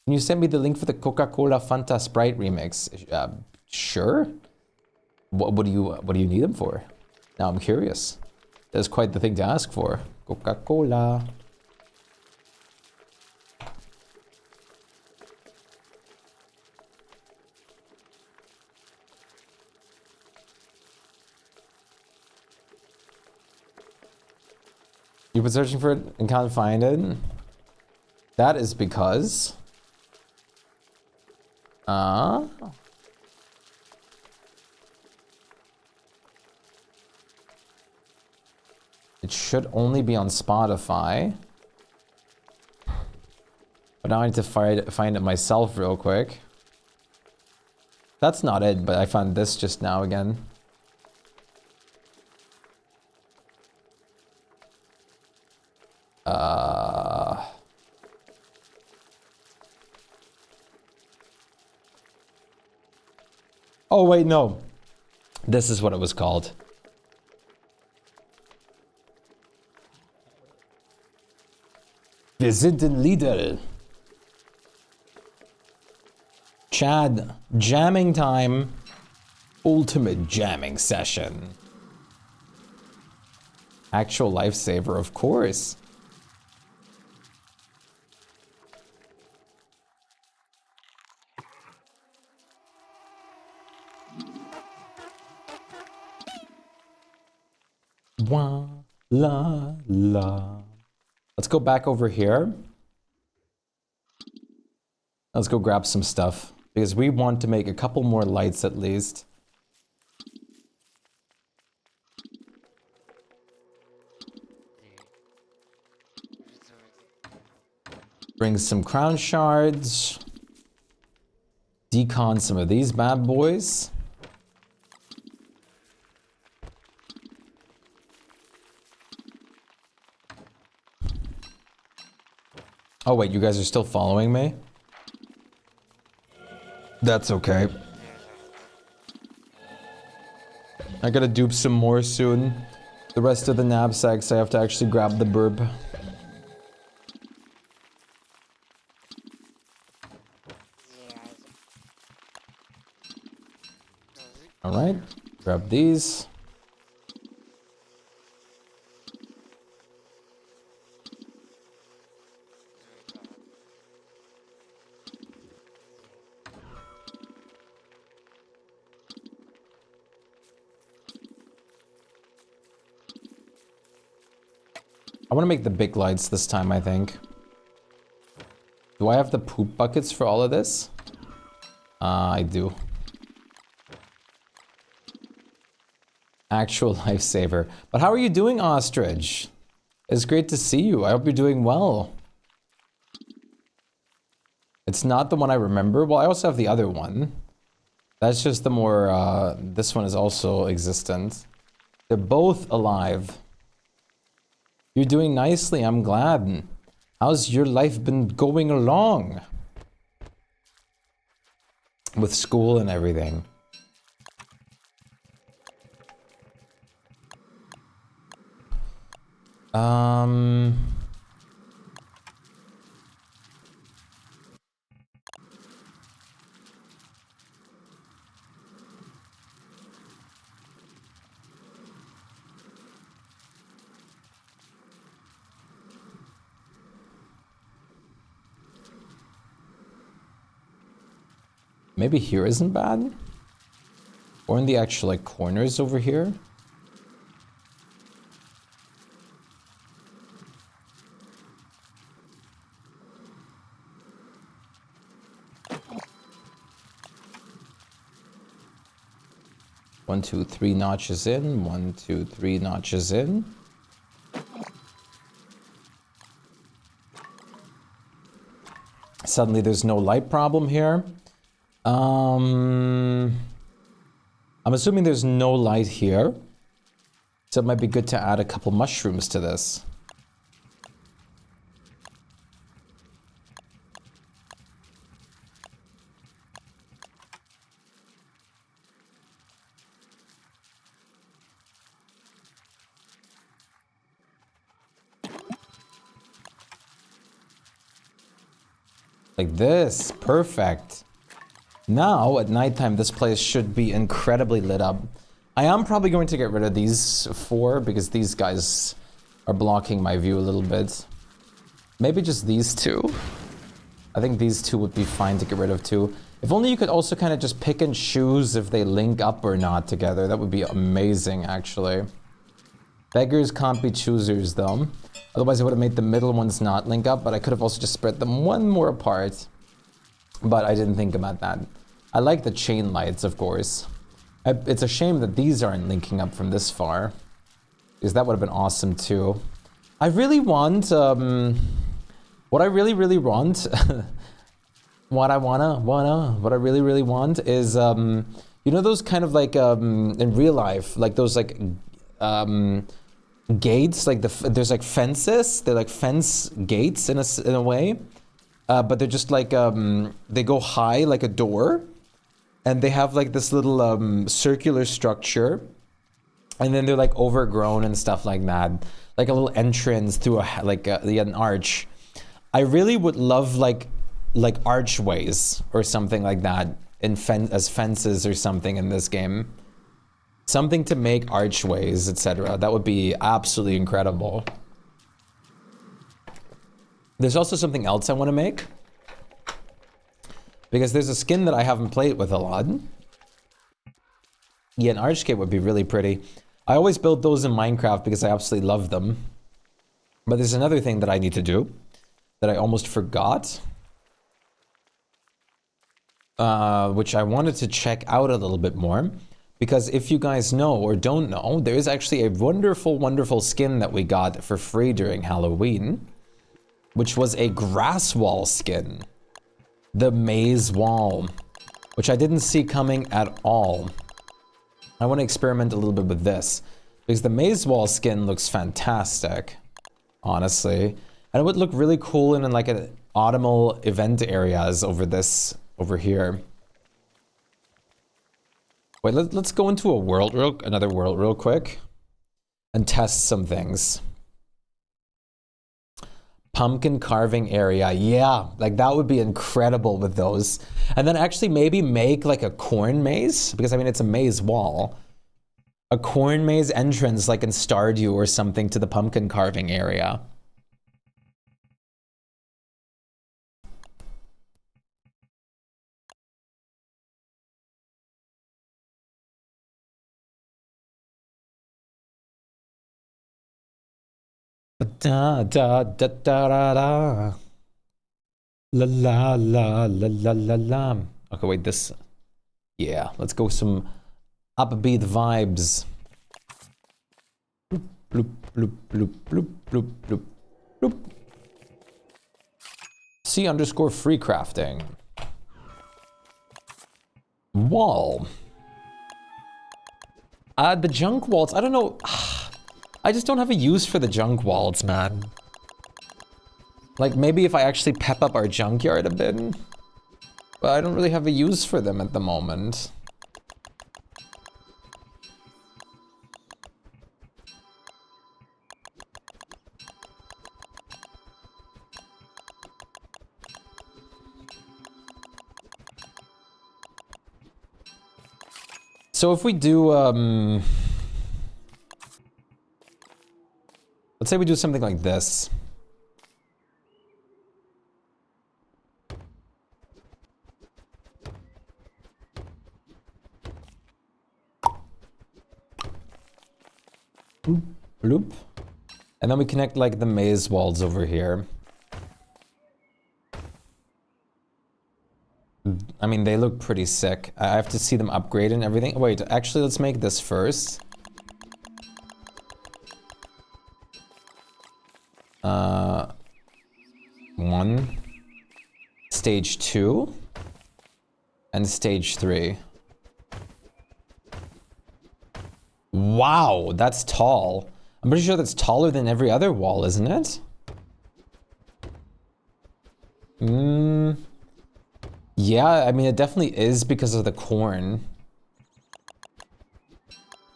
Can you send me the link for the Coca-Cola Fanta Sprite remix? Sure. What do you need them for? Now I'm curious. That's quite the thing to ask for. Coca-Cola. You've been searching for it and can't find it? That is because... It should only be on Spotify. But now I need to find it myself real quick. That's not it, but I found this just now again. Oh wait, no. This is what it was called. Wir sind in Lidl. Chad, jamming time. Ultimate jamming session. Actual lifesaver, of course. Wah, la, la. Let's go back over here. Let's go grab some stuff, because we want to make a couple more lights at least. Bring some crown shards. Decon some of these bad boys. Oh wait, you guys are still following me? That's okay. I gotta dupe some more soon. The rest of the knapsacks I have to actually grab the burb. Alright, grab these. I want to make the big lights this time, I think. Do I have the poop buckets for all of this? I do. Actual lifesaver. But how are you doing, Ostrich? It's great to see you. I hope you're doing well. It's not the one I remember. Well, I also have the other one. That's just the more, this one is also existent. They're both alive. You're doing nicely, I'm glad. How's your life been going along? With school and everything. Maybe here isn't bad? Or in the actual, like, corners over here? One, two, three notches in. 1, 2, 3 notches in. Suddenly there's no light problem here. I'm assuming there's no light here. So it might be good to add a couple mushrooms to this. Like this, perfect. Now, at nighttime, this place should be incredibly lit up. I am probably going to get rid of these 4 because these guys are blocking my view a little bit. Maybe just these 2. I think these 2 would be fine to get rid of too. If only you could also kind of just pick and choose if they link up or not together. That would be amazing, actually. Beggars can't be choosers, though. Otherwise, I would have made the middle ones not link up, but I could have also just spread them one more apart. But I didn't think about that. I like the chain lights, of course. It's a shame that these aren't linking up from this far, because that would have been awesome too. I really want, what I really want, what I really want is, you know those kind of like, in real life, like those like, gates, like there's like fences, they're like fence gates in a way, but they're just like, they go high like a door. And they have like this little circular structure, and then they're like overgrown and stuff like that, like a little entrance through an arch. I really would love like like archways or something like that in as fences or something in this game. Something to make archways, etc. That would be absolutely incredible. There's also something else I want to make. Because there's a skin that I haven't played with a lot. Yeah, an archgate would be really pretty. I always build those in Minecraft because I absolutely love them. But there's another thing that I need to do that I almost forgot. Which I wanted to check out a little bit more. Because if you guys know or don't know, there is actually a wonderful, wonderful skin that we got for free during Halloween. Which was a grass wall skin. The maze wall. Which I didn't see coming at all. I want to experiment a little bit with this. Because the maze wall skin looks fantastic. Honestly. And it would look really cool in like an autumnal event areas over here. Wait, let's go into another world real quick. And test some things. Pumpkin carving area. Yeah, like that would be incredible with those. And then actually maybe make like a corn maze. Because I mean, it's a maze wall. A corn maze entrance like in Stardew or something to the pumpkin carving area. Da da da da da da. La la la la la la la. Okay, wait, this. Yeah, let's go some upbeat vibes. Bloop, bloop, bloop, bloop, bloop, bloop, bloop, bloop. C_free crafting. Wall. The junk walls. I don't know. I just don't have a use for the junk walls, man. Like, maybe if I actually pep up our junkyard a bit. But I don't really have a use for them at the moment. So if we do, let's say we do something like this. Bloop, bloop. And then we connect like the maze walls over here. I mean, they look pretty sick. I have to see them upgrade and everything. Wait, actually, let's make this first. One. Stage 2. And stage 3. Wow, that's tall. I'm pretty sure that's taller than every other wall, isn't it? Yeah, I mean, it definitely is because of the corn.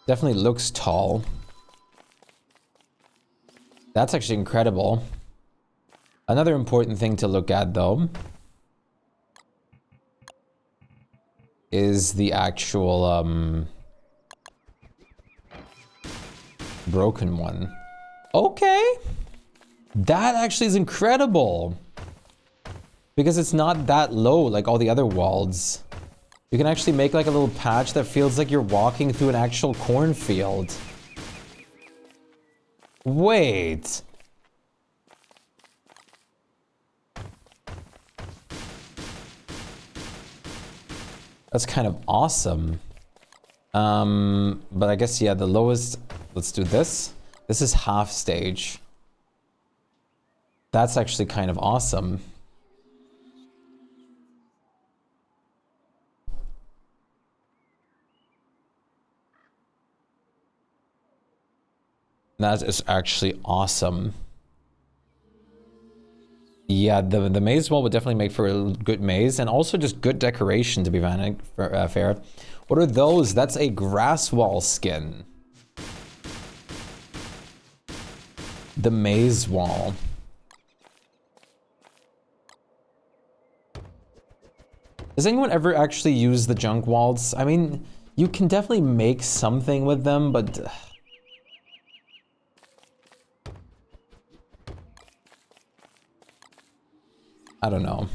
Definitely looks tall. That's actually incredible. Another important thing to look at, though, is the actual, broken one. Okay. That actually is incredible. Because it's not that low like all the other walls. You can actually make like a little patch that feels like you're walking through an actual cornfield. Wait. That's kind of awesome. But I guess, yeah, the lowest, let's do this. This is half stage. That's actually kind of awesome. That is actually awesome. Yeah, the maze wall would definitely make for a good maze, and also just good decoration, to be fair. What are those? That's a grass wall skin. The maze wall. Does anyone ever actually use the junk walls? I mean, you can definitely make something with them, but... I don't know.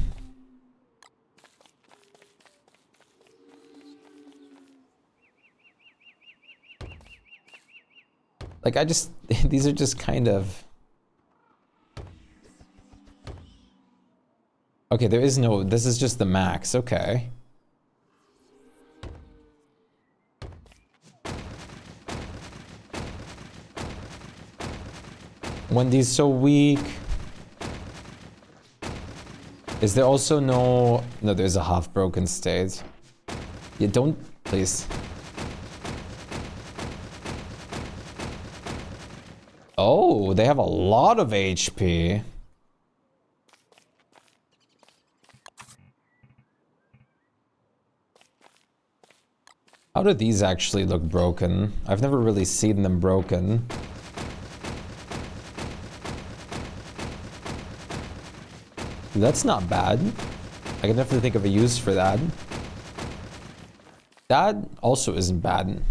Like, I just... these are just kind of... Okay, there is no... This is just the max. Okay. Wendy's so weak. Is there also no... No, there's a half-broken state. You don't... Please. Oh, they have a lot of HP. How do these actually look broken? I've never really seen them broken. That's not bad. I can definitely think of a use for that. That also isn't bad.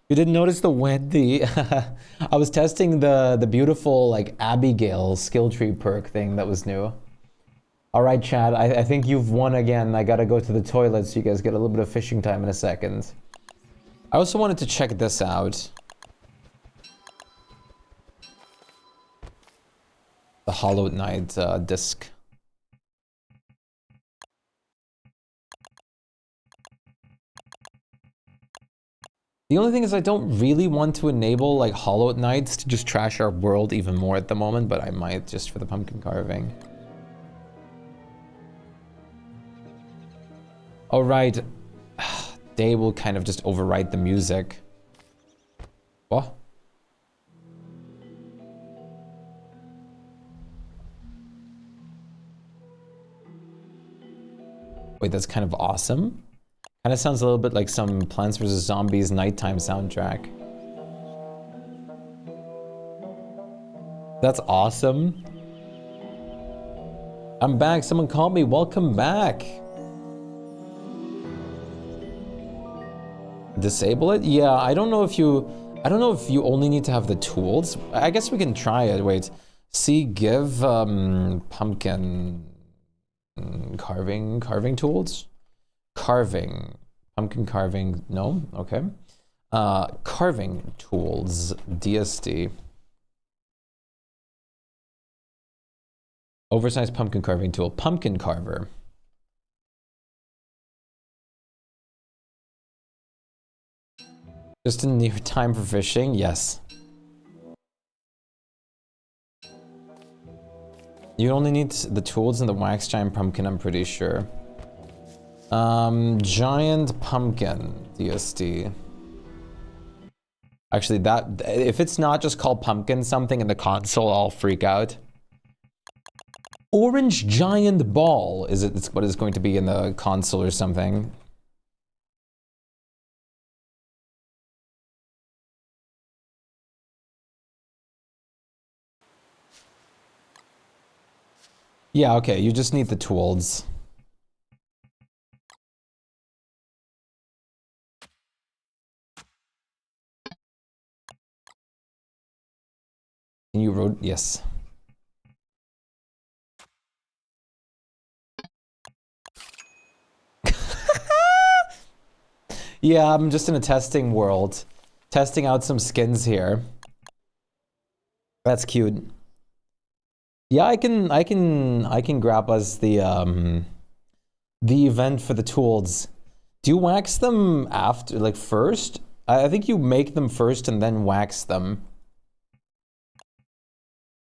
You didn't notice the Wendy? I was testing the beautiful like Abigail skill tree perk thing that was new. All right, Chad, I think you've won again. I gotta go to the toilet so you guys get a little bit of fishing time in a second. I also wanted to check this out. The Hollow Knight disc. The only thing is I don't really want to enable like Hollow Knights to just trash our world even more at the moment, but I might just for the pumpkin carving. All right, they will kind of just overwrite the music. What? Wait, that's kind of awesome. Kind of sounds a little bit like some Plants vs. Zombies nighttime soundtrack. That's awesome. I'm back. Someone called me. Welcome back. Disable it? Yeah, I don't know if you only need to have the tools. I guess we can try it. Wait. See, give pumpkin carving tools? Pumpkin carving, no? Okay. Carving tools, DSD. Oversized pumpkin carving tool, pumpkin carver. Just in your time for fishing, yes. You only need the tools and the wax giant pumpkin, I'm pretty sure. Giant pumpkin DSD. Actually, that if it's not just called pumpkin something in the console, I'll freak out. Orange giant ball is it? It's what is going to be in the console or something. Yeah, okay. You just need the tools. You wrote yes. Yeah, I'm just in a testing world, testing out some skins here. That's cute. Yeah, I can grab us the event for the tools. Do you wax them after, like first? I think you make them first and then wax them.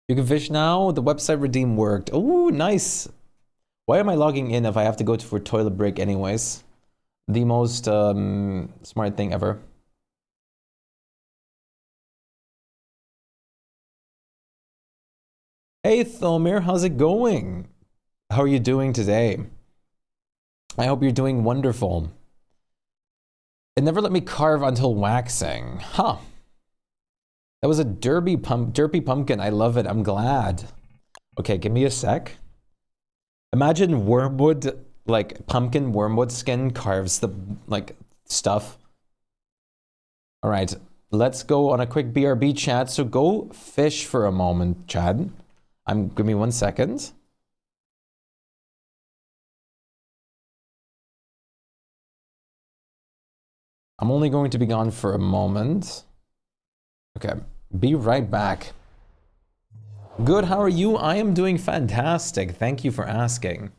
You can fish now. The website redeem worked. Oh, nice. Why am I logging in if I have to go for a toilet break anyways? The most smart thing ever. Hey Thomir, how's it going? How are you doing today? I hope you're doing wonderful. It never let me carve until waxing. Huh. That was a derpy pumpkin. I love it. I'm glad. Okay, give me a sec. Imagine Wormwood like pumpkin wormwood skin carves the like stuff. All right, let's go on a quick BRB chat. So go fish for a moment, Chad. Give me 1 second. I'm only going to be gone for a moment. Okay, be right back. Good, how are you? I am doing fantastic. Thank you for asking.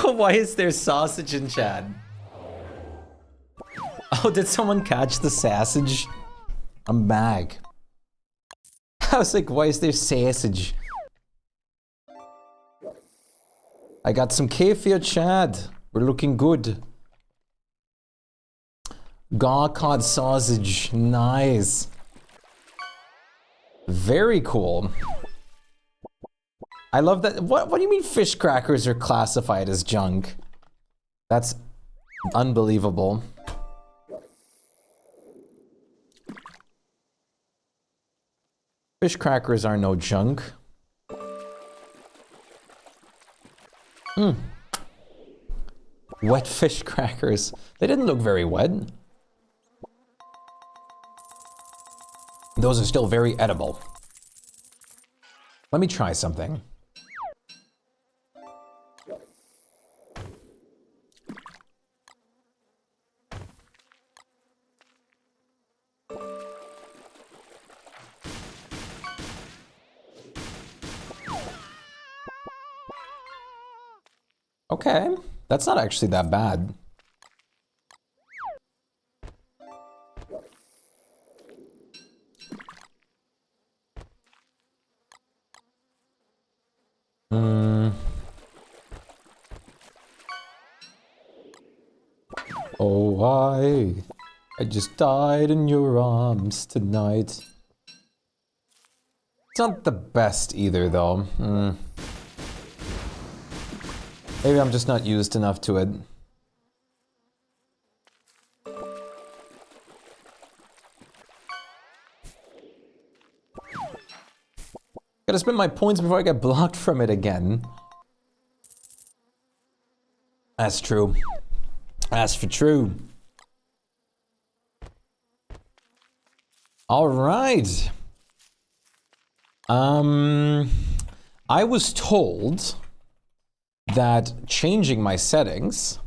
Why is there sausage in chat? Oh, did someone catch the sausage? I'm back. I was like, why is there sausage? I got some kefir, Chad. We're looking good. Gaw cod sausage. Nice. Very cool. I love that. What do you mean fish crackers are classified as junk? That's unbelievable. Fish crackers are no junk. Wet fish crackers. They didn't look very wet. Those are still very edible. Let me try something. Okay, that's not actually that bad. Oh, I just died in your arms tonight. It's not the best either, though. Maybe I'm just not used enough to it. Gotta spend my points before I get blocked from it again. That's true. That's for true. All right. I was told that changing my settings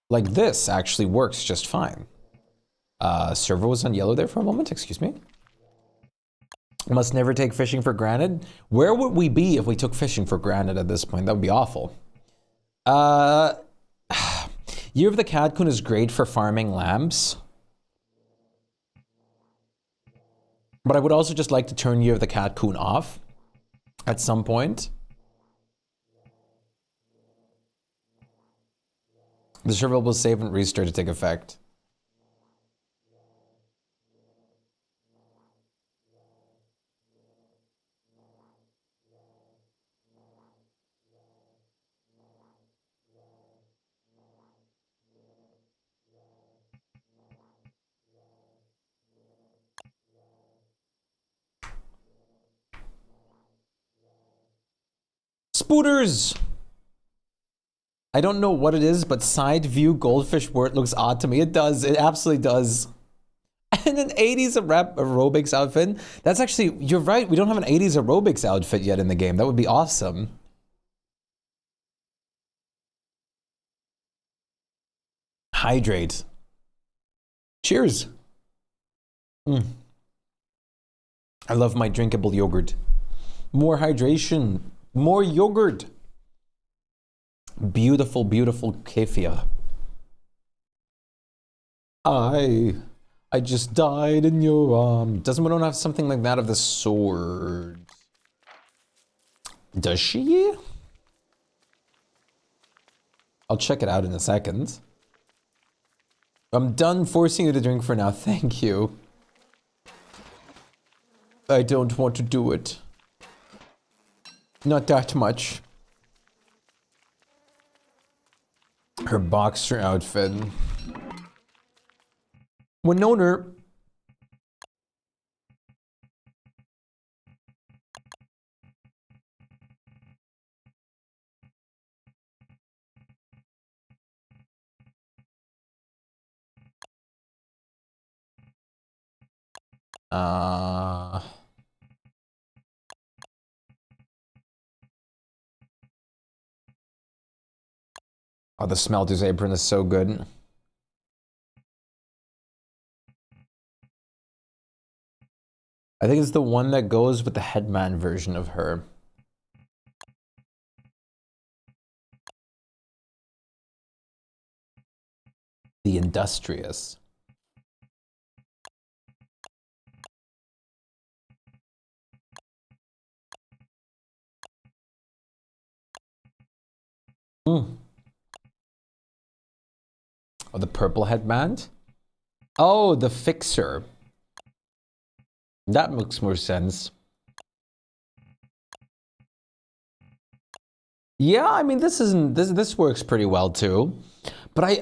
like this actually works just fine. Server was on yellow there for a moment, excuse me. Must never take fishing for granted. Where would we be if we took fishing for granted at this point? That would be awful. Year of the Cadcoon is great for farming lambs. But I would also just like to turn Year of the Cadcoon off at some point. The server will save and restart to take effect. Spooters! I don't know what it is, but side view goldfish wort looks odd to me. It does. It absolutely does. And an 80s aerobics outfit. That's actually, you're right. We don't have an 80s aerobics outfit yet in the game. That would be awesome. Hydrate. Cheers. I love my drinkable yogurt. More hydration. More yogurt. Beautiful, beautiful kefir. I just died in your arms. Doesn't Winona have something like that of the sword? Does she? I'll check it out in a second. I'm done forcing you to drink for now. Thank you. I don't want to do it. Not that much. Her boxer outfit. Winona. Oh, the smelter's apron is so good. I think it's the one that goes with the headman version of her. The Industrious. Oh, the purple headband? Oh, the Fixer. That makes more sense. Yeah, I mean, this works pretty well too. But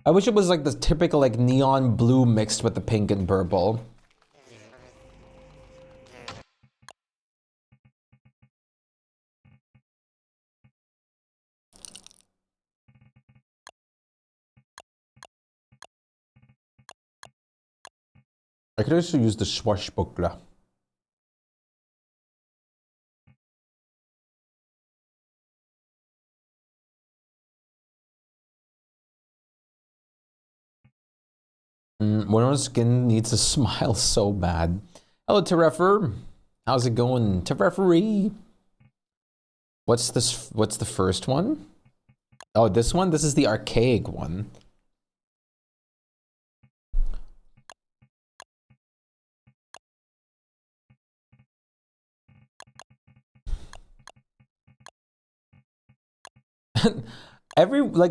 I wish it was like the typical like neon blue mixed with the pink and purple. I could also use the swashbuckler. Winona's skin needs a smile so bad. Hello, Terrefer. How's it going, Terreferee? What's this? What's the first one? Oh, this one? This is the archaic one.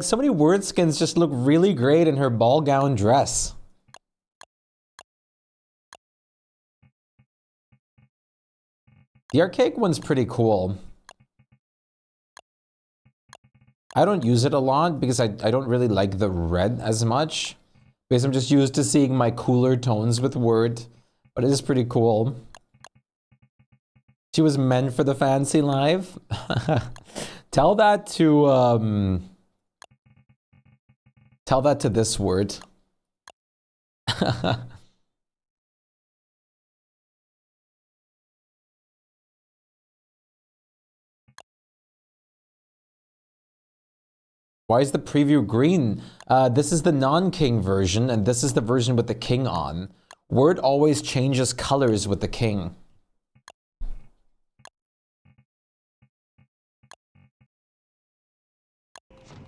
So many word skins just look really great in her ball gown dress. The archaic one's pretty cool. I don't use it a lot because I don't really like the red as much. Because I'm just used to seeing my cooler tones with word. But it is pretty cool. She was meant for the fancy life. Tell that to this word. Why is the preview green? This is the non-king version, and this is the version with the king on. Word always changes colors with the king.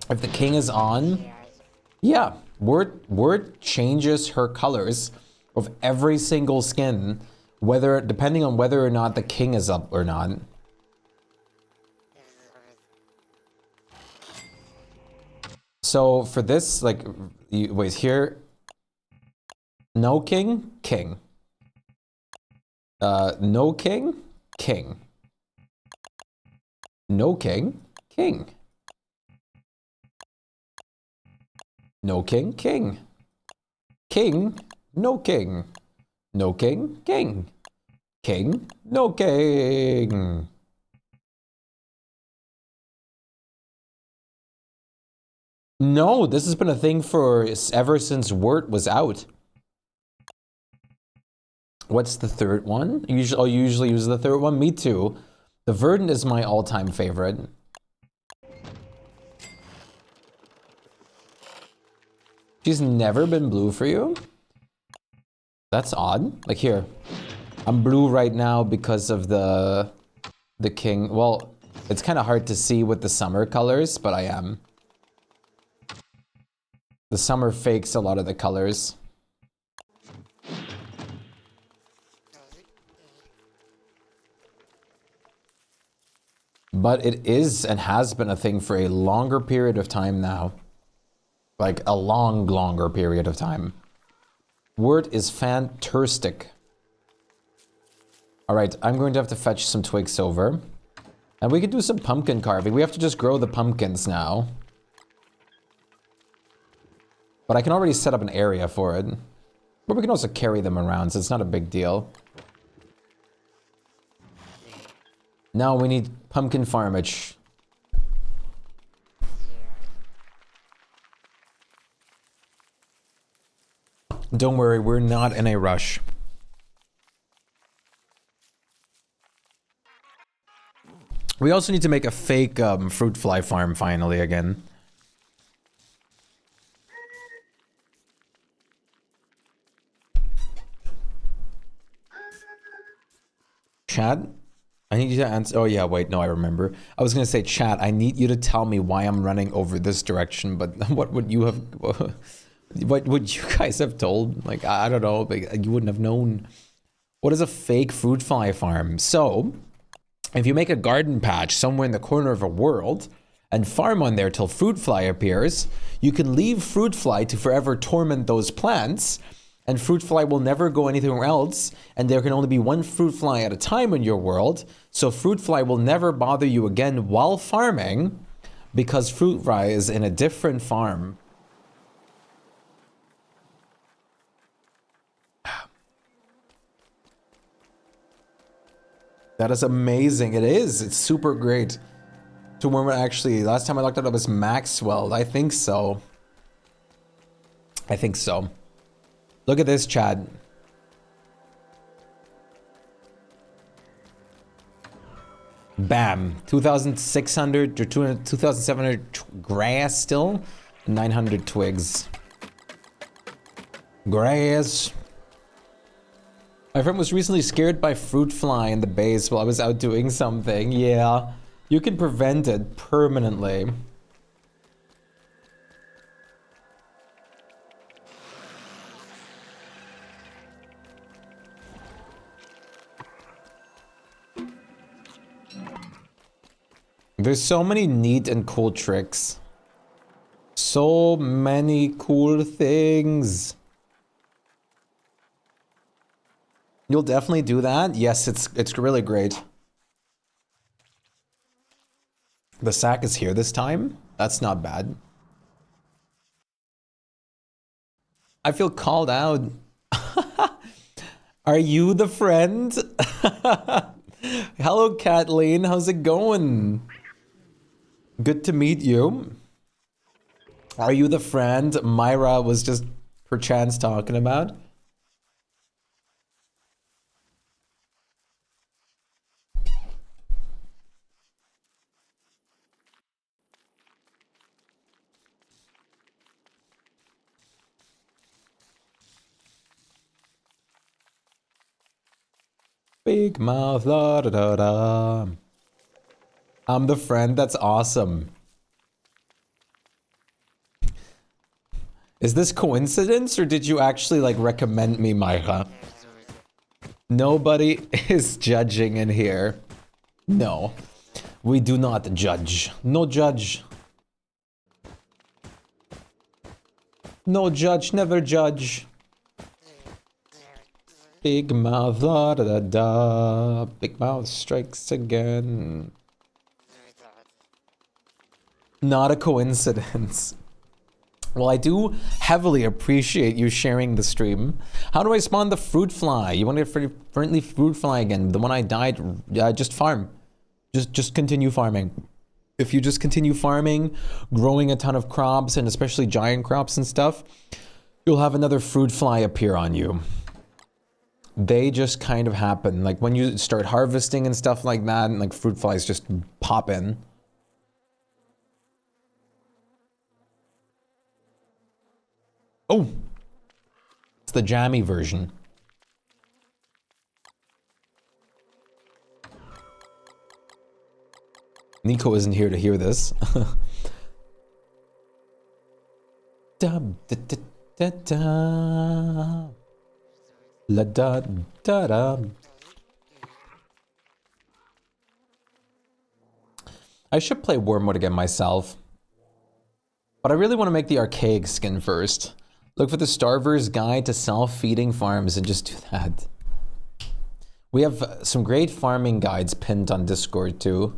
If the king is on, yeah, Word changes her colors of every single skin, depending on whether or not the king is up or not. So for this, like, wait here. No king, king. No king, king. No king, king. No king, king. King, no king. No king, king. King, no king. No, this has been a thing for ever since Word was out. What's the third one? I'll usually use the third one. Me too. The Verdant is my all-time favorite. She's never been blue for you? That's odd. Like here, I'm blue right now because of the king. Well, it's kind of hard to see with the summer colors, but I am. The summer fakes a lot of the colors. But it is and has been a thing for a longer period of time now. Like a longer period of time. Word is fantastic. All right, I'm going to have to fetch some twigs over. And we can do some pumpkin carving. We have to just grow the pumpkins now. But I can already set up an area for it. But we can also carry them around, so it's not a big deal. Now we need pumpkin farmage. Don't worry, we're not in a rush. We also need to make a fake fruit fly farm finally again. Chat, I need you to answer. Oh yeah, wait, no, I remember. I was gonna say, chat, I need you to tell me why I'm running over this direction, but what would you have... What would you guys have told? Like, I don't know, like, you wouldn't have known. What is a fake fruit fly farm? So, if you make a garden patch somewhere in the corner of a world and farm on there till fruit fly appears, you can leave fruit fly to forever torment those plants, and fruit fly will never go anywhere else, and there can only be one fruit fly at a time in your world, so fruit fly will never bother you again while farming because fruit fly is in a different farm. That is amazing. It is. It's super great. To remember, actually, last time I looked it up was Maxwell. I think so. I think so. Look at this, Chad. Bam. 2,600 or 2,700 grass still. 900 twigs. Grass. My friend was recently scared by fruit fly in the base while I was out doing something. Yeah, you can prevent it permanently. There's so many neat and cool tricks. So many cool things. You'll definitely do that? Yes, it's really great. The sack is here this time? That's not bad. I feel called out. Are you the friend? Hello, Kathleen. How's it going? Good to meet you. Are you the friend Myra was just perchance talking about? Big mouth, la da da da. I'm the friend. That's awesome. Is this coincidence or did you actually like recommend me, Myra? Nobody is judging in here. No, we do not judge. No judge. No judge, never judge. Big mouth, da da da da. Big mouth strikes again. Not a coincidence. Well, I do heavily appreciate you sharing the stream. How do I spawn the fruit fly? You want to get friendly fruit fly again? The one I died, just farm. Just continue farming. If you just continue farming, growing a ton of crops, and especially giant crops and stuff, you'll have another fruit fly appear on you. They just kind of happen. Like when you start harvesting and stuff like that, and like fruit flies just pop in. Oh, it's the jammy version. Nico isn't here to hear this. Da, da, da, da, da. La da da da. I should play Wormwood again myself. But I really want to make the archaic skin first. Look for the Starver's Guide to Self-Feeding Farms and just do that. We have some great farming guides pinned on Discord too.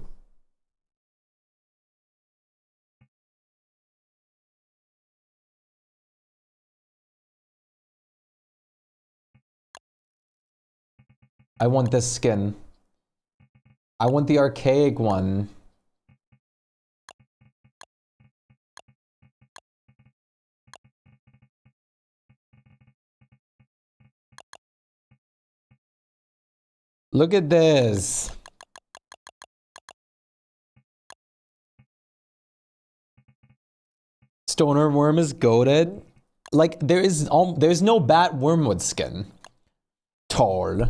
I want this skin. I want the archaic one. Look at this. Stoner Worm is goated. Like there's no bad Wormwood skin. Tall.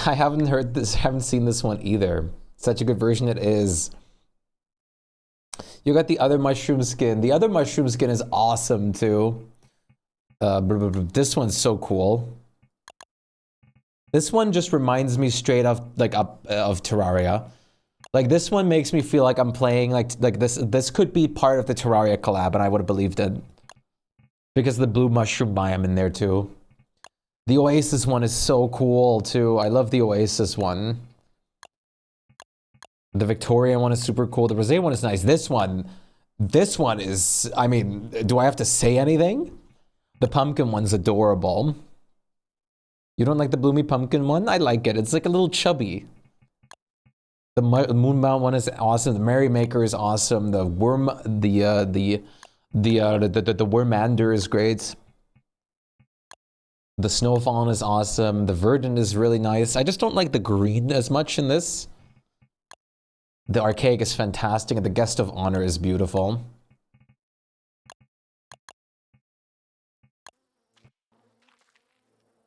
I haven't heard this, haven't seen this one either. Such a good version it is. You got the other mushroom skin. The other mushroom skin is awesome too. This one's so cool. This one just reminds me straight of like of Terraria. Like this one makes me feel like I'm playing like this could be part of the Terraria collab and I would have believed it. Because the blue mushroom biome in there too. The Oasis one is so cool too. I love the Oasis one. The Victoria one is super cool. The Rosé one is nice. This one is, I mean, do I have to say anything? The pumpkin one's adorable. You don't like the bloomy pumpkin one? I like it. It's like a little chubby. The Moonbound one is awesome. The Merrymaker is awesome. The worm, the Wormander is great. The Snowfallen is awesome. The Verdant is really nice. I just don't like the green as much in this. The Archaic is fantastic, and the Guest of Honor is beautiful.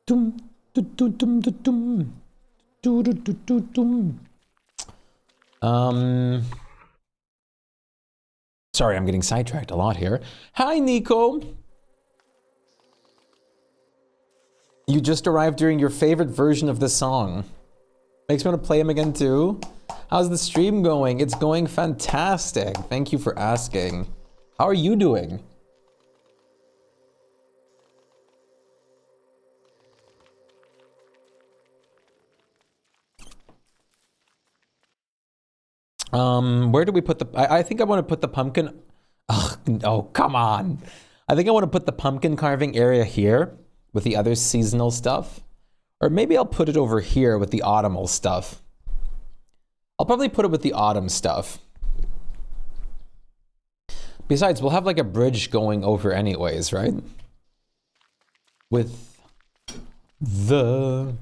Dum, dum, dum, dum, dum, dum, dum, dum. Sorry, I'm getting sidetracked a lot here. Hi, Nico. You just arrived during your favorite version of the song. Makes me want to play him again too. How's the stream going? It's going fantastic. Thank you for asking. How are you doing? Where do we put the... I think I want to put the pumpkin... Oh, come on. I think I want to put the pumpkin carving area here with the other seasonal stuff. Or maybe I'll put it over here with the autumnal stuff. I'll probably put it with the autumn stuff. Besides, we'll have like a bridge going over anyways, right? With the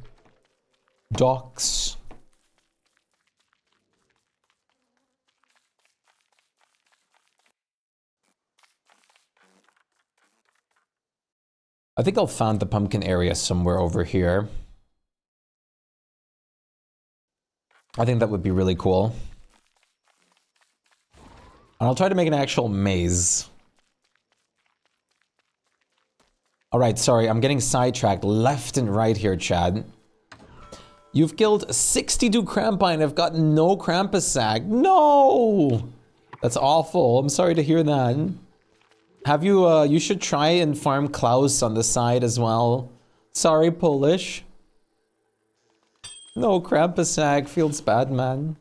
docks. I think I'll find the pumpkin area somewhere over here. I think that would be really cool. And I'll try to make an actual maze. Alright, sorry, I'm getting sidetracked left and right here, Chad. You've killed 62 Crampi and I've got no Krampus sack. No! That's awful. I'm sorry to hear that. Have you, you should try and farm Klaus on the side as well. Sorry, Polish. No Krampus sack. Feels bad, man.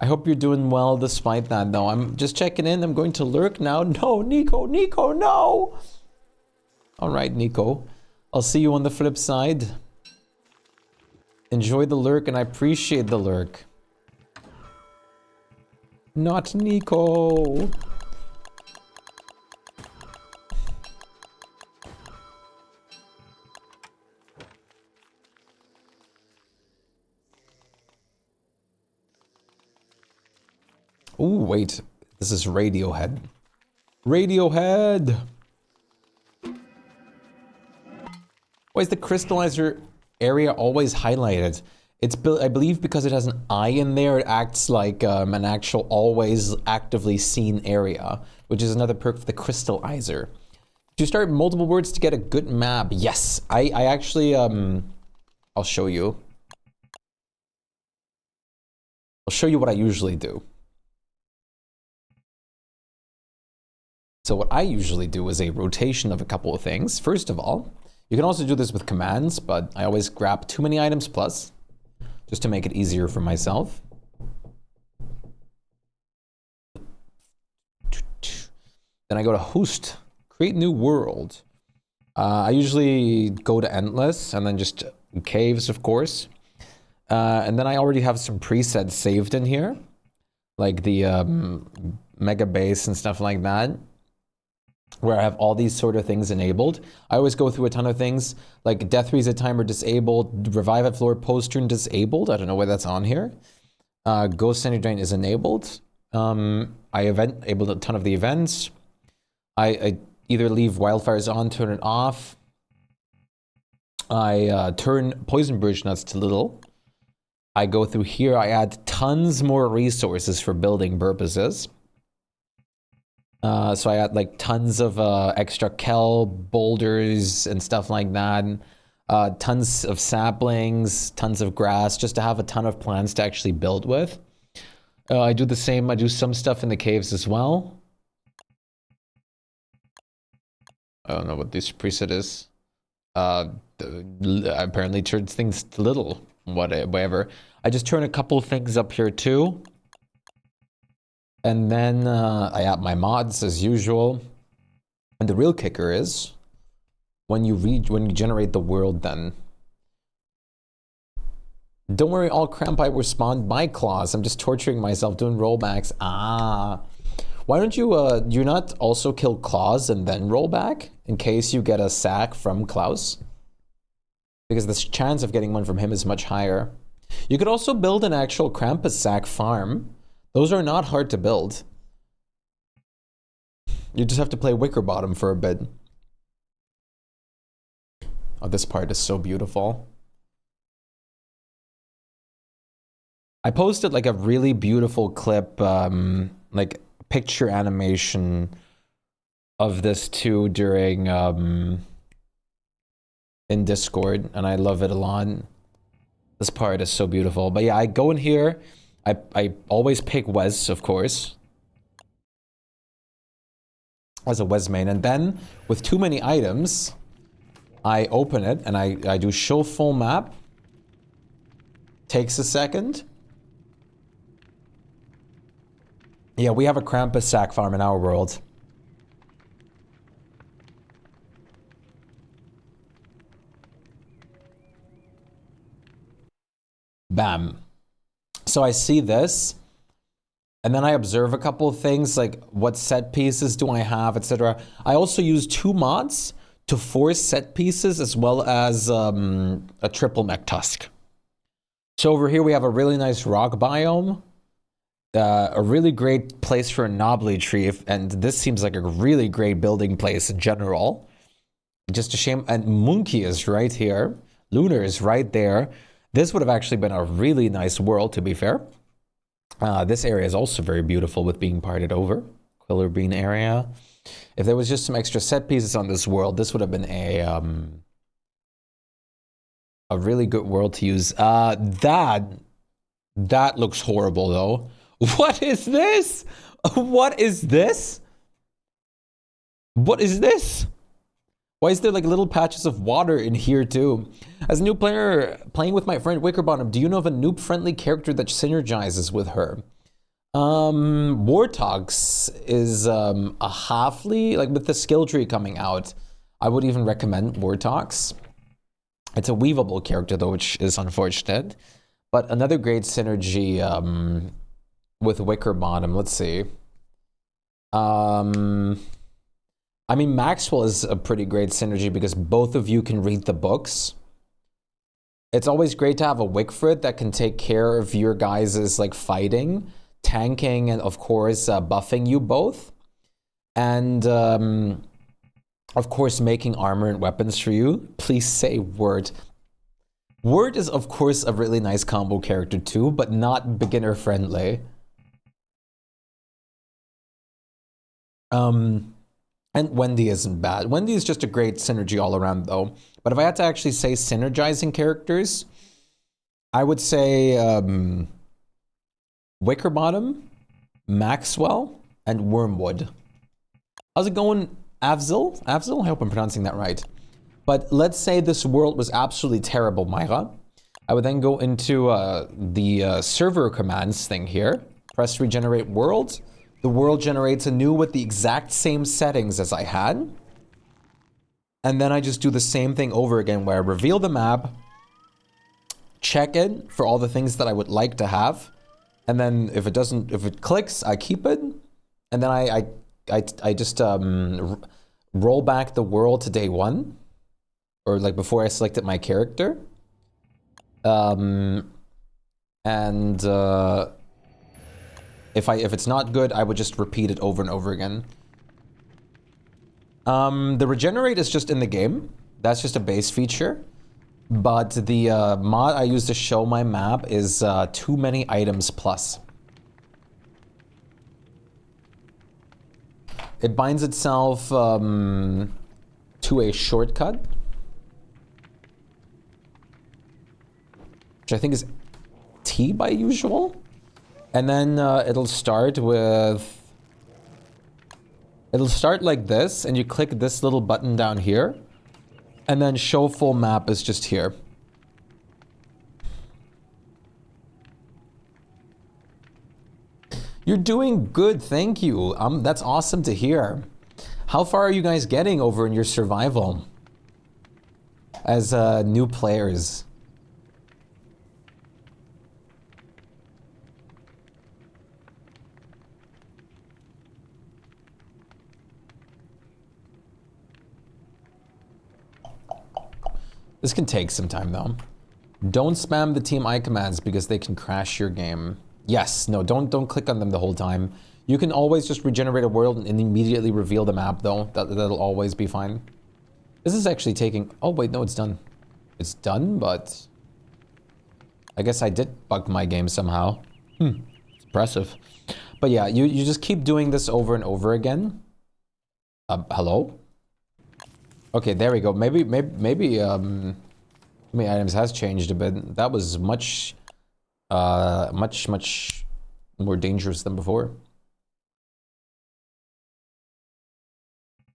I hope you're doing well despite that, though. I'm just checking in. I'm going to lurk now. No, Nico, Nico, no! Alright, Nico. I'll see you on the flip side. Enjoy the lurk, and I appreciate the lurk. Not Nico. Ooh, wait. This is Radiohead. Radiohead! Why is the crystallizer area always highlighted? It's built, I believe, because it has an eye in there. It acts like an actual always actively seen area, which is another perk for the crystallizer. Do you start multiple words to get a good map? Yes, I actually, I'll show you. I'll show you what I usually do. So what I usually do is a rotation of a couple of things. First of all, you can also do this with commands, but I always grab too many items plus, just to make it easier for myself. Then I go to host, create new world. I usually go to endless and then just caves, of course. And then I already have some presets saved in here, like the Megabase and stuff like that, where I have all these sort of things enabled. I always go through a ton of things, like death reset timer disabled, revive at floor post turn disabled. I don't know why that's on here. Ghost Sanity Drain is enabled. I enabled a ton of the events. I either leave wildfires on, turn it off. I turn poison bridge nuts to little. I go through here, I add tons more resources for building purposes. So I add like tons of extra kel, boulders, and stuff like that. Tons of saplings, tons of grass, just to have a ton of plants to actually build with. I do the same, I do some stuff in the caves as well. I don't know what this preset is. Apparently turns things to little, whatever. I just turn a couple things up here too. And then I add my mods as usual. And the real kicker is when you generate the world, then don't worry, all Crampi were spawned by claws. I'm just torturing myself doing rollbacks. Why don't you you not also kill claws and then roll back in case you get a sack from Klaus? Because the chance of getting one from him is much higher. You could also build an actual Krampus sack farm. Those are not hard to build. You just have to play Wicker Bottom for a bit. Oh, this part is so beautiful. I posted like a really beautiful clip, like picture animation of this too during in Discord, and I love it a lot. This part is so beautiful. But yeah, I go in here. I always pick Wes, of course, as a Wes main, and then with too many items, I open it and I do show full map. Takes a second. Yeah, we have a Krampus sack farm in our world. Bam. So I see this, and then I observe a couple of things, like what set pieces do I have, etc. I also use 2 mods to force set pieces as well as a triple mech tusk. So over here we have a really nice rock biome, a really great place for a knobbly tree, and this seems like a really great building place in general. Just a shame, and Monkey is right here. Lunar is right there. This would have actually been a really nice world, to be fair. This area is also very beautiful with being parted over. Quiller Bean area. If there was just some extra set pieces on this world, this would have been a really good world to use. That looks horrible, though. What is this? What is this? What is this? Why is there like little patches of water in here too? As a new player playing with my friend Wickerbottom, do you know of a noob-friendly character that synergizes with her? Wartox is a halfly, like with the skill tree coming out. I would even recommend Wartox. It's a weavable character though, which is unfortunate. But another great synergy with Wickerbottom, let's see. I mean, Maxwell is a pretty great synergy because both of you can read the books. It's always great to have a Wickford that can take care of your guys' like fighting, tanking, and of course buffing you both. And of course making armor and weapons for you. Please say Word. Word is of course a really nice combo character too, but not beginner friendly. And Wendy isn't bad. Wendy is just a great synergy all around though. But if I had to actually say synergizing characters, I would say Wickerbottom, Maxwell, and Wormwood. How's it going, Avzil? Avzil? I hope I'm pronouncing that right. But let's say this world was absolutely terrible, Myra. I would then go into the server commands thing here. Press regenerate world. The world generates anew with the exact same settings as I had. And then I just do the same thing over again where I reveal the map, check it for all the things that I would like to have. And then if it clicks, I keep it. And then I just roll back the world to day 1. Or like before I selected my character. If it's not good, I would just repeat it over and over again. The regenerate is just in the game. That's just a base feature. But the mod I use to show my map is too many items plus. It binds itself to a shortcut, which I think is T by usual. And then it'll start with... It'll start like this, and you click this little button down here. And then show full map is just here. You're doing good, thank you. That's awesome to hear. How far are you guys getting over in your survival? As new players. This can take some time though. Don't spam the team I commands because they can crash your game. Yes, no, don't click on them the whole time. You can always just regenerate a world and immediately reveal the map though. That'll always be fine. This is actually taking... Oh wait, no, it's done. It's done, but... I guess I did bug my game somehow. It's impressive. But yeah, you just keep doing this over and over again. Hello? Okay, there we go. Maybe many items has changed a bit. That was much more dangerous than before.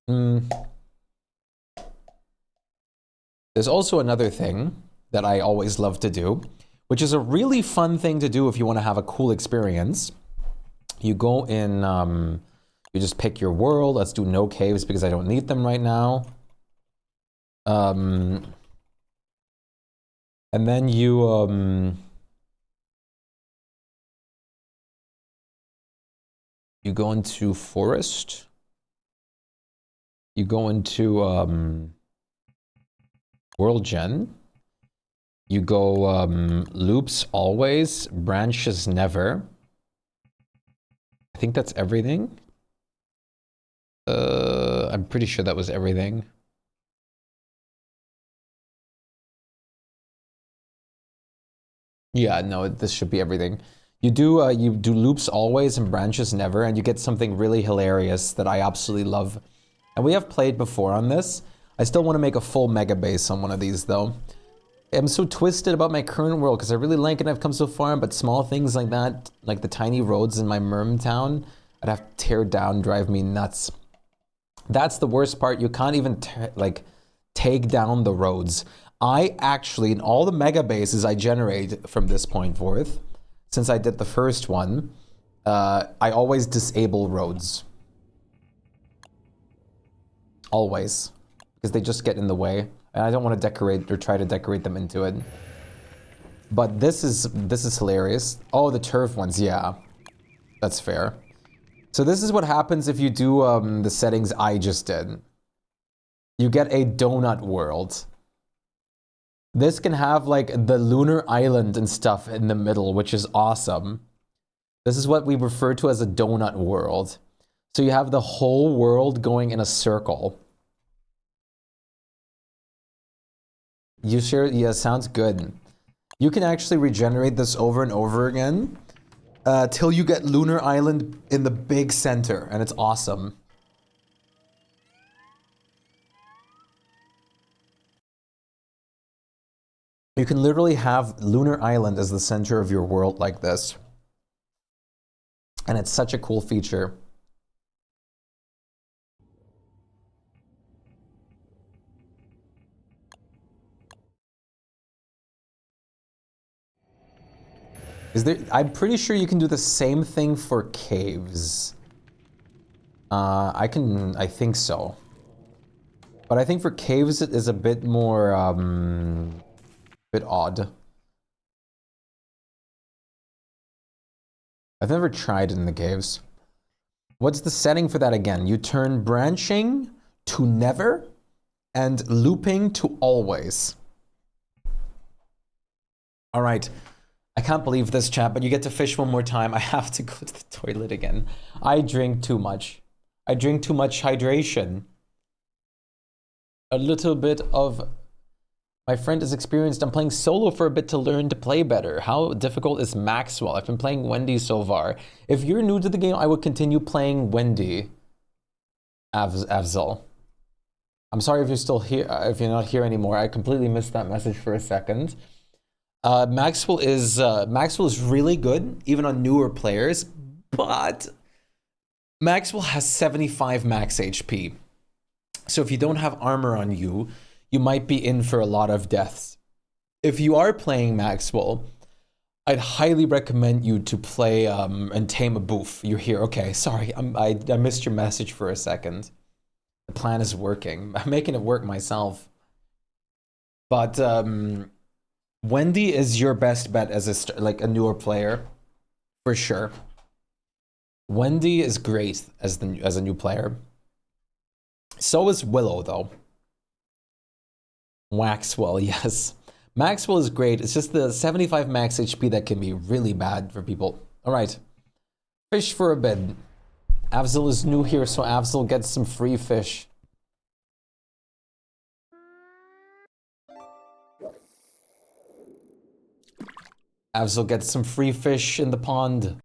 There's also another thing that I always love to do, which is a really fun thing to do if you want to have a cool experience. You go in, you just pick your world. Let's do no caves because I don't need them right now. And then you You go into forest. You go into world gen. You go loops always, branches never. I think that's everything. I'm pretty sure that was everything. Yeah, no, this should be everything. You do loops always and branches never, and you get something really hilarious that I absolutely love. And we have played before on this. I still want to make a full Megabase on one of these though. I'm so twisted about my current world because I really like it and I've come so far, but small things like that, like the tiny roads in my Merm town, I'd have to tear down, drive me nuts. That's the worst part. You can't even like take down the roads. I actually, in all the mega bases I generate from this point forth, since I did the first one, I always disable roads. Always. Because they just get in the way. And I don't want to decorate or try to decorate them into it. But this is hilarious. Oh, the turf ones, yeah. That's fair. So this is what happens if you do the settings I just did. You get a donut world. This can have like the lunar island and stuff in the middle, which is awesome. This is what we refer to as a donut world. So you have the whole world going in a circle. You sure? Yeah, sounds good. You can actually regenerate this over and over again till you get Lunar Island in the big center, and it's awesome. You can literally have Lunar Island as the center of your world like this. And it's such a cool feature. I'm pretty sure you can do the same thing for caves. I think so. But I think for caves it is a bit more, bit odd. I've never tried it in the caves. What's the setting for that again? You turn branching to never and looping to always. All right. I can't believe this, chat, but you get to fish one more time. I have to go to the toilet again. I drink too much. I drink too much hydration. A little bit of... My friend is experienced. I'm playing solo for a bit to learn to play better. How difficult is Maxwell? I've been playing Wendy so far. If you're new to the game, I would continue playing Wendy. Avzal. I'm sorry if you're still here, if you're not here anymore. I completely missed that message for a second. Maxwell is really good, even on newer players, but Maxwell has 75 max HP. So if you don't have armor on you, you might be in for a lot of deaths. If you are playing Maxwell, I'd highly recommend you to play and tame a boof. You're here. Okay, sorry, I missed your message for a second. The plan is working. I'm making it work myself. But Wendy is your best bet as a newer player, for sure. Wendy is great as a new player. So is Willow though. Waxwell, yes. Maxwell is great. It's just the 75 max HP that can be really bad for people. All right, fish for a bit. Avzal is new here, so Avzal gets some free fish. Avzal gets some free fish in the pond.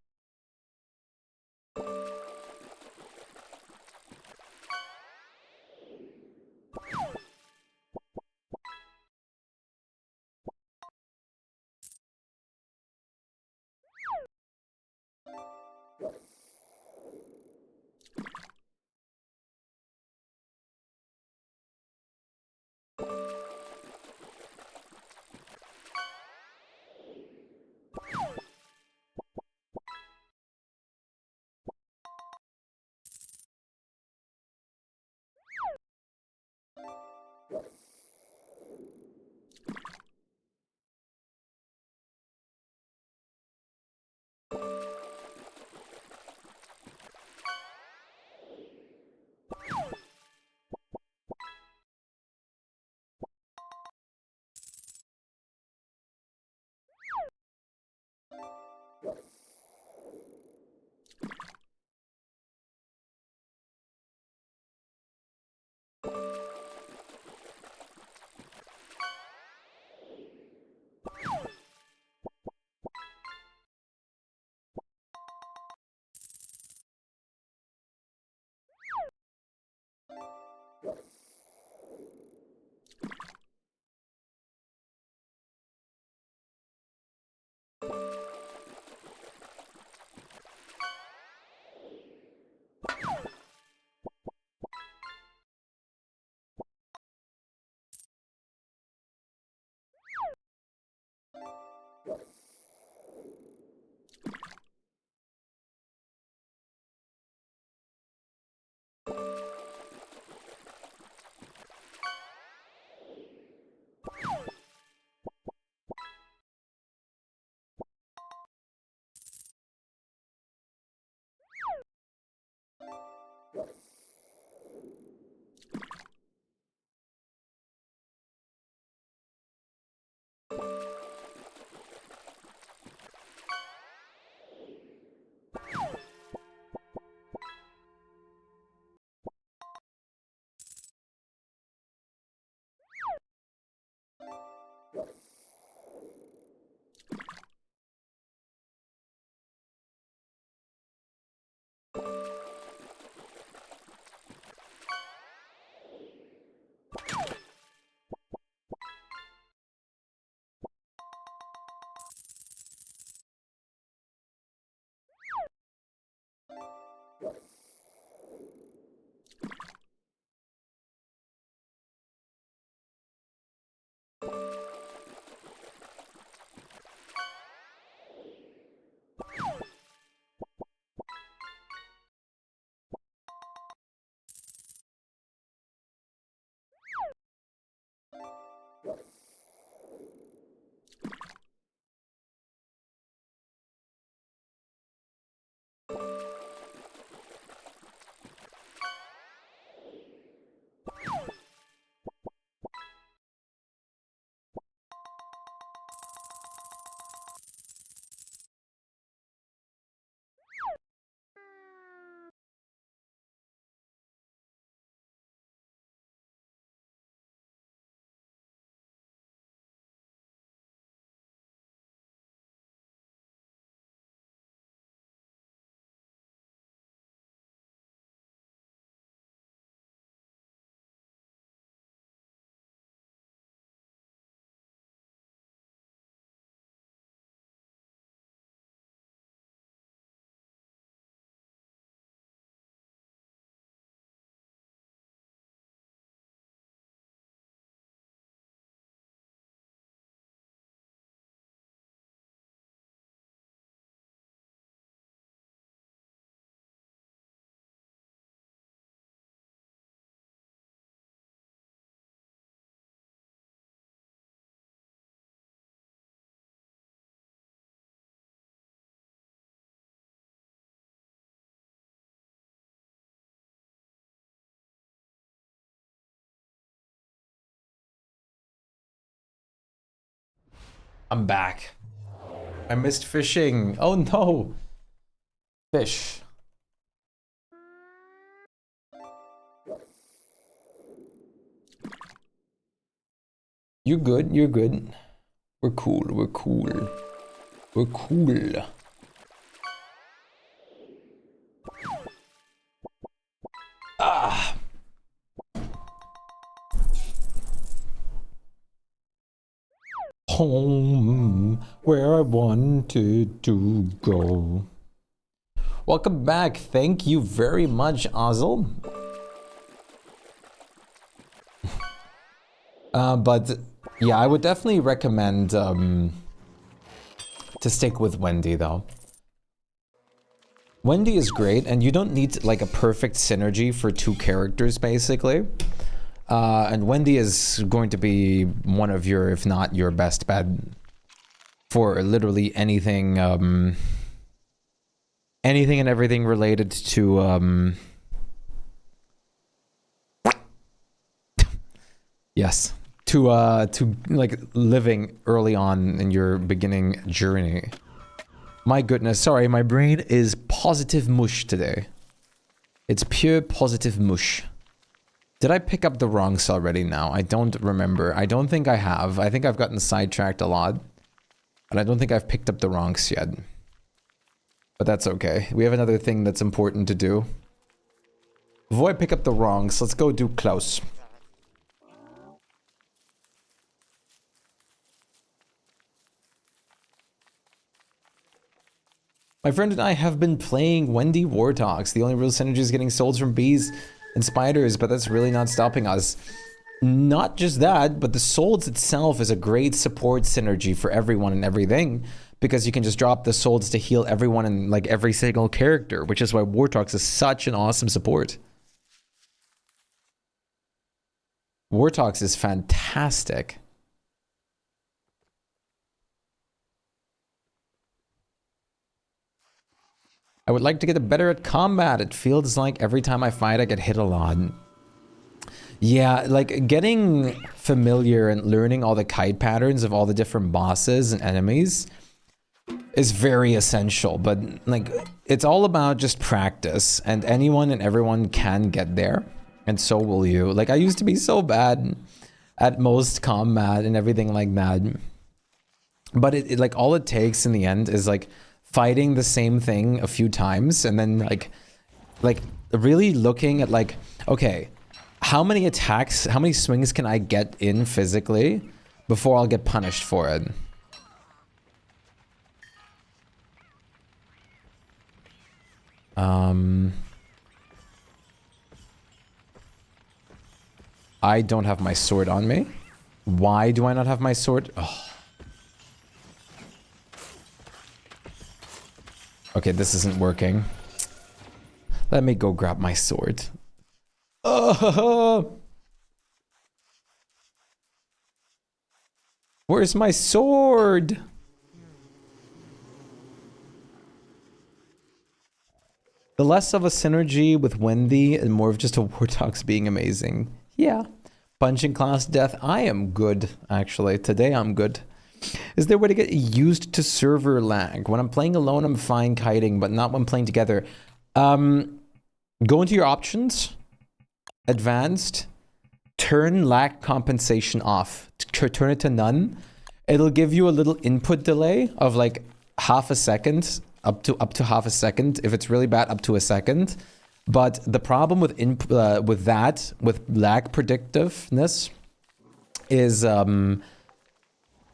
I'm back. I missed fishing. Oh no. Fish. You're good, you're good. We're cool, we're cool. We're cool. Ah. Home, where I wanted to go. Welcome back. Thank you very much, Ozzel. But yeah, I would definitely recommend to stick with Wendy though. Wendy is great, and you don't need like a perfect synergy for two characters basically. And Wendy is going to be one of your, if not your best bet for literally anything, anything and everything related to, yes, to like living early on in your beginning journey. My goodness, sorry, my brain is positive mush today. It's pure positive mush. Did I pick up the wrongs already now? I don't remember. I don't think I have. I think I've gotten sidetracked a lot. And I don't think I've picked up the wrongs yet. But that's okay. We have another thing that's important to do. Before I pick up the wrongs, let's go do Klaus. My friend and I have been playing Wendy Warthogs. The only real synergy is getting souls from bees and spiders, but that's really not stopping us. Not just that, but the souls itself is a great support synergy for everyone and everything, because you can just drop the souls to heal everyone and like every single character, which is why Warthogs is such an awesome support. Warthogs is fantastic. I would like to get better at combat. It feels like every time I fight, I get hit a lot. Yeah, like getting familiar and learning all the kite patterns of all the different bosses and enemies is very essential. But like, it's all about just practice, and anyone and everyone can get there, and so will you. Like, I used to be so bad at most combat and everything like that. But it like all it takes in the end is like fighting the same thing a few times, and then like really looking at like, okay, how many attacks, how many swings can I get in physically before I'll get punished for it? I don't have my sword on me. Why do I not have my sword? Oh. Okay, this isn't working. Let me go grab my sword. Where's my sword? The less of a synergy with Wendy and more of just a Warthogs being amazing. Yeah. Punching class death. I am good, actually. Today I'm good. Is there a way to get used to server lag? When I'm playing alone, I'm fine kiting, but not when playing together. Go into your options. Advanced. Turn lag compensation off. Turn it to none. It'll give you a little input delay of like half a second, up to half a second. If it's really bad, up to a second. But the problem with lag predictiveness is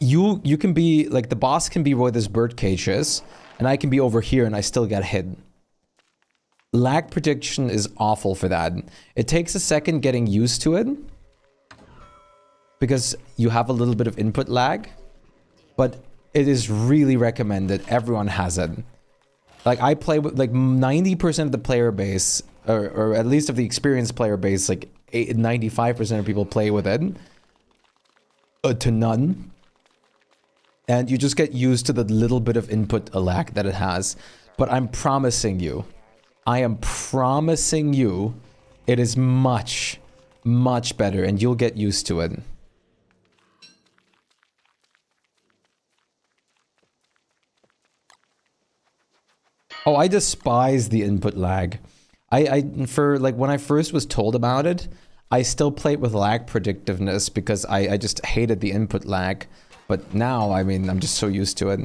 you can be like, the boss can be where this bird cage is, and I can be over here and I still get hit. Lag prediction is awful for that. It takes a second getting used to it because you have a little bit of input lag, but it is really recommended. Everyone has it. Like, I play with like 90% of the player base, or at least of the experienced player base, like 95% of people play with it to none. And you just get used to the little bit of input lag that it has. But I'm promising you, I am promising you, it is much, much better, and you'll get used to it. Oh, I despise the input lag. For like when I first was told about it, I still played with lag predictiveness because I just hated the input lag. But now, I mean, I'm just so used to it.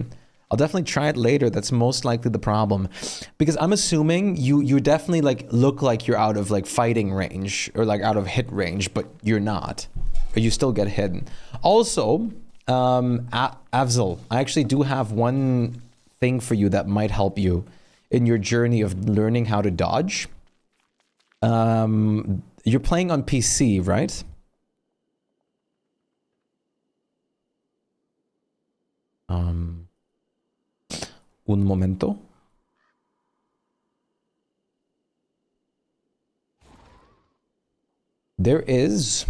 I'll definitely try it later. That's most likely the problem. Because I'm assuming you definitely like look like you're out of like fighting range or like out of hit range, but you're not. Or you still get hit. Also, Avzal, I actually do have one thing for you that might help you in your journey of learning how to dodge. You're playing on PC, right? Un momento. There is...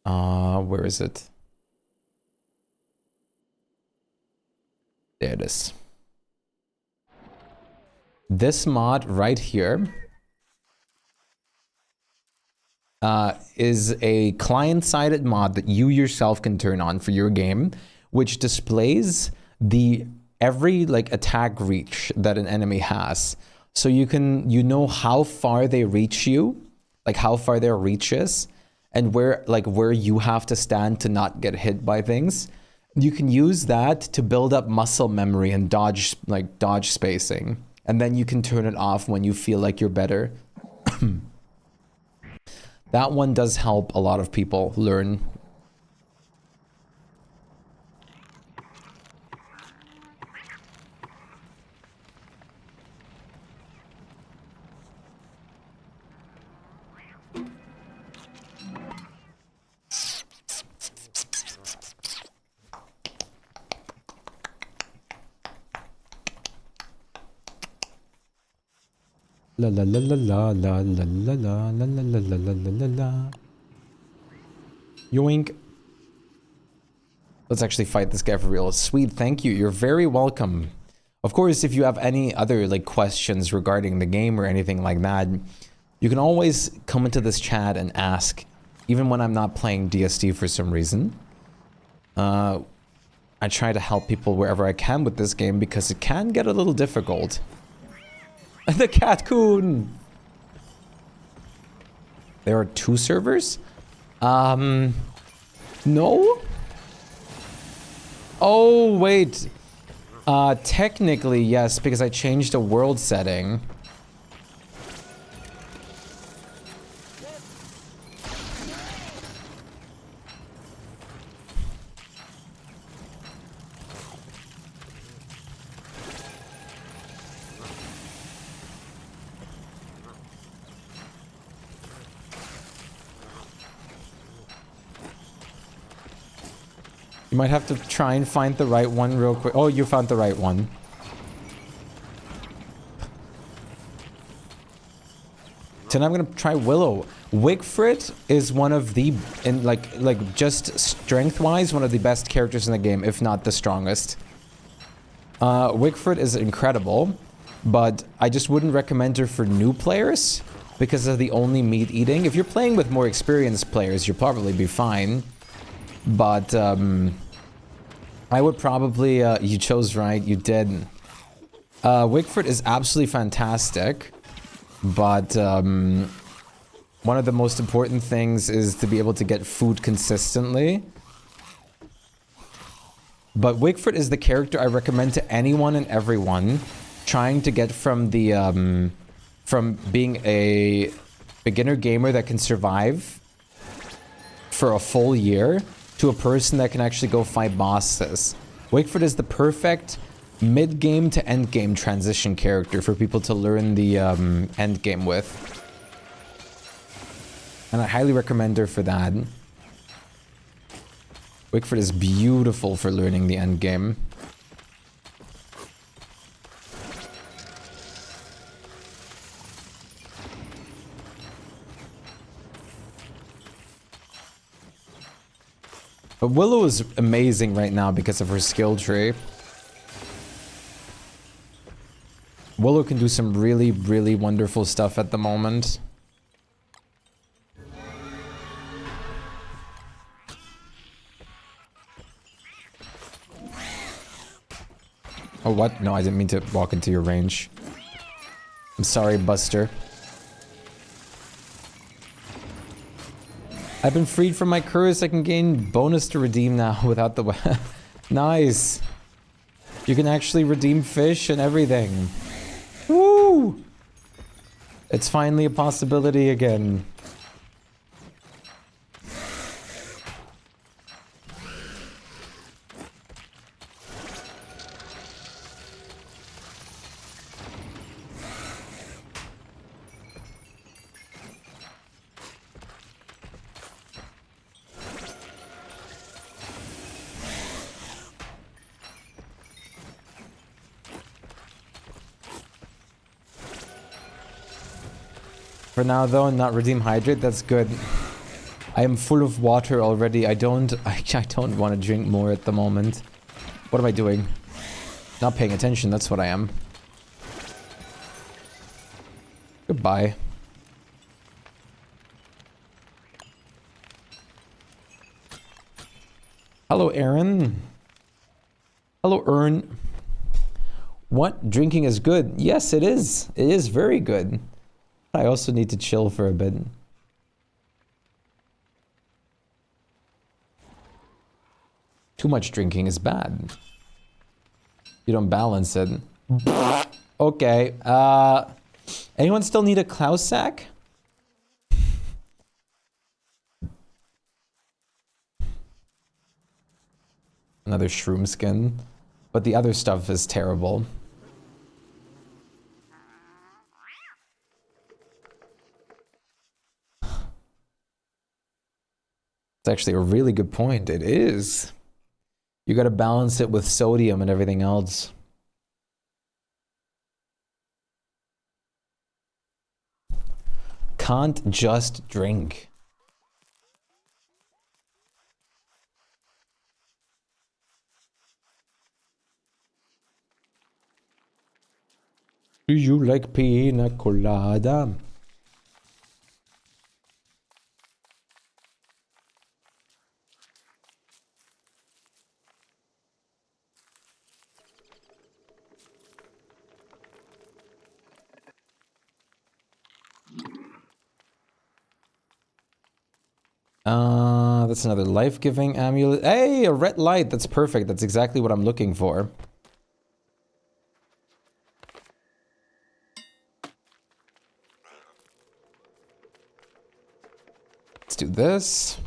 where is it? There it is. This mod right here is a client-sided mod that you yourself can turn on for your game, which displays every like attack reach that an enemy has. So you know how far they reach you, like how far their reach is, and where you have to stand to not get hit by things. You can use that to build up muscle memory and dodge spacing. And then you can turn it off when you feel like you're better. That one does help a lot of people learn. La la la la la la la la la la la la la la la la. Yoink. Let's actually fight this guy for real. Sweet, thank you. You're very welcome. Of course, if you have any other like questions regarding the game or anything like that, you can always come into this chat and ask, even when I'm not playing DSD for some reason. I try to help people wherever I can with this game because it can get a little difficult. The Catcoon! There are 2 servers? No? Oh, wait. Technically, yes, because I changed the world setting. You might have to try and find the right one real quick. Oh, you found the right one. Then I'm gonna try Willow. Wigfrit is one of the, just strength-wise, one of the best characters in the game, if not the strongest. Wigfrit is incredible, but I just wouldn't recommend her for new players because of the only meat eating. If you're playing with more experienced players, you'll probably be fine. But, I would probably, you chose right, you did. Wigfrit is absolutely fantastic, but, one of the most important things is to be able to get food consistently. But Wigfrit is the character I recommend to anyone and everyone trying to get from the, from being a beginner gamer that can survive for a full year to a person that can actually go fight bosses. Wigfrit is the perfect mid-game to end-game transition character for people to learn the end-game with. And I highly recommend her for that. Wigfrit is beautiful for learning the end-game. But Willow is amazing right now because of her skill tree. Willow can do some really, really wonderful stuff at the moment. Oh, what? No, I didn't mean to walk into your range. I'm sorry, Buster. I've been freed from my curse. I can gain bonus to redeem now without the... Nice. You can actually redeem fish and everything. Woo! It's finally a possibility again. For now though, and not redeem hydrate, that's good. I am full of water already. I don't want to drink more at the moment. What am I doing? Not paying attention, that's what I am. Goodbye. Hello, Aaron. Hello, Ern. What? Drinking is good? Yes, it is. It is very good. I also need to chill for a bit. Too much drinking is bad. You don't balance it. Okay, anyone still need a Klaus sack? Another shroom skin. But the other stuff is terrible. It's actually a really good point. It is. You gotta balance it with sodium and everything else. Can't just drink. Do you like pina colada? That's another life-giving amulet. Hey, a red light. That's perfect. That's exactly what I'm looking for. Let's do this.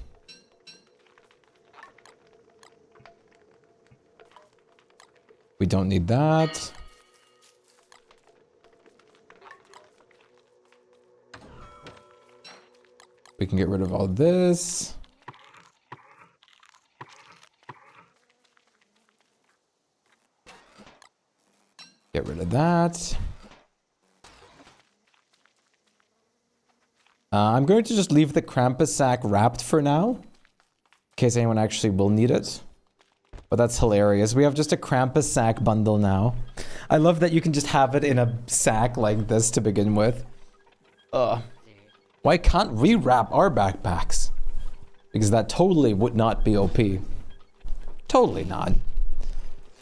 We don't need that. We can get rid of all this. Get rid of that. I'm going to just leave the Krampus sack wrapped for now, in case anyone actually will need it. But that's hilarious. We have just a Krampus sack bundle now. I love that you can just have it in a sack like this to begin with. Why can't we wrap our backpacks? Because that totally would not be OP. Totally not.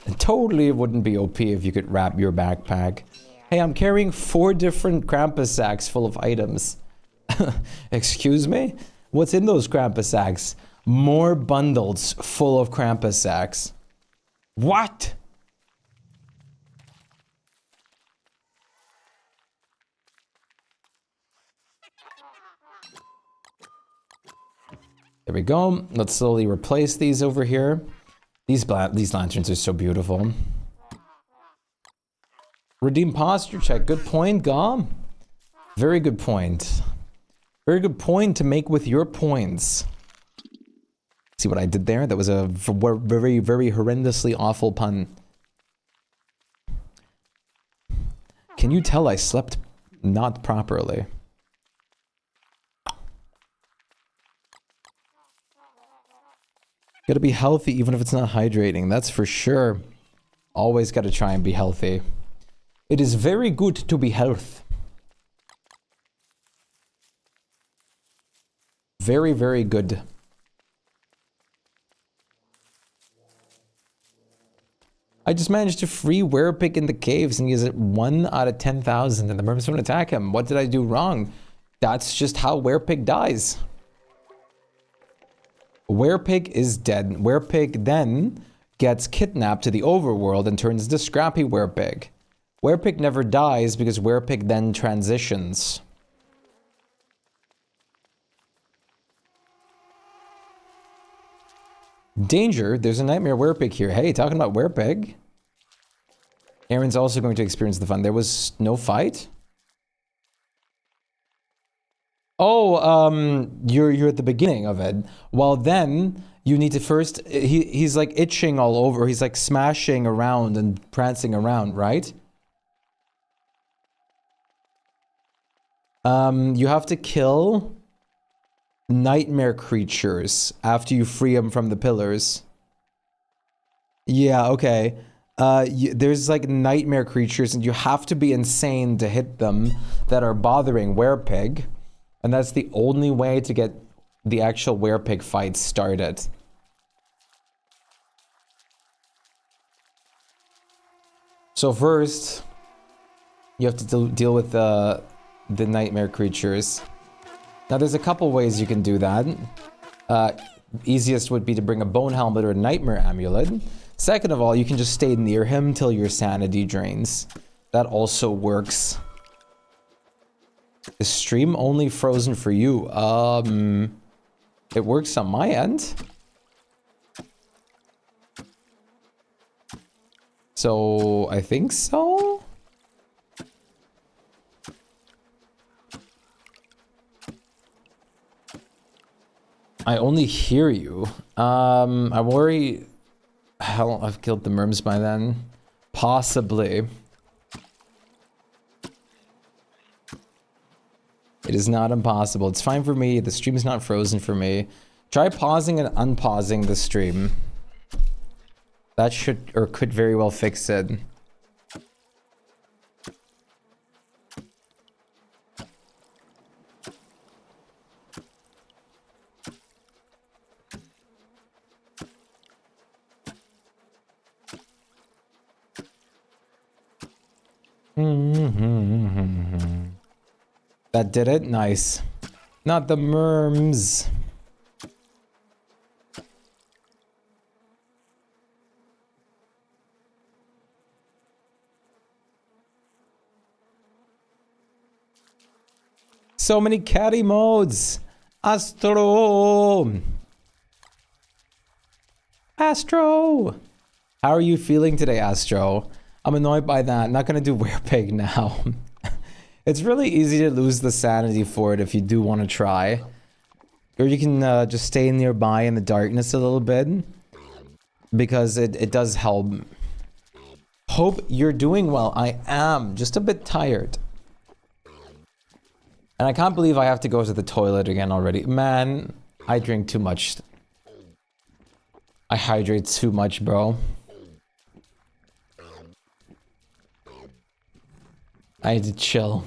It totally wouldn't be OP if you could wrap your backpack. Hey, I'm carrying 4 different Krampus sacks full of items. Excuse me? What's in those Krampus sacks? More bundles full of Krampus sacks. What? There we go. Let's slowly replace these over here. These lanterns are so beautiful. Redeem posture check. Good point, Gom. Very good point. Very good point to make with your points. See what I did there? That was a very, very horrendously awful pun. Can you tell I slept not properly? Gotta be healthy even if it's not hydrating, that's for sure. Always gotta try and be healthy. It is very good to be health. Very, very good. I just managed to free Werepig in the caves and he's at 1 out of 10,000 and the merms won't attack him. What did I do wrong? That's just how Werepig dies. Werepig is dead. Werepig then gets kidnapped to the overworld and turns into Scrappy Werepig. Werepig never dies because Werepig then transitions. Danger, there's a nightmare Werepig here. Hey, talking about Werepig. Aaron's also going to experience the fun. There was no fight? Oh, you're at the beginning of it. Well, then you need to first. He's like itching all over. He's like smashing around and prancing around, right? You have to kill nightmare creatures after you free them from the pillars. Yeah, okay. There's like nightmare creatures and you have to be insane to hit them that are bothering Werepig. And that's the only way to get the actual Werepig fight started. So first, you have to deal with the nightmare creatures. Now there's a couple ways you can do that. Easiest would be to bring a bone helmet or a nightmare amulet. Second of all, you can just stay near him till your sanity drains. That also works. Is stream only frozen for you? It works on my end. So, I think so? I only hear you. I worry... Hell, I've killed the merms by then. Possibly. It is not impossible. It's fine for me. The stream is not frozen for me. Try pausing and unpausing the stream. That should or could very well fix it. That did it? Nice. Not the merms. So many caddy modes. Astro. Astro. How are you feeling today, Astro? I'm annoyed by that. I'm not gonna do Werepig now. It's really easy to lose the sanity for it if you do want to try. Or you can just stay nearby in the darkness a little bit. Because it does help. Hope you're doing well. I am. Just a bit tired. And I can't believe I have to go to the toilet again already. Man, I drink too much. I hydrate too much, bro. I had to chill.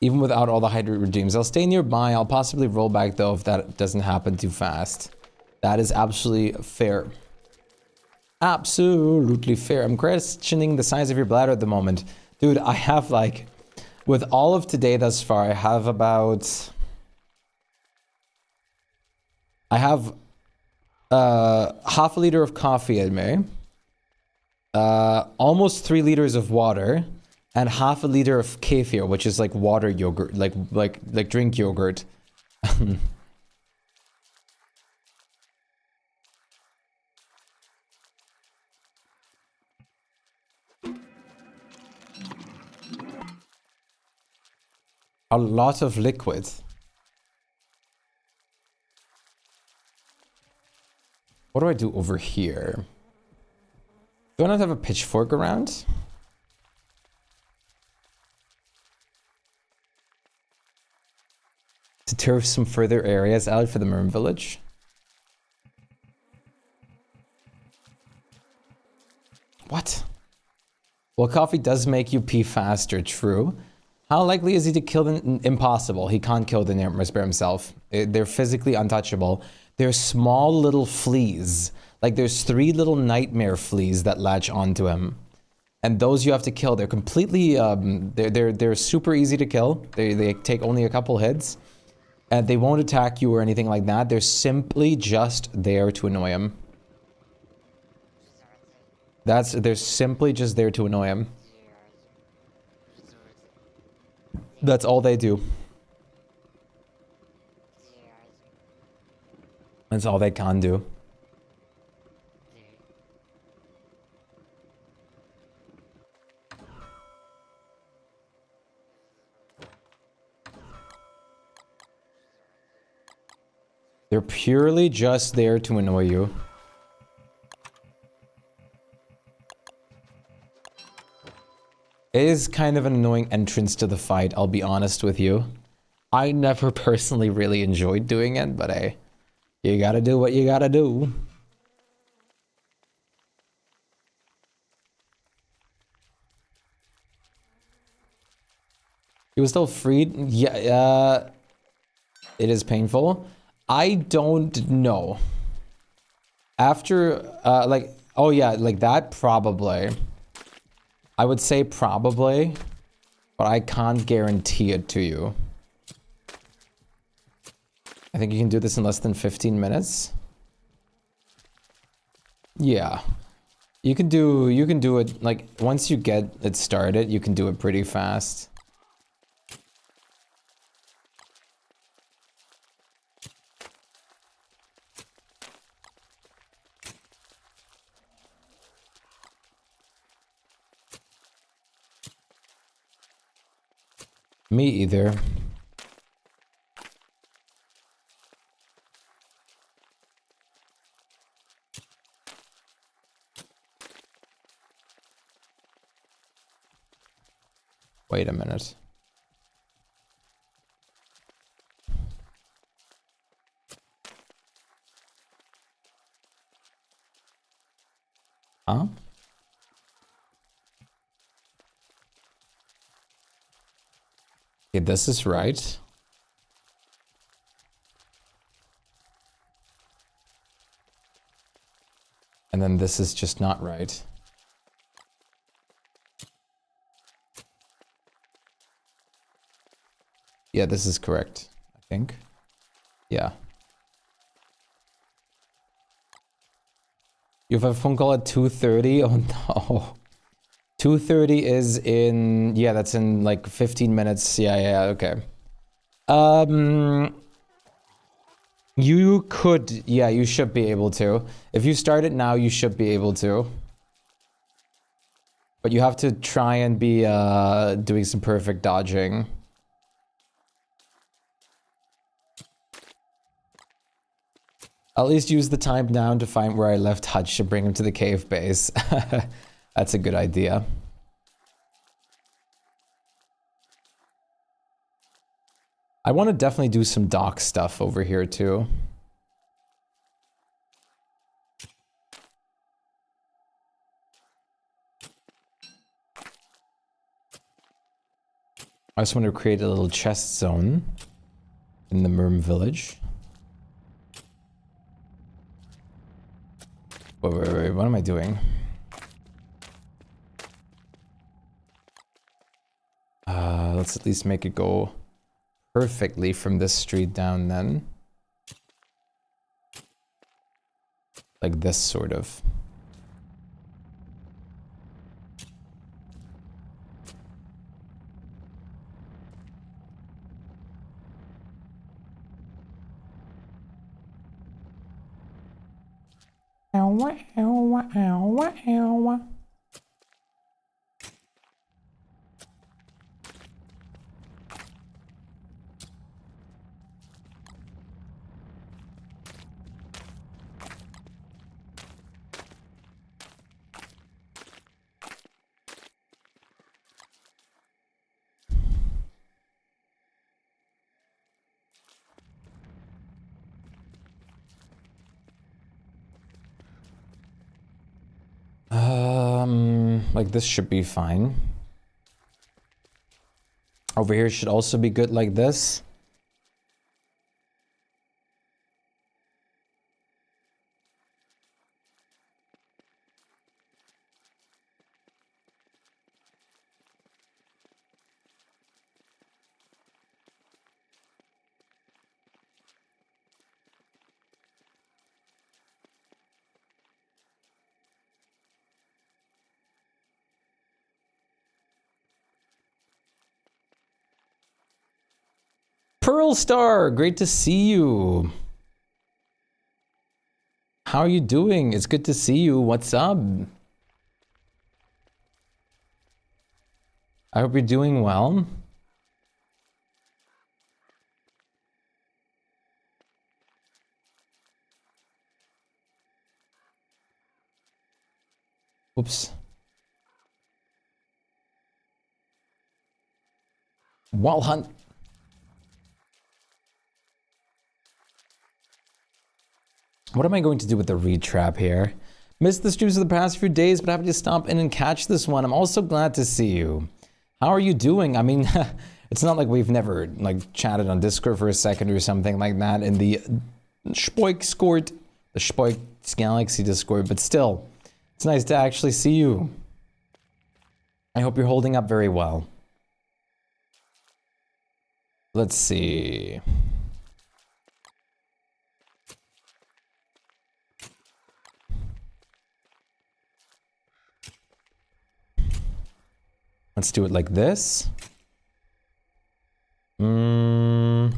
Even without all the hydrate redeems. I'll stay nearby. I'll possibly roll back though if that doesn't happen too fast. That is absolutely fair. Absolutely fair. I'm questioning the size of your bladder at the moment. Dude, I have like... With all of today thus far, I have about... I have half a liter of coffee in me. Almost 3 liters of water. And half a liter of kefir, which is like water yogurt, like drink yogurt. A lot of liquid. What do I do over here? Do I not have a pitchfork around? To turf some further areas out for the Merm Village. What? Well, coffee does make you pee faster, true. How likely is he to kill the... Impossible. He can't kill the nightmare bear himself. They're physically untouchable. They're small little fleas. Like, there's 3 little nightmare fleas that latch onto him. And those you have to kill. They're completely... They're super easy to kill. They take only a couple hits. And they won't attack you or anything like that. They're simply just there to annoy him. They're simply just there to annoy him. That's all they do. That's all they can do. They're purely just there to annoy you. It is kind of an annoying entrance to the fight, I'll be honest with you. I never personally really enjoyed doing it, but hey, you gotta do what you gotta do. He was still freed? Yeah, it is painful. I don't know. After, like, oh yeah, like that, probably. I would say probably, but I can't guarantee it to you. I think you can do this in less than 15 minutes. Yeah. You can do it, like, once you get it started, you can do it pretty fast. Me either. Wait a minute. Huh? Okay, this is right. And then this is just not right. Yeah, this is correct, I think. Yeah. You have a phone call at 2:30? Oh no. 2:30 is in... Yeah, that's in like 15 minutes. Yeah, okay. You could... Yeah, you should be able to. If you start it now, you should be able to. But you have to try and be doing some perfect dodging. I'll at least use the time down to find where I left Hutch to bring him to the cave base. That's a good idea. I want to definitely do some dock stuff over here too. I just want to create a little chest zone in the Merm village. Wait, what am I doing? Let's at least make it go perfectly from this street down then. Like this, sort of. Ow, ow, ow, ow. Like this should be fine. Over here should also be good like this. Pearl Star, great to see you. How are you doing? It's good to see you. What's up? I hope you're doing well. Oops. Wall hunt. What am I going to do with the retrap here? Missed the streams of the past few days, but happy to stop in and catch this one. I'm also glad to see you. How are you doing? I mean, it's not like we've never like chatted on Discord for a second or something like that in the Shpyke the Shpyke Galaxy Discord, but still, it's nice to actually see you. I hope you're holding up very well. Let's see. Let's do it like this. And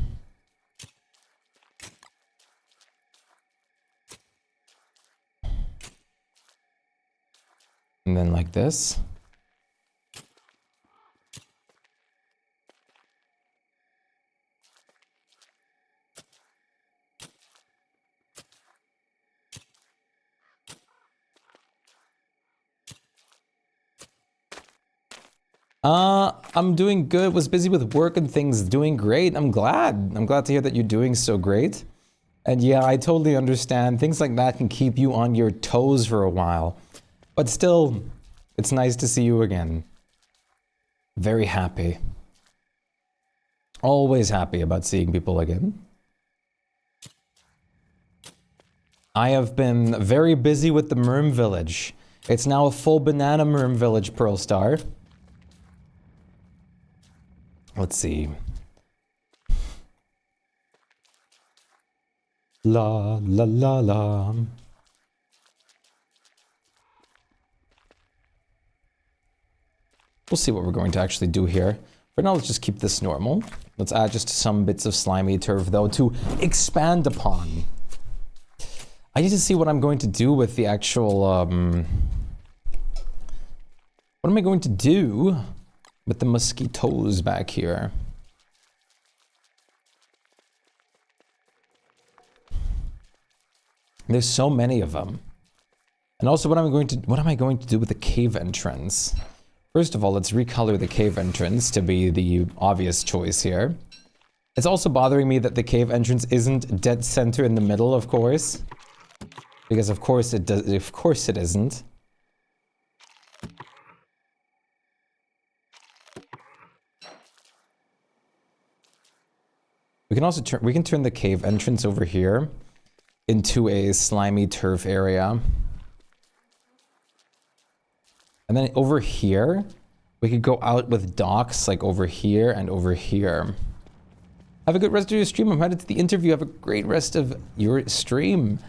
then like this. I'm doing good. Was busy with work and things. Doing great. I'm glad. I'm glad to hear that you're doing so great. And yeah, I totally understand. Things like that can keep you on your toes for a while. But still, it's nice to see you again. Very happy. Always happy about seeing people again. I have been very busy with the Merm Village. It's now a full banana Merm Village, Pearl Star. Let's see. La la la la. We'll see what we're going to actually do here. For now, let's just keep this normal. Let's add just some bits of slimy turf, though, to expand upon. I need to see what I'm going to do with the actual, what am I going to do with the mosquitoes back here? There's so many of them. And also, what am I going to do with the cave entrance? First of all, let's recolor the cave entrance to be the obvious choice here. It's also bothering me that the cave entrance isn't dead center in the middle, of course. Because of course it does, of course it isn't. We can also turn the cave entrance over here into a slimy turf area. And then over here, we could go out with docks like over here and over here. Have a good rest of your stream. I'm headed to the interview. Have a great rest of your stream.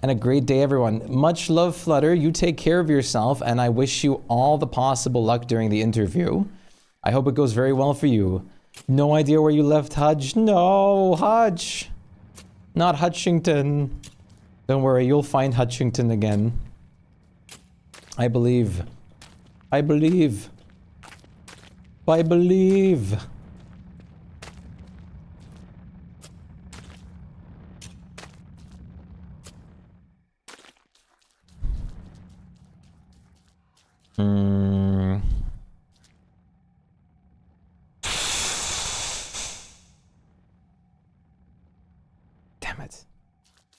And a great day, everyone. Much love, Flutter. You take care of yourself, and I wish you all the possible luck during the interview. I hope it goes very well for you. No idea where you left Hudge? No, Hudge. Not Hutchington. Don't worry, you'll find Hutchington again. I believe. I believe. I believe. Damn it.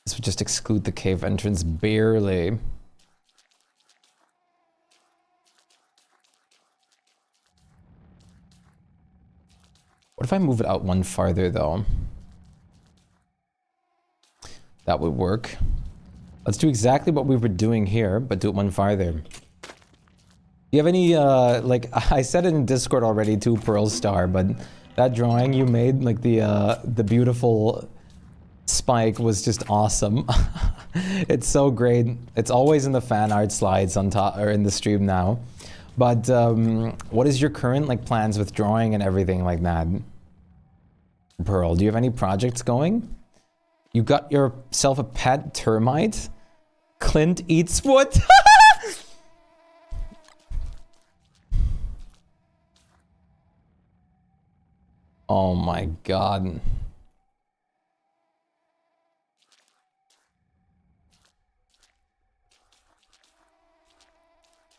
This would just exclude the cave entrance barely. What if I move it out one farther though? That would work. Let's do exactly what we were doing here, but do it one farther. Do you have any, like, I said it in Discord already too, Pearl Star, but that drawing you made, like the beautiful Shpyke was just awesome. It's so great. It's always in the fan art slides on top, or in the stream now. But, what is your current, like, plans with drawing and everything like that? Pearl, do you have any projects going? You got yourself a pet termite? Clint eats wood? Oh my god.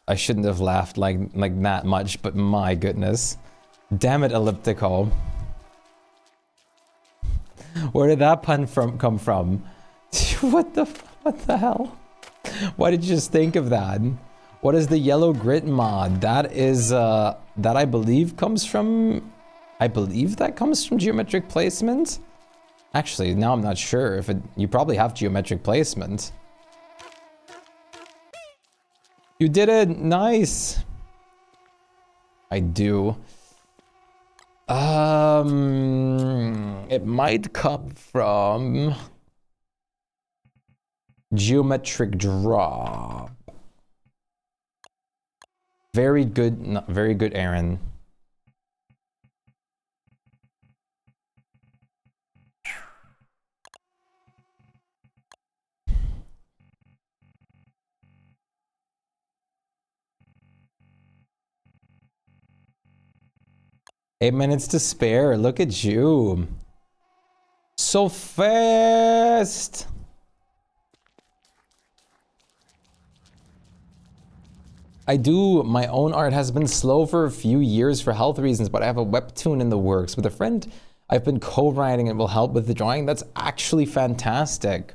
I shouldn't have laughed like that much, but my goodness. Damn it, Elliptical. Where did that pun come from? What the hell? Why did you just think of that? What is the yellow grit mod? That is that I believe comes from, geometric placement. Actually, now I'm not sure if you probably have geometric placement. You did it! Nice! I do. It might come from geometric drop. Very good, not very good, Aaron. Eight minutes to spare. Look at you. So fast. I do. My own art has been slow for a few years for health reasons, but I have a webtoon in the works with a friend. I've been co-writing and will help with the drawing. That's actually fantastic.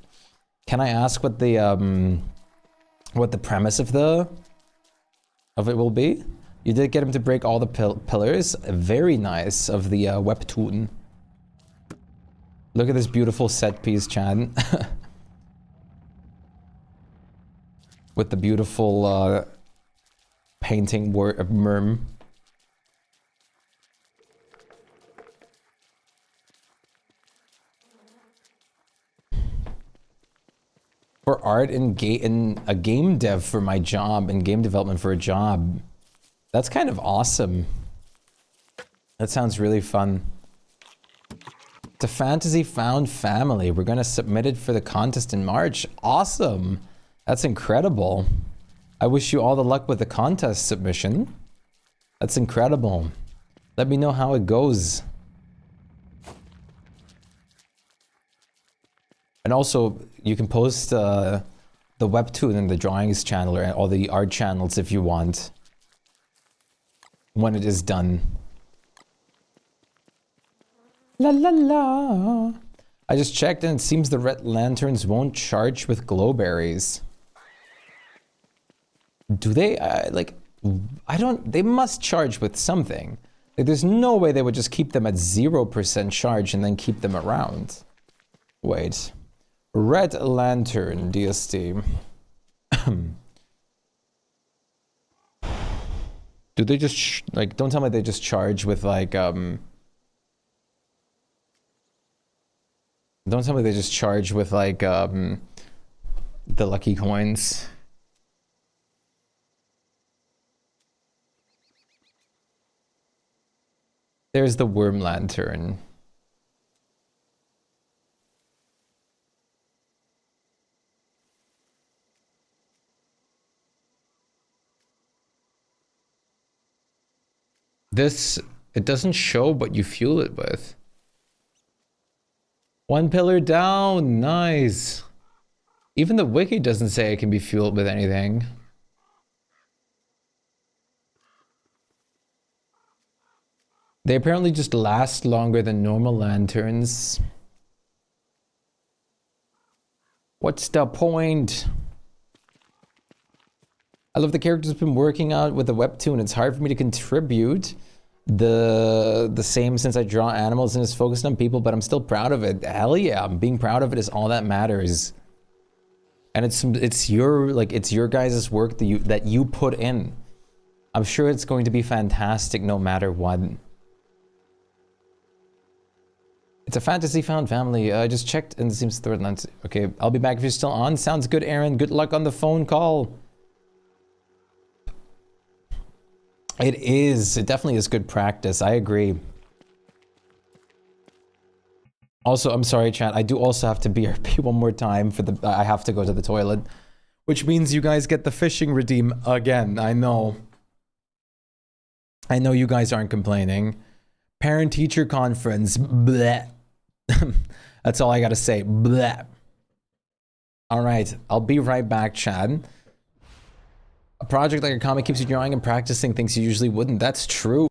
Can I ask what the premise of it will be? You did get him to break all the pillars. Very nice of the webtoon. Look at this beautiful set piece, Chad. With the beautiful painting of Merm. For art in a game dev for my job, in game development for a job. That's kind of awesome. That sounds really fun. It's a fantasy found family. We're gonna submit it for the contest in March. Awesome. That's incredible. I wish you all the luck with the contest submission. That's incredible. Let me know how it goes. And also, you can post the webtoon in the drawings channel or all the art channels if you want. When it is done. La la la. I just checked and it seems the red lanterns won't charge with glowberries. Do they? They must charge with something. Like, there's no way they would just keep them at 0% charge and then keep them around. Wait. Red lantern DST. Do they just, don't tell me they just charge with, don't tell me they just charge with, the lucky coins. There's the worm lantern. It doesn't show what you fuel it with. One pillar down, nice. Even the wiki doesn't say it can be fueled with anything. They apparently just last longer than normal lanterns. What's the point? I love the characters been working out with the webtoon. It's hard for me to contribute. the same since I draw animals and it's focused on people, but I'm still proud of it. Hell yeah, being proud of it is all that matters. And it's your guys' work that you put in. I'm sure it's going to be fantastic no matter what. It's a fantasy found family. I just checked and it seems third line. Okay, I'll be back if you're still on. Sounds good, Aaron. Good luck on the phone call. It is. It definitely is good practice. I agree. Also, I'm sorry, chat. I do also have to BRB one more time for the. I have to go to the toilet, which means you guys get the fishing redeem again. I know. I know you guys aren't complaining. Parent-teacher conference. Bleh. That's all I gotta say. Bleh. All right, I'll be right back, Chad. A project like a comic keeps you drawing and practicing things you usually wouldn't. That's true.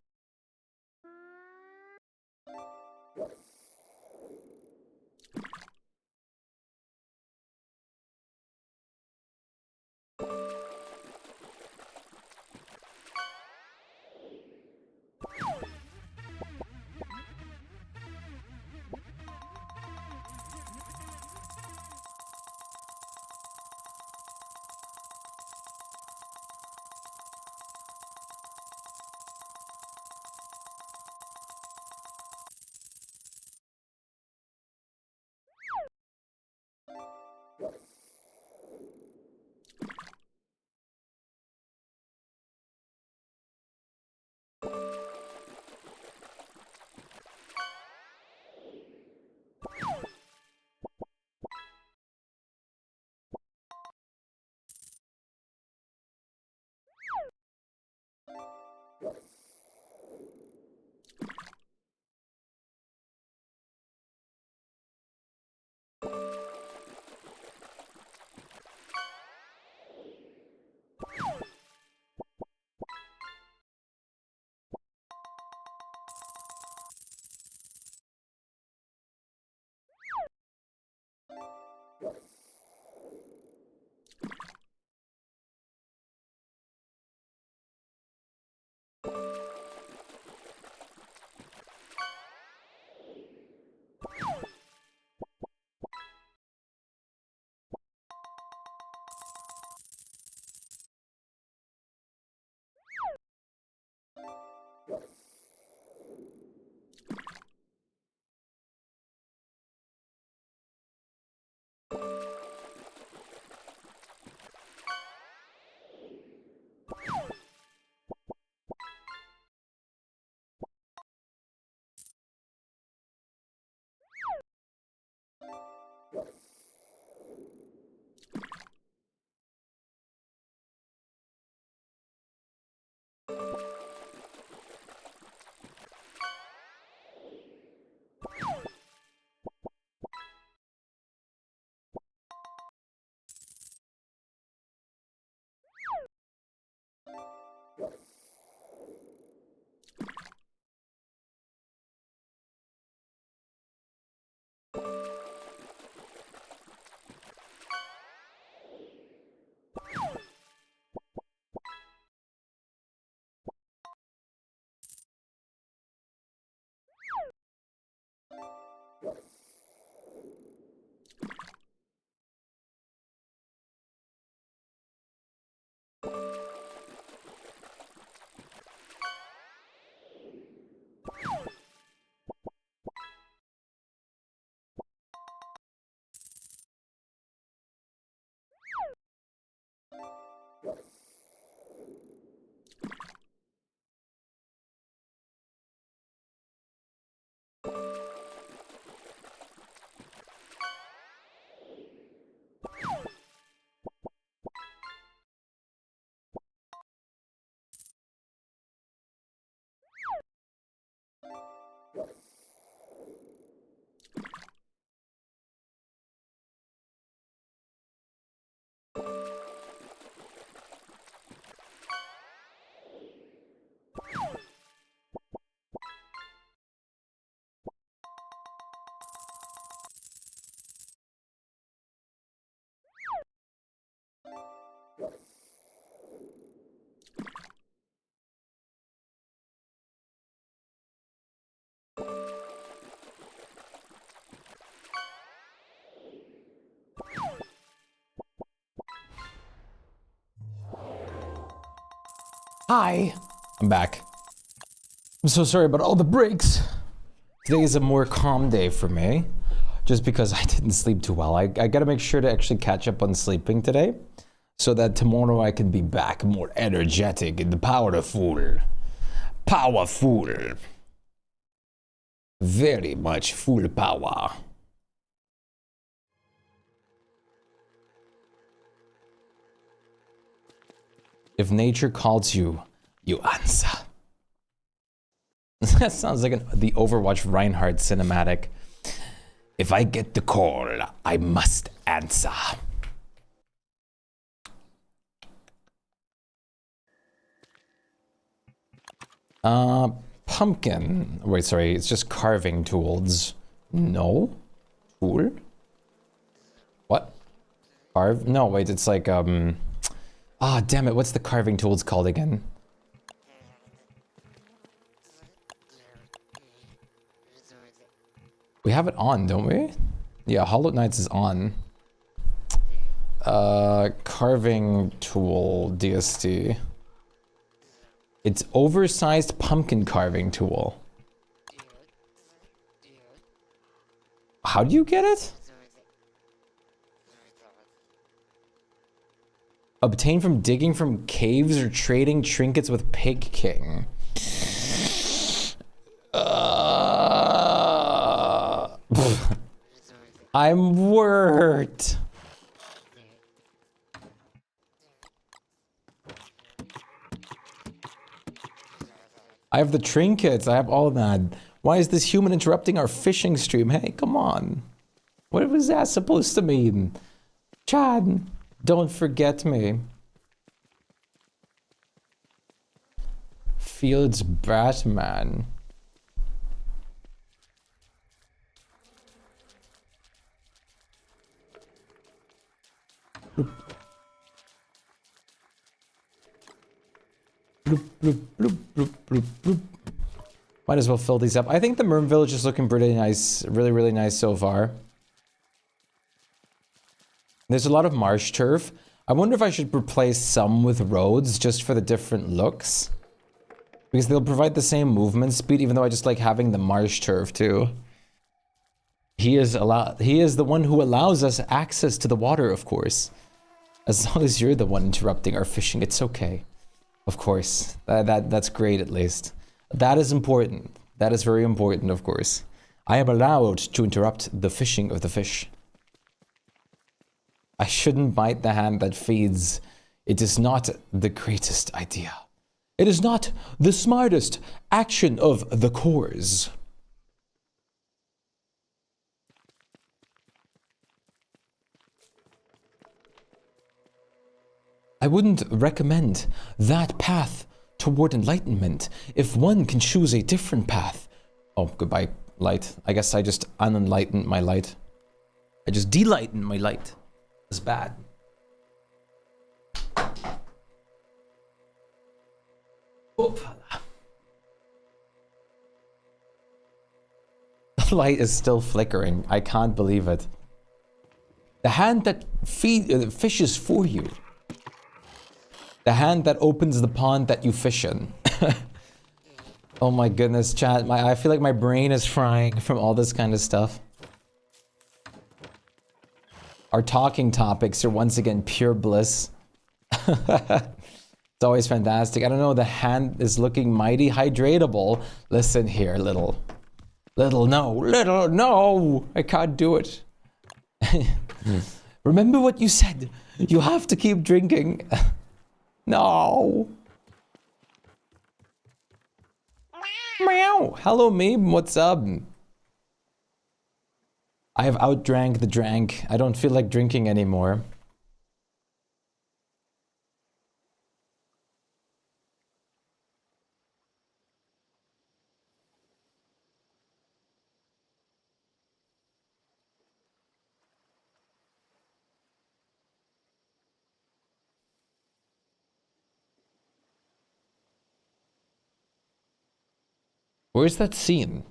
Hi, I'm back. I'm so sorry about all the breaks. Today is a more calm day for me, just because I didn't sleep too well. I gotta make sure to actually catch up on sleeping today, so that tomorrow I can be back more energetic and powerful. Powerful. Very much full power. If nature calls you, you answer. That sounds like the Overwatch Reinhardt cinematic. If I get the call, I must answer. Pumpkin. Wait, sorry, it's just carving tools. No? Tool? What? Carve? No, wait, it's like, ah, damn it, what's the carving tools called again? We have it on, don't we? Yeah, Hollow Knights is on. Carving tool, DST. It's oversized pumpkin carving tool. How do you get it? Obtained from digging from caves or trading trinkets with Pig King. I'm worked. I have the trinkets. I have all that. Why is this human interrupting our fishing stream? Hey, come on. What was that supposed to mean? Chad, don't forget me. Fields Batman. Bloop. Bloop, bloop, bloop, bloop, bloop, bloop. Might as well fill these up. I think the Merm Village is looking pretty nice. Really, really nice so far. There's a lot of marsh turf. I wonder if I should replace some with roads just for the different looks. Because they'll provide the same movement speed, even though I just like having the marsh turf too. He is the one who allows us access to the water, of course. As long as you're the one interrupting our fishing, it's okay. Of course. That's great, at least. That is important. That is very important, of course. I am allowed to interrupt the fishing of the fish. I shouldn't bite the hand that feeds. It is not the greatest idea. It is not the smartest action of the cores. I wouldn't recommend that path toward enlightenment if one can choose a different path. Oh, goodbye, light. I guess I just unenlightened my light. I just delightened my light. It's bad. Oopala. The light is still flickering. I can't believe it. The hand that fishes for you. The hand that opens the pond that you fish in. Oh my goodness, chat. I feel like my brain is frying from all this kind of stuff. Our talking topics are once again pure bliss. It's always fantastic. I don't know, the hand is looking mighty hydratable. Listen here, little no, I can't do it. Remember what you said. You have to keep drinking. No. Meow. Hello, meme. What's up? I have outdrank the drank. I don't feel like drinking anymore. Where's that scene?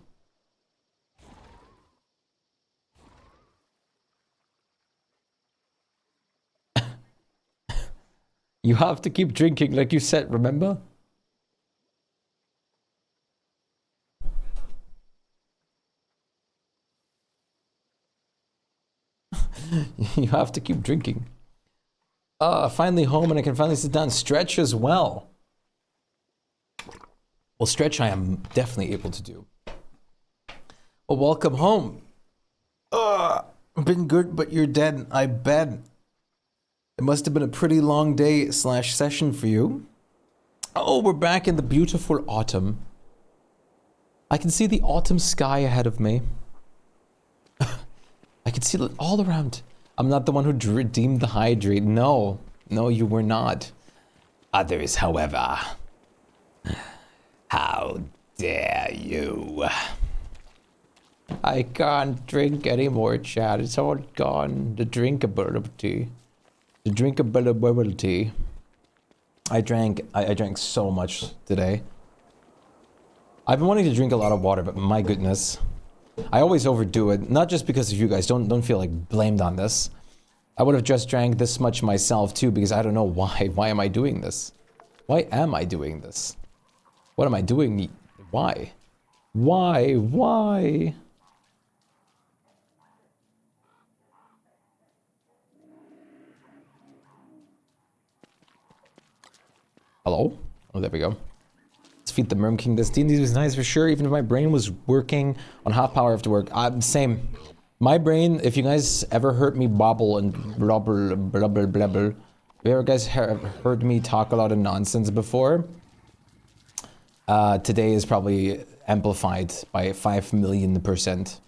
You have to keep drinking like you said, remember? You have to keep drinking. Finally home and I can finally sit down and stretch as well. Well, stretch I am definitely able to do. Well, welcome home. Been good, but you're dead, I bet. It must have been a pretty long day / session for you. Oh, we're back in the beautiful autumn. I can see the autumn sky ahead of me. I can see it all around. I'm not the one who redeemed the hydrate. No, you were not. Others, however. How dare you? I can't drink anymore, Chad. It's all gone. The drinkability. The drinkability. I drank so much today. I've been wanting to drink a lot of water, but my goodness. I always overdo it. Not just because of you guys. Don't feel like blamed on this. I would have just drank this much myself too, because I don't know why. Why am I doing this? Why am I doing this? What am I doing? Why? Why? Hello? Oh, there we go. Let's feed the Merm King. This D&D was nice for sure, even if my brain was working on half power after work. Same. My brain, if you guys ever heard me bobble and blubber, blubber, blubber, if you ever guys heard me talk a lot of nonsense before, today is probably amplified by 5,000,000%.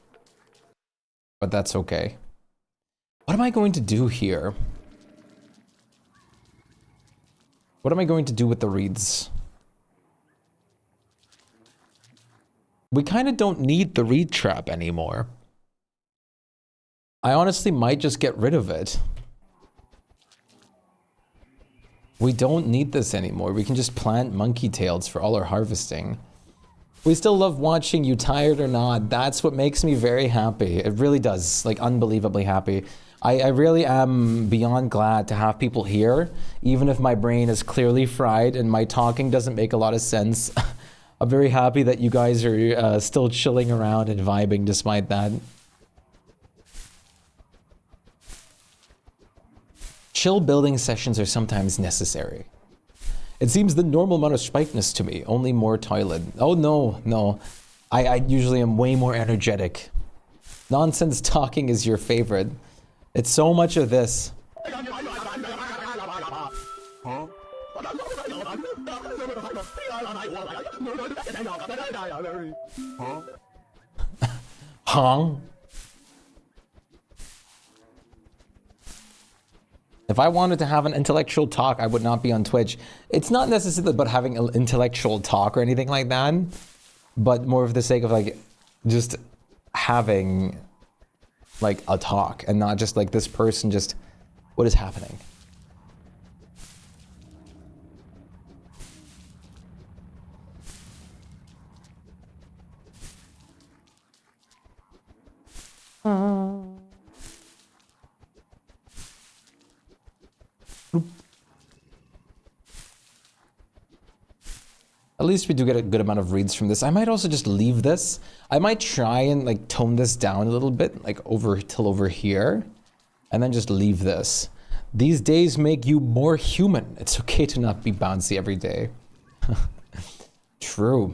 But that's okay. What am I going to do here? What am I going to do with the reeds? We kind of don't need the reed trap anymore. I honestly might just get rid of it. We don't need this anymore. We can just plant monkey tails for all our harvesting. We still love watching you, tired or not. That's what makes me very happy. It really does, like unbelievably happy. I really am beyond glad to have people here, even if my brain is clearly fried and my talking doesn't make a lot of sense. I'm very happy that you guys are still chilling around and vibing despite that. Chill building sessions are sometimes necessary. It seems the normal amount of Shpykeness to me, only more toilet. Oh no. I usually am way more energetic. Nonsense talking is your favorite. It's so much of this. Hong. If I wanted to have an intellectual talk, I would not be on Twitch. It's not necessarily about having an intellectual talk or anything like that, but more of the sake of like just having like a talk and not just like this person just, what is happening? At least we do get a good amount of reads from this. I might also just leave this. I might try and like tone this down a little bit, like over here, and then just leave this. These days make you more human. It's okay to not be bouncy every day. True.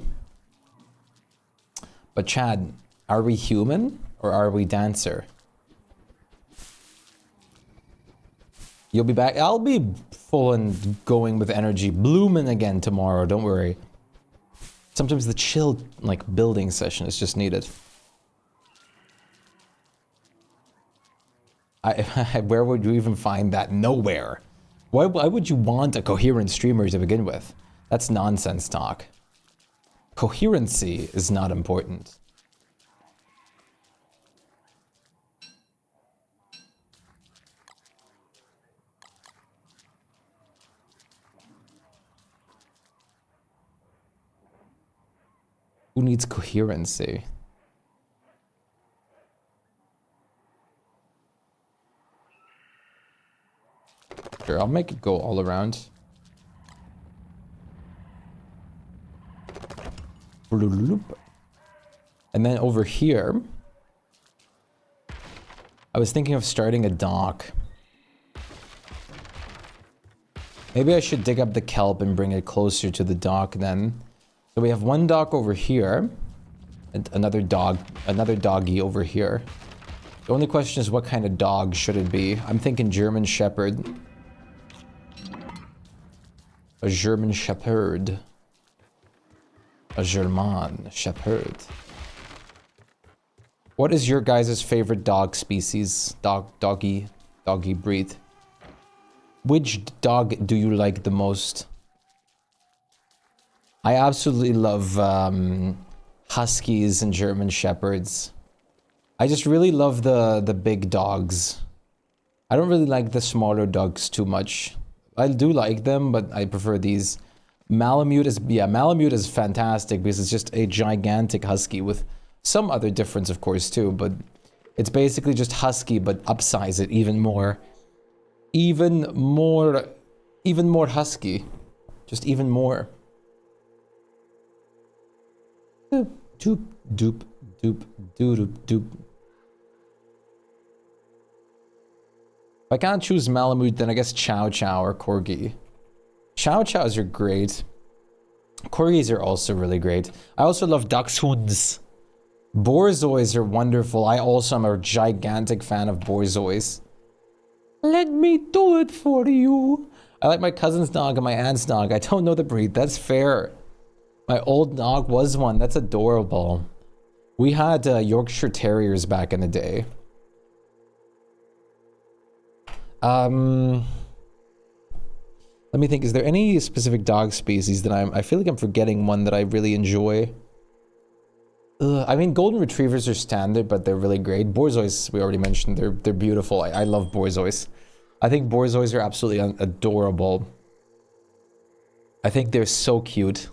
But Chad, are we human or are we dancer? You'll be back. I'll be full and going with energy, blooming again tomorrow. Don't worry. Sometimes the chill, like, building session is just needed. Where would you even find that? Nowhere. Why would you want a coherent streamer to begin with? That's nonsense talk. Coherency is not important. Who needs coherency? Sure, I'll make it go all around. And then over here, I was thinking of starting a dock. Maybe I should dig up the kelp and bring it closer to the dock then. So we have one dock over here. And another doggy over here. The only question is what kind of dog should it be? I'm thinking German Shepherd. A German Shepherd. A German Shepherd. What is your guys' favorite dog species? Doggy breed? Which dog do you like the most? I absolutely love Huskies and German Shepherds. I just really love the big dogs. I don't really like the smaller dogs too much. I do like them, but I prefer these. Malamute is fantastic because it's just a gigantic husky with some other difference, of course, too, but it's basically just husky, but upsize it even more. Even more husky. Just even more. Doop, doop, doop, doop, doop, doop. If I can't choose Malamute, then I guess Chow Chow or Corgi. Chow Chows are great. Corgis are also really great. I also love Dachshunds. Borzois are wonderful. I also am a gigantic fan of Borzois. Let me do it for you. I like my cousin's dog and my aunt's dog. I don't know the breed. That's fair. My old dog was one. That's adorable. We had Yorkshire Terriers back in the day. Let me think. Is there any specific dog species that I feel like I'm forgetting one that I really enjoy? I mean, golden retrievers are standard, but they're really great. Borzois, we already mentioned, they're beautiful. I love Borzois. I think Borzois are absolutely adorable. I think they're so cute.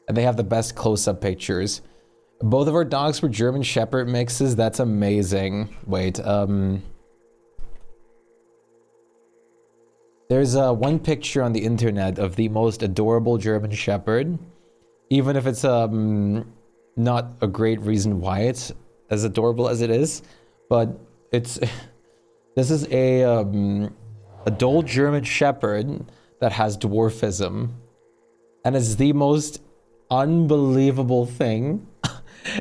And they have the best close-up pictures. Both of our dogs were German Shepherd mixes. That's amazing. Wait, there's one picture on the internet of the most adorable German Shepherd. Even if it's not a great reason why it's as adorable as it is, but it's this is a adult German Shepherd that has dwarfism, and it's the most unbelievable thing.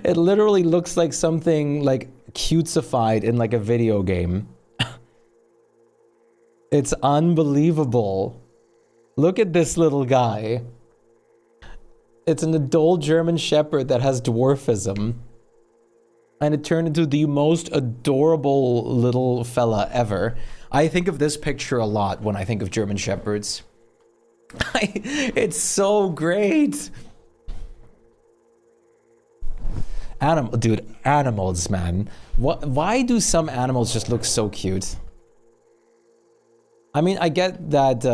It literally looks like something like cutesified in like a video game. It's unbelievable. Look at this little guy. It's an adult German Shepherd that has dwarfism. And it turned into the most adorable little fella ever. I think of this picture a lot when I think of German Shepherds. It's so great. Dude, animals, man. Why do some animals just look so cute? I mean, I get that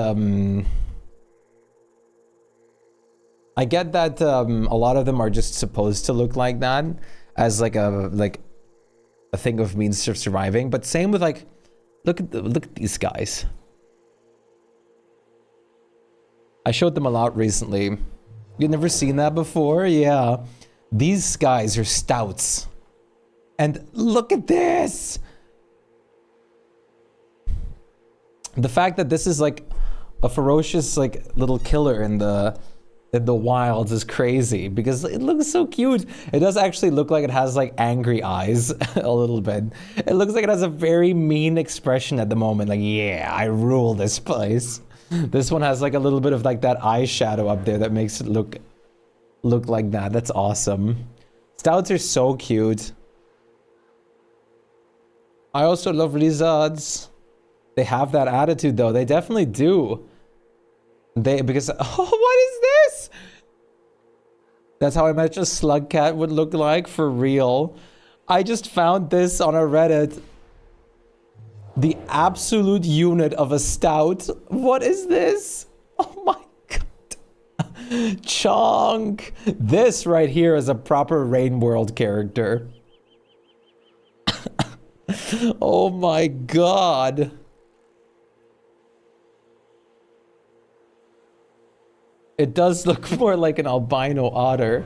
a lot of them are just supposed to look like that as like a thing of means of surviving, but same with like look at these guys. I showed them a lot recently. You've never seen that before? Yeah. These guys are stouts. And look at this. The fact that this is like a ferocious like little killer in the wilds is crazy because it looks so cute. It does actually look like it has like angry eyes a little bit. It looks like it has a very mean expression at the moment. Like, yeah, I rule this place. This one has like a little bit of like that eyeshadow up there that makes it look like that. That's awesome. Stouts are so cute. I also love lizards. They have that attitude though. They definitely do. Because oh, what is this? That's how I imagine a slug cat would look like for real. I just found this on a Reddit. The absolute unit of a stout. What is this? Oh my god. Chonk. This right here is a proper Rain World character. Oh my god. It does look more like an albino otter.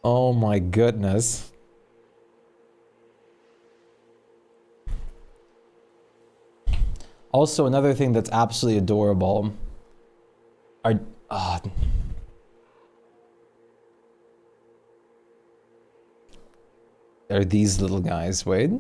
Oh my goodness. Also, another thing that's absolutely adorable are these little guys. Wait.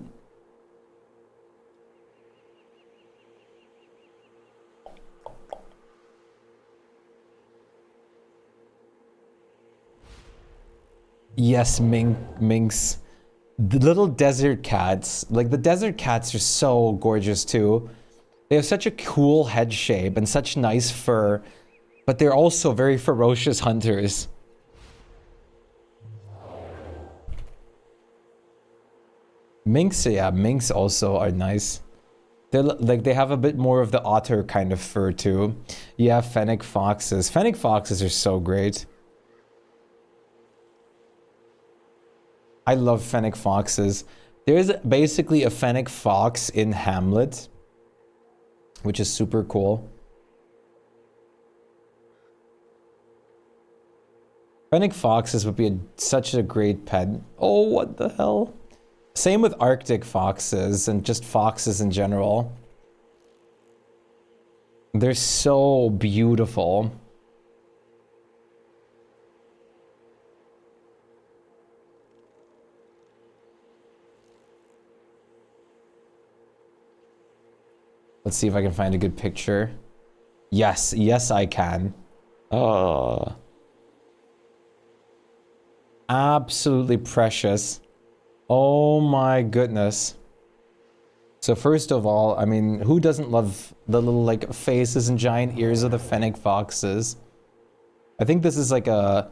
Yes, minks. The little desert cats. Like, the desert cats are so gorgeous too. They have such a cool head shape and such nice fur, but they're also very ferocious hunters. Minks, yeah, minks also are nice. They're like, they have a bit more of the otter kind of fur too. Yeah, fennec foxes. Fennec foxes are so great. I love fennec foxes. There's basically a fennec fox in Hamlet, which is super cool. Fennec foxes would be such a great pet. Oh, what the hell? Same with Arctic foxes and just foxes in general. They're so beautiful. Let's see if I can find a good picture. Yes, yes I can. Oh. Absolutely precious. Oh my goodness. So first of all, I mean, who doesn't love the little like faces and giant ears of the fennec foxes? I think this is like a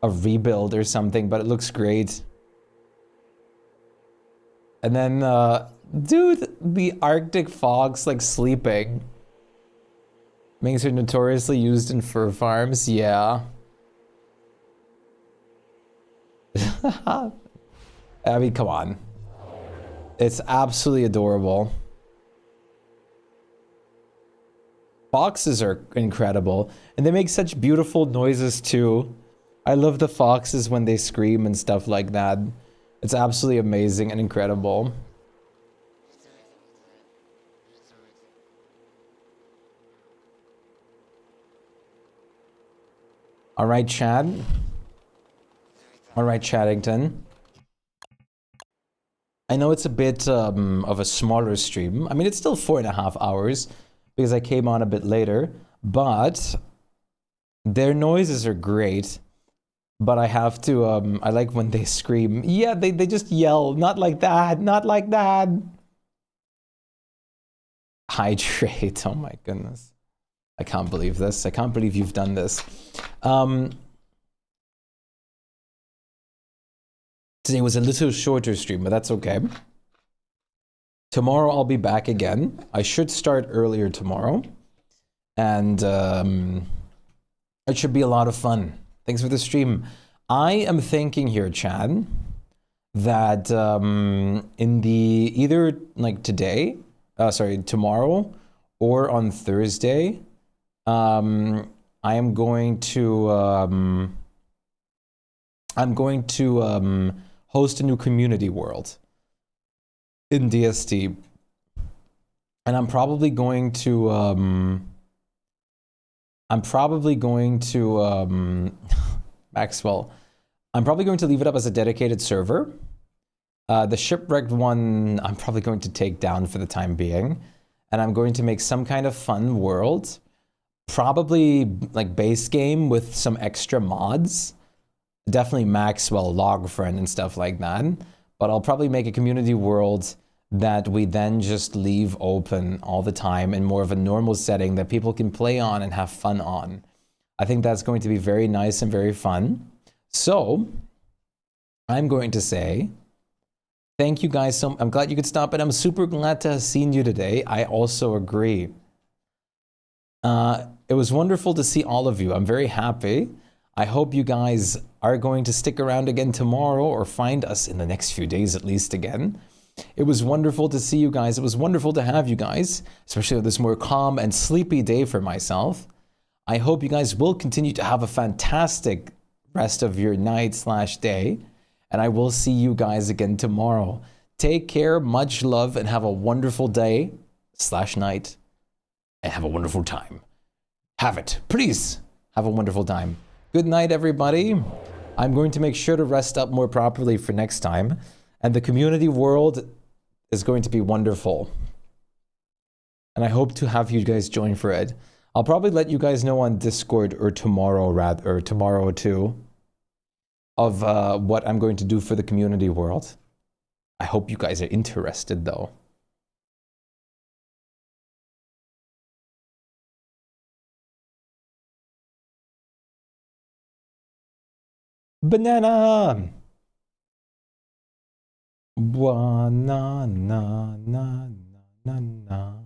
rebuild or something, but it looks great. And then, dude, the Arctic fox like sleeping. Minks are notoriously used in fur farms, yeah. I mean, come on. It's absolutely adorable. Foxes are incredible, and they make such beautiful noises too. I love the foxes when they scream and stuff like that. It's absolutely amazing and incredible. All right, Chad. All right, Chaddington. I know it's a bit of a smaller stream. I mean, it's still 4.5 hours because I came on a bit later, but their noises are great. But I have to, I like when they scream. Yeah, they just yell, not like that, not like that. Hydrate, oh my goodness. I can't believe this. I can't believe you've done this. Today was a little shorter stream, but that's okay. Tomorrow I'll be back again. I should start earlier tomorrow. And it should be a lot of fun. Thanks for the stream. I am thinking here, Chad, that in the either like today, tomorrow, or on Thursday, I am going to host a new community world in DST, and I'm probably going to Maxwell. I'm probably going to leave it up as a dedicated server. The shipwrecked one, I'm probably going to take down for the time being. And I'm going to make some kind of fun world. Probably like base game with some extra mods. Definitely Maxwell, log friend and stuff like that. But I'll probably make a community world that we then just leave open all the time in more of a normal setting that people can play on and have fun on. I think that's going to be very nice and very fun. So, I'm going to say, thank you guys so much. I'm glad you could stop, and I'm super glad to have seen you today. I also agree. It was wonderful to see all of you. I'm very happy. I hope you guys are going to stick around again tomorrow or find us in the next few days at least again. It was wonderful to see you guys. It was wonderful to have you guys, especially on this more calm and sleepy day for myself. I hope you guys will continue to have a fantastic rest of your night/day. And I will see you guys again tomorrow. Take care, much love, and have a wonderful day/night. And have a wonderful time. Have it. Please have a wonderful time. Good night, everybody. I'm going to make sure to rest up more properly for next time. And the community world is going to be wonderful. And I hope to have you guys join for it. I'll probably let you guys know on Discord or tomorrow too, of what I'm going to do for the community world. I hope you guys are interested though. Banana! Banana, na, na, na, na.